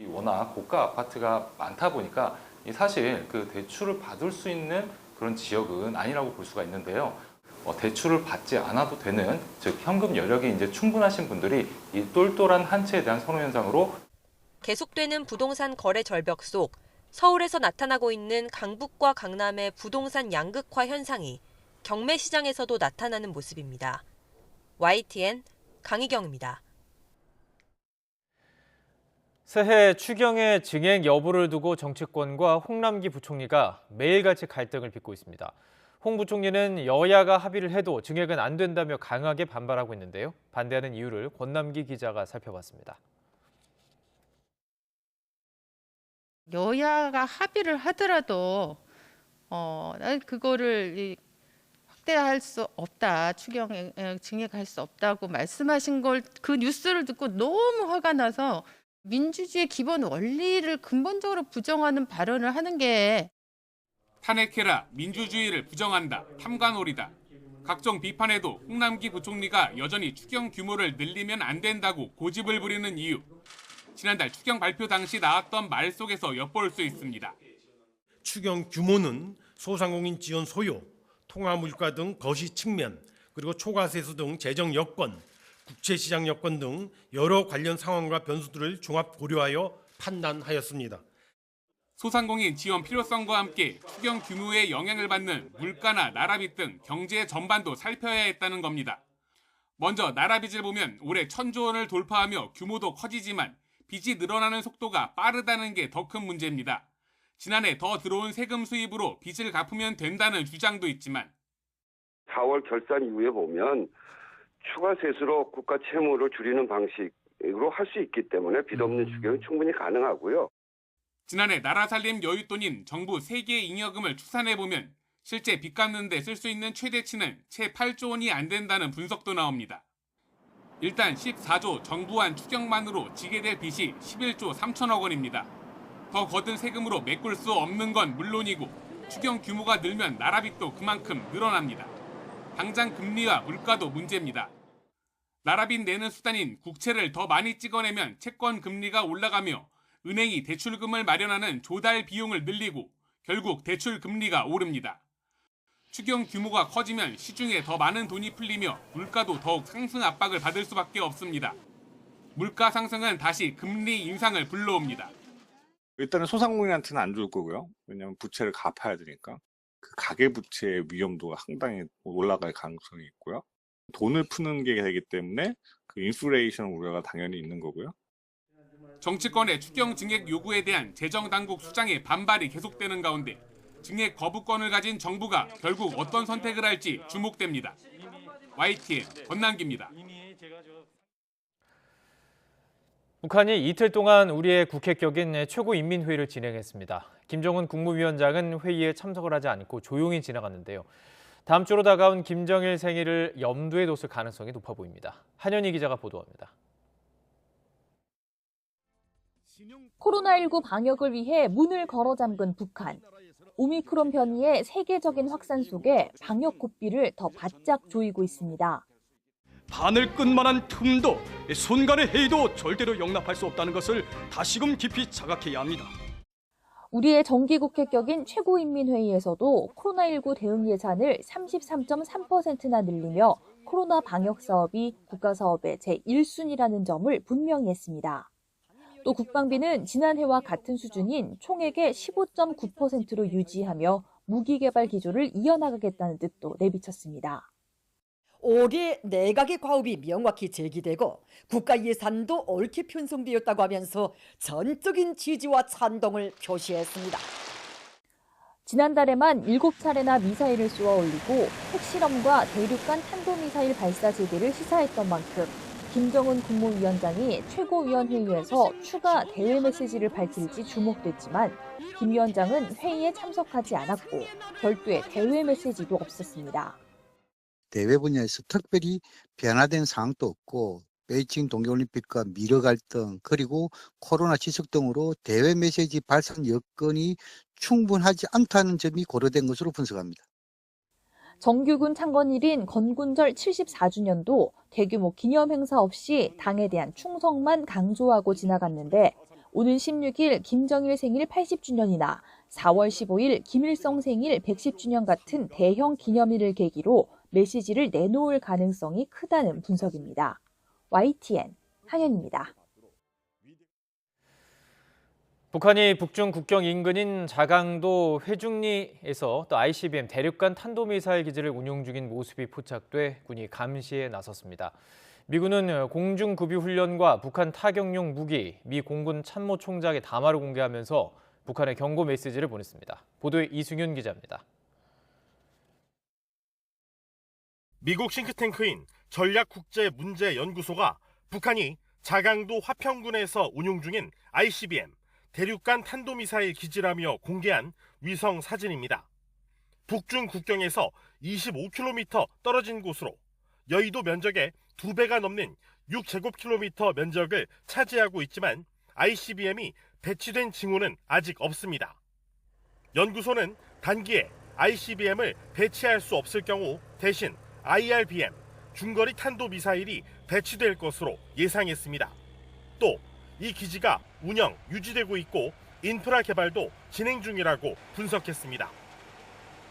워낙 고가 아파트가 많다 보니까 사실 그 대출을 받을 수 있는 그런 지역은 아니라고 볼 수가 있는데요. 대출을 받지 않아도 되는, 즉 현금 여력이 이제 충분하신 분들이 이 똘똘한 한 채에 대한 선호 현상으로 계속되는 부동산 거래 절벽 속 서울에서 나타나고 있는 강북과 강남의 부동산 양극화 현상이 경매 시장에서도 나타나는 모습입니다. YTN 강희경입니다. 새해 추경의 증액 여부를 두고 정치권과 홍남기 부총리가 매일같이 갈등을 빚고 있습니다. 홍 부총리는 여야가 합의를 해도 증액은 안 된다며 강하게 반발하고 있는데요. 반대하는 이유를 권남기 기자가 살펴봤습니다. 여야가 합의를 하더라도 그거를 확대할 수 없다, 추경 증액할 수 없다고 말씀하신 걸 그 뉴스를 듣고 너무 화가 나서 민주주의의 기본 원리를 근본적으로 부정하는 발언을 하는 게 탄핵해라, 민주주의를 부정한다, 탐관오리다. 각종 비판에도 홍남기 부총리가 여전히 추경 규모를 늘리면 안 된다고 고집을 부리는 이유. 지난달 추경 발표 당시 나왔던 말 속에서 엿볼 수 있습니다. 추경 규모는 소상공인 지원 소요, 통화물가 등 거시 측면, 그리고 초과세수 등 재정 여건, 국채시장 여건 등 여러 관련 상황과 변수들을 종합 고려하여 판단하였습니다. 소상공인 지원 필요성과 함께 추경 규모에 영향을 받는 물가나 나라빚 등 경제 전반도 살펴야 했다는 겁니다. 먼저 나라빚을 보면 올해 1,000조 원을 돌파하며 규모도 커지지만 빚이 늘어나는 속도가 빠르다는 게 더 큰 문제입니다. 지난해 더 들어온 세금 수입으로 빚을 갚으면 된다는 주장도 있지만 4월 결산 이후에 보면 추가 세수로 국가 채무를 줄이는 방식으로 할 수 있기 때문에 빚 없는 추경이 충분히 가능하고요. 지난해 나라살림 여윳돈인 정부 세계 잉여금을 추산해보면 실제 빚 갚는 데 쓸 수 있는 최대치는 채 8조 원이 안 된다는 분석도 나옵니다. 일단 14조 정부안 추경만으로 지게 될 빚이 11조 3천억 원입니다. 더 거둔 세금으로 메꿀 수 없는 건 물론이고 추경 규모가 늘면 나라빚도 그만큼 늘어납니다. 당장 금리와 물가도 문제입니다. 나라빚 내는 수단인 국채를 더 많이 찍어내면 채권 금리가 올라가며 은행이 대출금을 마련하는 조달 비용을 늘리고 결국 대출 금리가 오릅니다. 추경 규모가 커지면 시중에 더 많은 돈이 풀리며 물가도 더욱 상승 압박을 받을 수밖에 없습니다. 물가 상승은 다시 금리 인상을 불러옵니다. 일단은 소상공인한테는 안 좋을 거고요. 왜냐하면 부채를 갚아야 되니까. 그 가계부채의 위험도가 상당히 올라갈 가능성이 있고요. 돈을 푸는 게 되기 때문에 그 인플레이션 우려가 당연히 있는 거고요. 정치권의 추경 증액 요구에 대한 재정당국 수장의 반발이 계속되는 가운데 증액 거부권을 가진 정부가 결국 어떤 선택을 할지 주목됩니다. YTN 권남기입니다. 북한이 이틀 동안 우리의 국회격인 최고인민회의를 진행했습니다. 김정은 국무위원장은 회의에 참석을 하지 않고 조용히 지나갔는데요. 다음 주로 다가온 김정일 생일을 염두에 뒀을 가능성이 높아 보입니다. 한현희 기자가 보도합니다. 코로나19 방역을 위해 문을 걸어 잠근 북한. 오미크론 변이의 세계적인 확산 속에 방역 고삐를 더 바짝 조이고 있습니다. 바늘 끝만한 틈도 순간의 회의도 절대로 용납할 수 없다는 것을 다시금 깊이 자각해야 합니다. 우리의 정기국회격인 최고인민회의에서도 코로나19 대응 예산을 33.3%나 늘리며 코로나 방역 사업이 국가 사업의 제1순위라는 점을 분명히 했습니다. 또 국방비는 지난해와 같은 수준인 총액의 15.9%로 유지하며 무기 개발 기조를 이어나가겠다는 뜻도 내비쳤습니다. 올해 내각의 과업이 명확히 제기되고 국가 예산도 옳게 편성되었다고 하면서 전적인 지지와 찬동을 표시했습니다. 지난달에만 7차례나 미사일을 쏘아 올리고 핵실험과 대륙간 탄도미사일 발사 재개를 시사했던 만큼 김정은 국무위원장이 최고위원회의에서 추가 대외 메시지를 밝힐지 주목됐지만 김 위원장은 회의에 참석하지 않았고 별도의 대외 메시지도 없었습니다. 대외 분야에서 특별히 변화된 상황도 없고 베이징 동계올림픽과 미러 갈등 그리고 코로나 지속 등으로 대외 메시지 발산 여건이 충분하지 않다는 점이 고려된 것으로 분석합니다. 정규군 창건일인 건군절 74주년도 대규모 기념 행사 없이 당에 대한 충성만 강조하고 지나갔는데 오는 16일 김정일 생일 80주년이나 4월 15일 김일성 생일 110주년 같은 대형 기념일을 계기로 메시지를 내놓을 가능성이 크다는 분석입니다. YTN 한현입니다. 북한이 북중 국경 인근인 자강도 회중리에서 또 ICBM 대륙간 탄도미사일 기지를 운용 중인 모습이 포착돼 군이 감시에 나섰습니다. 미군은 공중급유훈련과 북한 타격용 무기, 미 공군 참모총장의 담화를 공개하면서 북한에 경고 메시지를 보냈습니다. 보도에 이승윤 기자입니다. 미국 싱크탱크인 전략국제문제연구소가 북한이 자강도 화평군에서 운용 중인 ICBM 대륙간 탄도미사일 기지라며 공개한 위성 사진입니다. 북중 국경에서 25km 떨어진 곳으로 여의도 면적의 2배가 넘는 6제곱킬로미터 면적을 차지하고 있지만 ICBM이 배치된 징후는 아직 없습니다. 연구소는 단기에 ICBM을 배치할 수 없을 경우 대신 IRBM, 중거리 탄도미사일이 배치될 것으로 예상했습니다. 또 이 기지가 운영, 유지되고 있고 인프라 개발도 진행 중이라고 분석했습니다.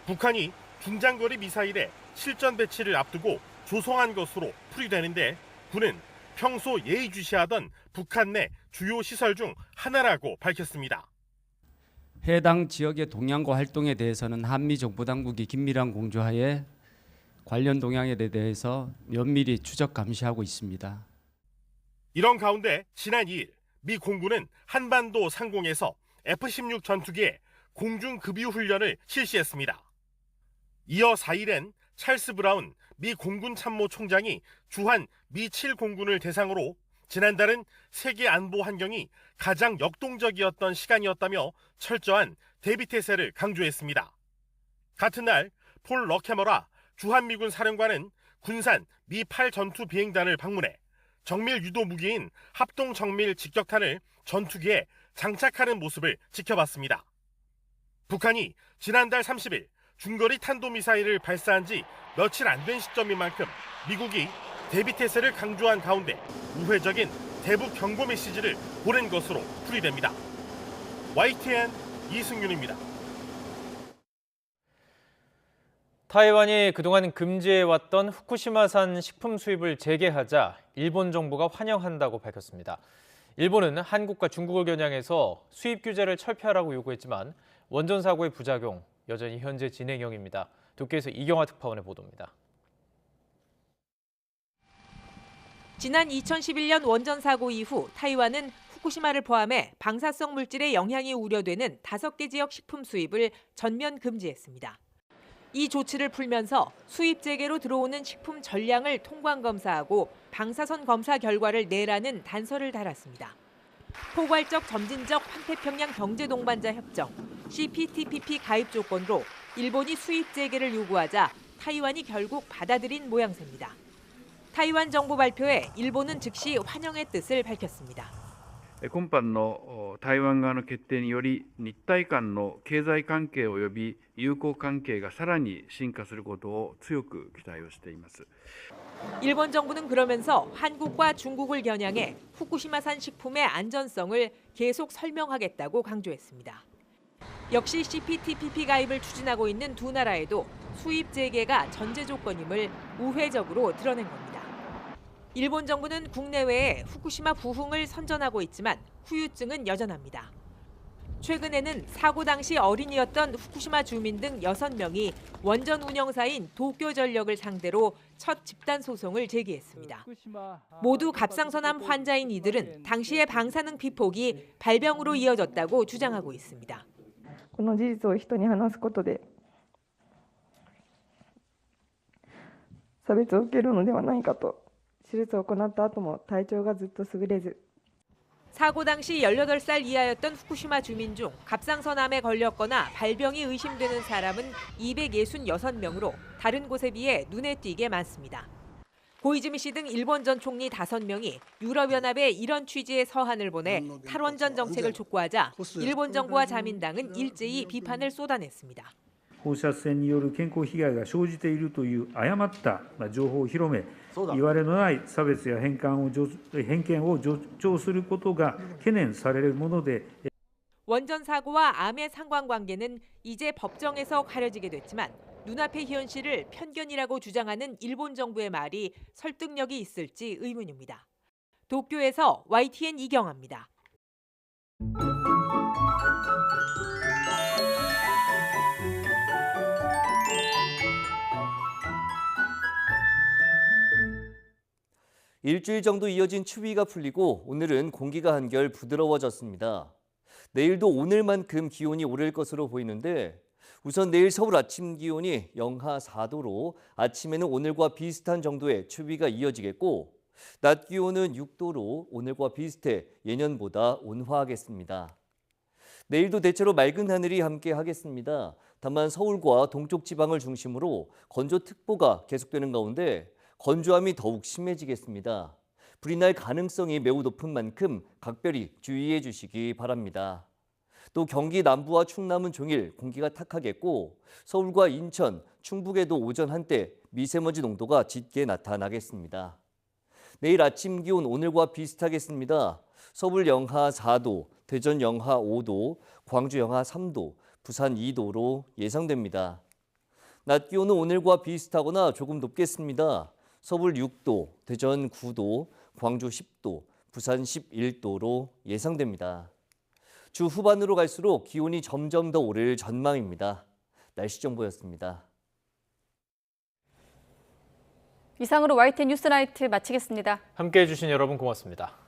북한이 중장거리 미사일의 실전 배치를 앞두고 조성한 것으로 풀이되는데 군은 평소 예의주시하던 북한 내 주요 시설 중 하나라고 밝혔습니다. 해당 지역의 동향과 활동에 대해서는 한미 정보당국이 긴밀한 공조하에 관련 동향에 대해서 면밀히 추적 감시하고 있습니다. 이런 가운데 지난 2일 미 공군은 한반도 상공에서 F-16 전투기의 공중급유 훈련을 실시했습니다. 이어 4일엔 찰스 브라운 미 공군 참모총장이 주한 미 7공군을 대상으로 지난달은 세계 안보 환경이 가장 역동적이었던 시간이었다며 철저한 대비태세를 강조했습니다. 같은 날 폴 러케머라 주한미군 사령관은 군산 미 8 전투 비행단을 방문해 정밀 유도 무기인 합동 정밀 직격탄을 전투기에 장착하는 모습을 지켜봤습니다. 북한이 지난달 30일 중거리 탄도미사일을 발사한 지 며칠 안 된 시점인 만큼 미국이 대비태세를 강조한 가운데 우회적인 대북 경고 메시지를 보낸 것으로 풀이됩니다. YTN 이승윤입니다. 타이완이 그동안 금지해왔던 후쿠시마산 식품 수입을 재개하자 일본 정부가 환영한다고 밝혔습니다. 일본은 한국과 중국을 겨냥해서 수입 규제를 철폐하라고 요구했지만 원전 사고의 부작용 여전히 현재 진행형입니다. 도쿄에서 이경화 특파원의 보도입니다. 지난 2011년 원전 사고 이후 타이완은 후쿠시마를 포함해 방사성 물질의 영향이 우려되는 5개 지역 식품 수입을 전면 금지했습니다. 이 조치를 풀면서 수입 재개로 들어오는 식품 전량을 통관 검사하고 방사선 검사 결과를 내라는 단서를 달았습니다. 포괄적 점진적 환태평양 경제동반자 협정 CPTPP 가입 조건으로 일본이 수입 재개를 요구하자 타이완이 결국 받아들인 모양새입니다. 타이완 정부 발표에 일본은 즉시 환영의 뜻을 밝혔습니다. 今般の台湾側の決定により日台間の経済関係及び友好関係がさらに深化することを強く期待をしています. 일본 정부는 그러면서 한국과 중국을 겨냥해 후쿠시마산 식품의 안전성을 계속 설명하겠다고 강조했습니다. 역시 CPTPP 가입을 추진하고 있는 두 나라에도 수입 재개가 전제 조건임을 우회적으로 드러낸 겁니다. 일본 정부는 국내외에 후쿠시마 부흥을 선전하고 있지만 후유증은 여전합니다. 최근에는 사고 당시 어린이였던 후쿠시마 주민 등 6명이 원전 운영사인 도쿄전력을 상대로 첫 집단 소송을 제기했습니다. 모두 갑상선암 환자인 이들은 당시의 방사능 피폭이 발병으로 이어졌다고 주장하고 있습니다. この事実を人に話すことで差別を受けるのではないかと、手術を行った後も体調がずっと優れず 사고 당시 18살 이하였던 후쿠시마 주민 중 갑상선암에 걸렸거나 발병이 의심되는 사람은 266명으로 다른 곳에 비해 눈에 띄게 많습니다. 고이즈미 씨 등 일본 전 총리 5명이 유럽연합에 이런 취지의 서한을 보내 탈원전 정책을 촉구하자 일본 정부와 자민당은 일제히 비판을 쏟아냈습니다. 放射線による健康被害が生じているという誤った情報を広め、いわれのない差別や偏見を助長することが懸念されるもので 원전 사고와 암의 상관관계는 이제 법정에서 가려지게 됐지만 눈앞의 현실을 편견이라고 주장하는 일본 정부의 말이 설득력이 있을지 의문입니다. 도쿄에서 YTN 이경아입니다. 일주일 정도 이어진 추위가 풀리고 오늘은 공기가 한결 부드러워졌습니다. 내일도 오늘만큼 기온이 오를 것으로 보이는데 우선 내일 서울 아침 기온이 영하 4도로 아침에는 오늘과 비슷한 정도의 추위가 이어지겠고 낮 기온은 6도로 오늘과 비슷해 예년보다 온화하겠습니다. 내일도 대체로 맑은 하늘이 함께 하겠습니다. 다만 서울과 동쪽 지방을 중심으로 건조특보가 계속되는 가운데 건조함이 더욱 심해지겠습니다. 불이 날 가능성이 매우 높은 만큼 각별히 주의해 주시기 바랍니다. 또 경기 남부와 충남은 종일 공기가 탁하겠고 서울과 인천, 충북에도 오전 한때 미세먼지 농도가 짙게 나타나겠습니다. 내일 아침 기온 오늘과 비슷하겠습니다. 서울 영하 4도, 대전 영하 5도, 광주 영하 3도, 부산 2도로 예상됩니다. 낮 기온은 오늘과 비슷하거나 조금 높겠습니다. 서울 6도, 대전 9도, 광주 10도, 부산 11도로 예상됩니다. 주 후반으로 갈수록 기온이 점점 더 오를 전망입니다. 날씨 정보였습니다. 이상으로 YTN 뉴스나이트 마치겠습니다. 함께해 주신 여러분 고맙습니다.